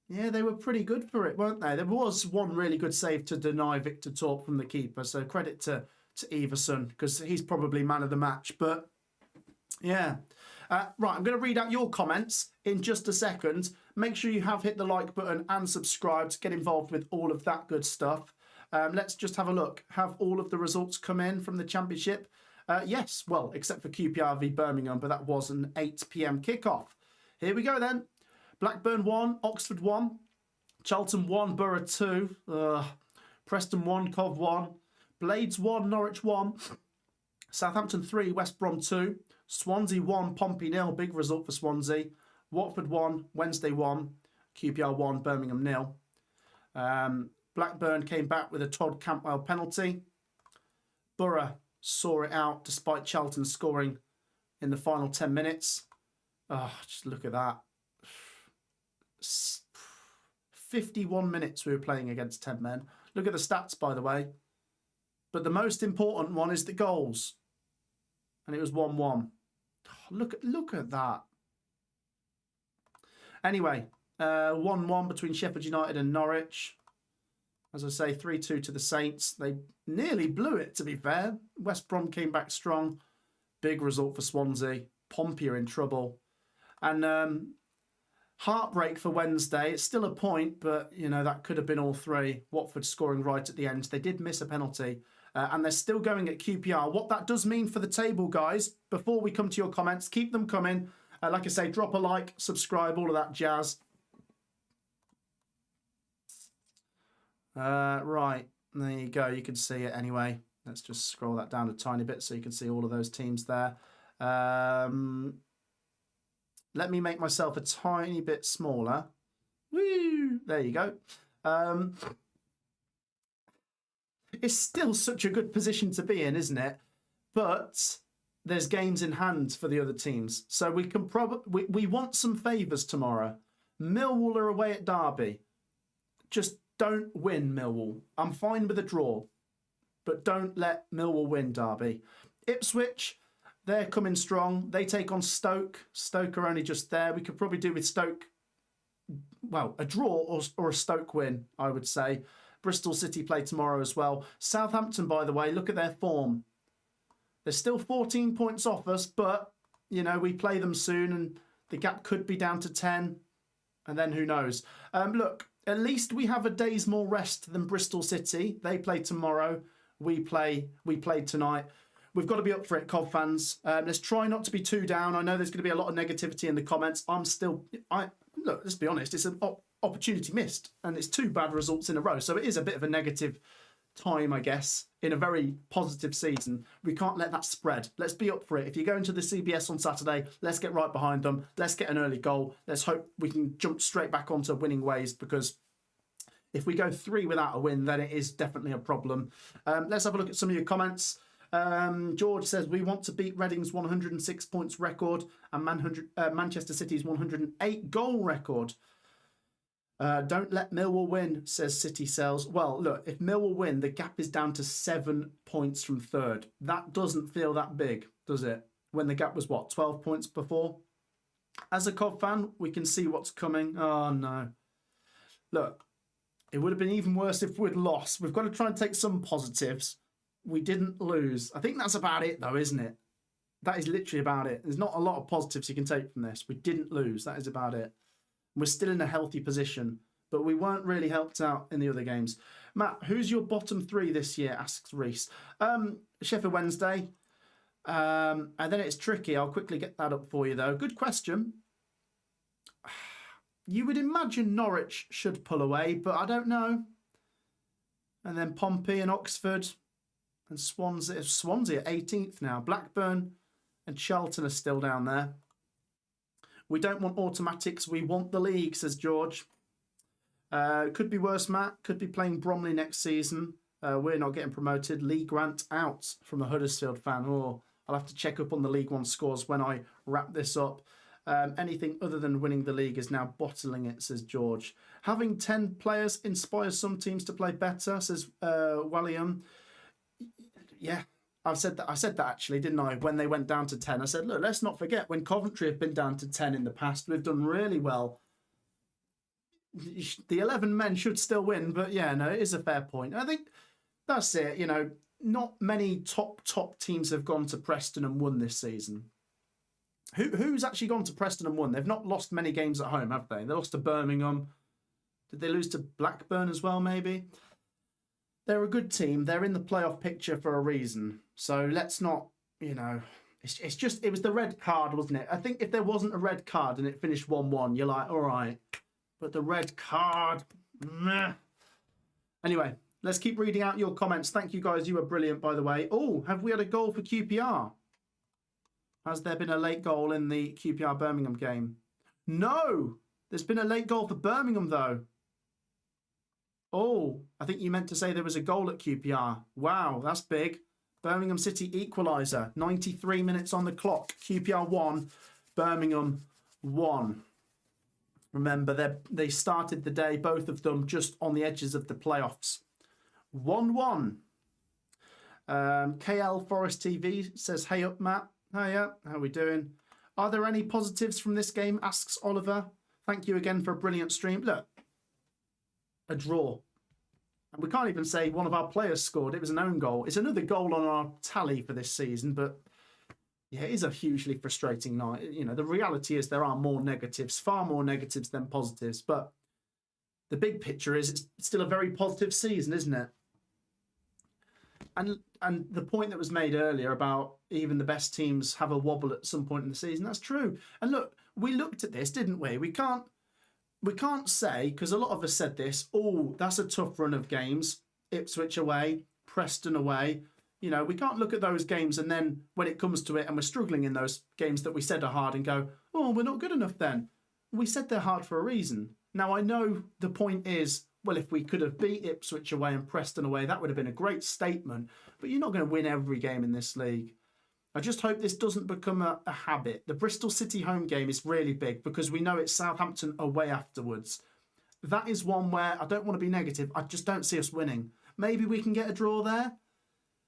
yeah, they were pretty good for it, weren't they? There was one really good save to deny Victor Torp from the keeper, so credit to Everson, because he's probably man of the match. But yeah. Right, I'm going to read out your comments in just a second. Make sure you have hit the like button and subscribe to get involved with all of that good stuff. Let's just have a look. Have all of the results come in from the Championship? Yes, well, except for QPR v Birmingham, but that was an 8 p.m. kickoff. Here we go then. Blackburn 1, Oxford 1, Charlton 1, Borough 2, Preston 1, Cov 1, Blades 1, Norwich 1, Southampton 3, West Brom 2, Swansea 1, Pompey 0, big result for Swansea, Watford 1, Wednesday 1, QPR 1, Birmingham 0. Blackburn came back with a Todd Cantwell penalty. Borough saw it out despite Charlton scoring in the final 10 minutes. Oh, just look at that. 51 minutes we were playing against 10 men. Look at the stats, by the way. But the most important one is the goals. And it was 1-1. Look at that. Anyway, 1-1 between Sheffield United and Norwich. As I say, 3-2 to the Saints. They nearly blew it, to be fair. West Brom came back strong. Big result for Swansea. Pompey are in trouble. And heartbreak for Wednesday. It's still a point, but, you know, that could have been all three. Watford scoring right at the end. They did miss a penalty. And they're still going at QPR. What that does mean for the table, guys, before we come to your comments, keep them coming. Like I say, drop a like, subscribe, all of that jazz. Right, there you go. You can see it anyway. Let's just scroll that down a tiny bit so you can see all of those teams there. Let me make myself a tiny bit smaller. Woo! There you go. It's still such a good position to be in, isn't it? But there's games in hand for the other teams. So we can we want some favours tomorrow. Millwall are away at Derby. Just don't win, Millwall. I'm fine with a draw, but don't let Millwall win Derby. Ipswich, they're coming strong. They take on Stoke. Stoke are only just there. We could probably do with Stoke, well, a draw or a Stoke win, I would say. Bristol City play tomorrow as well. Southampton, by the way, look at their form. They're still 14 points off us, but, you know, we play them soon and the gap could be down to 10. And then who knows? Look, at least we have a day's more rest than Bristol City. They play tomorrow. We played tonight. We've got to be up for it, Cov fans. Let's try not to be too down. I know there's going to be a lot of negativity in the comments. Look, let's be honest. It's an opportunity missed, and it's 2 bad results in a row. So it is a bit of a negative time, I guess, in a very positive season. We can't let that spread. Let's be up for it. If you go into the CBS on Saturday, let's get right behind them. Let's get an early goal. Let's hope we can jump straight back onto winning ways, because if we go 3 without a win, then it is definitely a problem. Let's have a look at some of your comments. George says, we want to beat Reading's 106 points record and Manchester City's 108 goal record. Don't let Millwall win, says City Cells. Well, look, if Millwall win, the gap is down to 7 points from third. That doesn't feel that big, does it? When the gap was, what, 12 points before? As a Cov fan, we can see what's coming. Oh, no. Look, it would have been even worse if we'd lost. We've got to try and take some positives. We didn't lose. I think that's about it, though, isn't it? That is literally about it. There's not a lot of positives you can take from this. We didn't lose. That is about it. We're still in a healthy position, but we weren't really helped out in the other games. Matt, who's your bottom 3 this year, asks Reese. Sheffield Wednesday. And then it's tricky. I'll quickly get that up for you, though. Good question. You would imagine Norwich should pull away, but I don't know. And then Pompey and Oxford and Swansea. Swansea at 18th now. Blackburn and Charlton are still down there. We don't want automatics. We want the league, says George. Could be worse, Matt. Could be playing Bromley next season. We're not getting promoted. Lee Grant out from the Huddersfield fan. Oh, I'll have to check up on the League One scores when I wrap this up. Anything other than winning the league is now bottling it, says George. Having 10 players inspires some teams to play better, says William. Yeah, I said that actually, didn't I? When they went down to 10, I said, look, let's not forget when Coventry have been down to 10 in the past, we've done really well. The 11 men should still win, but yeah, no, it is a fair point. I think that's it. You know, not many top teams have gone to Preston and won this season. Who's actually gone to Preston and won? They've not lost many games at home, have they? They lost to Birmingham. Did they lose to Blackburn as well, maybe? They're a good team. They're in the playoff picture for a reason. So let's not, you know, it's just, it was the red card, wasn't it? I think if there wasn't a red card and it finished 1-1, you're like, all right. But the red card, meh. Anyway, let's keep reading out your comments. Thank you, guys. You were brilliant, by the way. Oh, have we had a goal for QPR? Has there been a late goal in the QPR Birmingham game? No! There's been a late goal for Birmingham, though. Oh, I think you meant to say there was a goal at QPR. Wow, that's big. Birmingham City equaliser. 93 minutes on the clock. QPR 1, Birmingham 1. Remember, they started the day, both of them, just on the edges of the playoffs. 1-1. KL Forest TV says, hey up, Matt. Hiya, how are we doing? Are there any positives from this game, asks Oliver. Thank you again for a brilliant stream. Look, a draw. And we can't even say one of our players scored. It was an own goal. It's another goal on our tally for this season, but yeah, it is a hugely frustrating night. You know, the reality is there are more negatives, far more negatives than positives, but the big picture is it's still a very positive season, isn't it? And the point that was made earlier about even the best teams have a wobble at some point in the season, that's true. And look, we looked at this, didn't we? We can't say, because a lot of us said this, oh, that's a tough run of games. Ipswich away, Preston away. You know, we can't look at those games and then when it comes to it and we're struggling in those games that we said are hard and go, oh, we're not good enough then. We said they're hard for a reason. Now, I know the point is, well, if we could have beat Ipswich away and Preston away, that would have been a great statement. But you're not going to win every game in this league. I just hope this doesn't become a habit. The Bristol City home game is really big because we know it's Southampton away afterwards. That is one where I don't want to be negative. I just don't see us winning. Maybe we can get a draw there.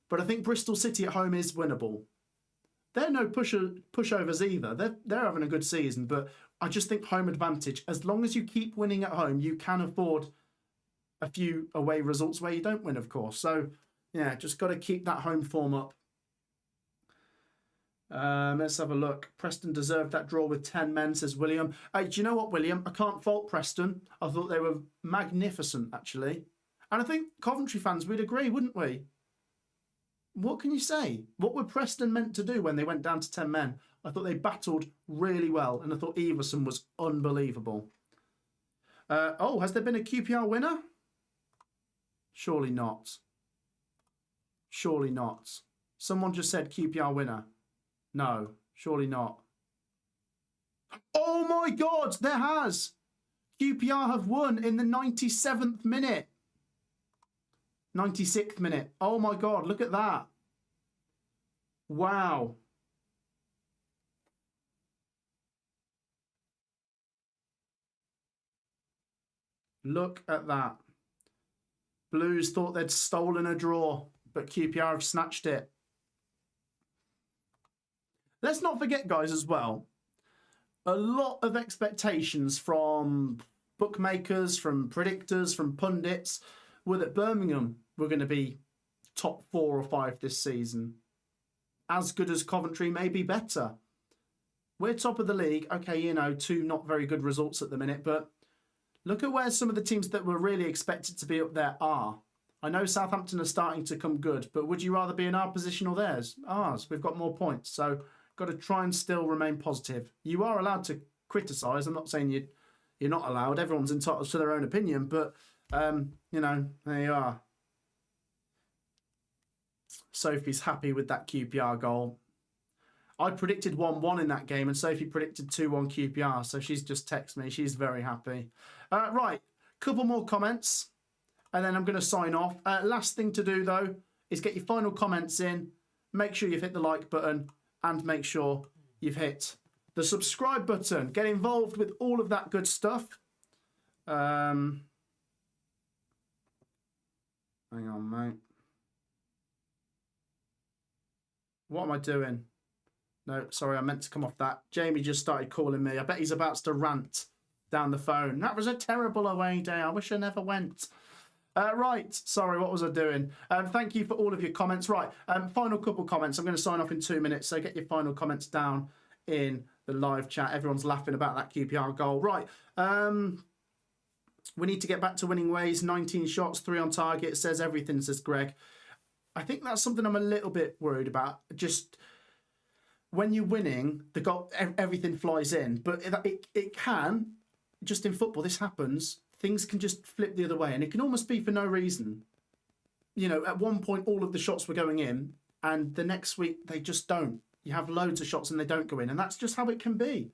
But I think Bristol City at home is winnable. They're no pushovers either. They're having a good season. But I just think home advantage. As long as you keep winning at home, you can afford a few away results where you don't win, of course. So, yeah, just got to keep that home form up. Let's have a look. Preston deserved that draw with 10 men, says William. Hey, do you know what, William? I can't fault Preston. I thought they were magnificent, actually. And I think Coventry fans would agree, wouldn't we? What can you say? What were Preston meant to do when they went down to 10 men? I thought they battled really well, and I thought Everson was unbelievable. Oh, has there been a QPR winner? Surely not. Surely not. Someone just said QPR winner. No, surely not. Oh my God, there has. QPR have won in the 97th minute. 96th minute. Oh my God, look at that. Wow. Look at that. Blues thought they'd stolen a draw, but QPR have snatched it. Let's not forget, guys, as well, a lot of expectations from bookmakers, from predictors, from pundits were that Birmingham were going to be top 4 or 5 this season. As good as Coventry, maybe better. We're top of the league. Okay, you know, 2 not very good results at the minute, but look at where some of the teams that were really expected to be up there are. I know Southampton are starting to come good, but would you rather be in our position or theirs? Ours. We've got more points, so got to try and still remain positive. You are allowed to criticise. I'm not saying you're not allowed. Everyone's entitled to their own opinion, but, you know, there you are. Sophie's happy with that QPR goal. I predicted 1-1 in that game, and Sophie predicted 2-1 QPR, so she's just texted me. She's very happy. Right, couple more comments, and then I'm going to sign off. Last thing to do, though, is get your final comments in. Make sure you've hit the like button, and make sure you've hit the subscribe button. Get involved with all of that good stuff. Hang on, mate. What am I doing? No, sorry, I meant to come off that. Jamie just started calling me. I bet he's about to rant down the phone. That was a terrible away day. I wish I never went. Right, sorry, what was I doing? Thank you for all of your comments. Right, final couple comments. I'm going to sign off in 2 minutes, so get your final comments down in the live chat. Everyone's laughing about that QPR goal. Right, we need to get back to winning ways. 19 shots, 3 on target. Says everything, says Greg. I think that's something I'm a little bit worried about. Just when you're winning, the goal, everything flies in. But it can, just in football, this happens. Things can just flip the other way. And it can almost be for no reason. You know, at one point, all of the shots were going in. And the next week, they just don't. You have loads of shots and they don't go in. And that's just how it can be.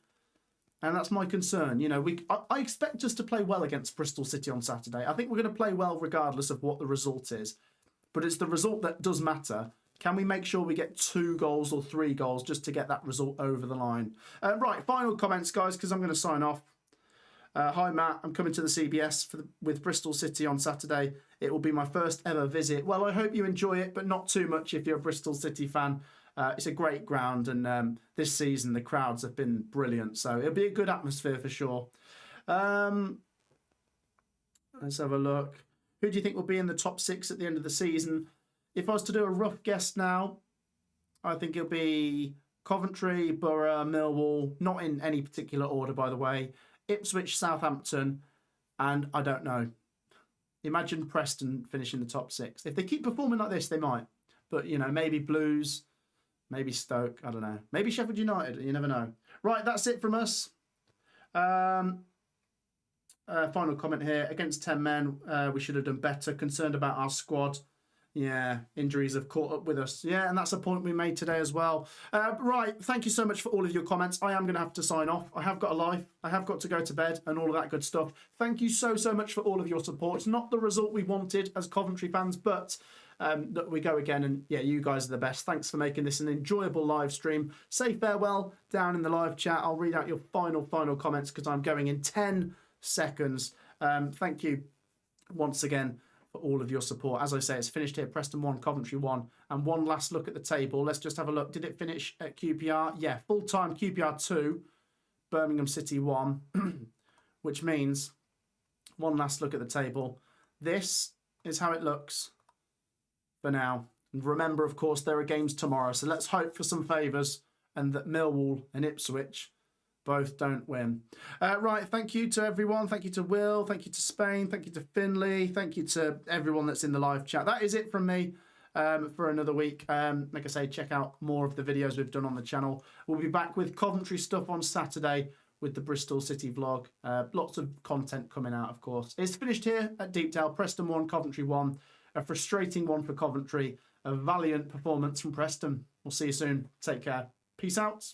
And that's my concern. You know, I expect us to play well against Bristol City on Saturday. I think we're going to play well regardless of what the result is. But it's the result that does matter. Can we make sure we get 2 goals or 3 goals just to get that result over the line? Right, final comments, guys, because I'm going to sign off. Hi, Matt. I'm coming to the CBS with Bristol City on Saturday. It will be my first ever visit. Well, I hope you enjoy it, but not too much if you're a Bristol City fan. It's a great ground, and this season the crowds have been brilliant. So it'll be a good atmosphere for sure. Let's have a look. Who do you think will be in the top 6 at the end of the season? If I was to do a rough guess now, I think it'll be Coventry, Borough, Millwall, not in any particular order, by the way, Ipswich, Southampton, and I don't know. Imagine Preston finishing the top 6. If they keep performing like this, they might. But, you know, maybe Blues, maybe Stoke, I don't know. Maybe Sheffield United, you never know. Right, that's it from us. Final comment here. Against 10 men, we should have done better. Concerned about our squad. Yeah, injuries have caught up with us. Yeah, and that's a point we made today as well. Right, thank you so much for all of your comments. I am going to have to sign off. I have got a life. I have got to go to bed and all of that good stuff. Thank you so much for all of your support. It's not the result we wanted as Coventry fans, but that we go again. And yeah, you guys are the best. Thanks for making this an enjoyable live stream. Say farewell down in the live chat. I'll read out your final comments because I'm going in 10 seconds. Thank you once again for all of your support. As I say, it's finished here. Preston 1, Coventry 1. And one last look at the table. Let's just have a look. Did it finish at QPR? Yeah, full-time QPR 2, Birmingham City 1, which means one last look at the table. This is how it looks for now. And remember, of course, there are games tomorrow. So let's hope for some favours and that Millwall and Ipswich both don't win. Right, thank you to everyone. Thank you to Will. Thank you to Spain. Thank you to Finley. Thank you to everyone that's in the live chat. That is it from me for another week. Like I say, check out more of the videos we've done on the channel. We'll be back with Coventry stuff on Saturday with the Bristol City vlog. Lots of content coming out, of course. It's finished here at Deepdale. Preston 1, Coventry 1. A frustrating one for Coventry. A valiant performance from Preston. We'll see you soon. Take care. Peace out.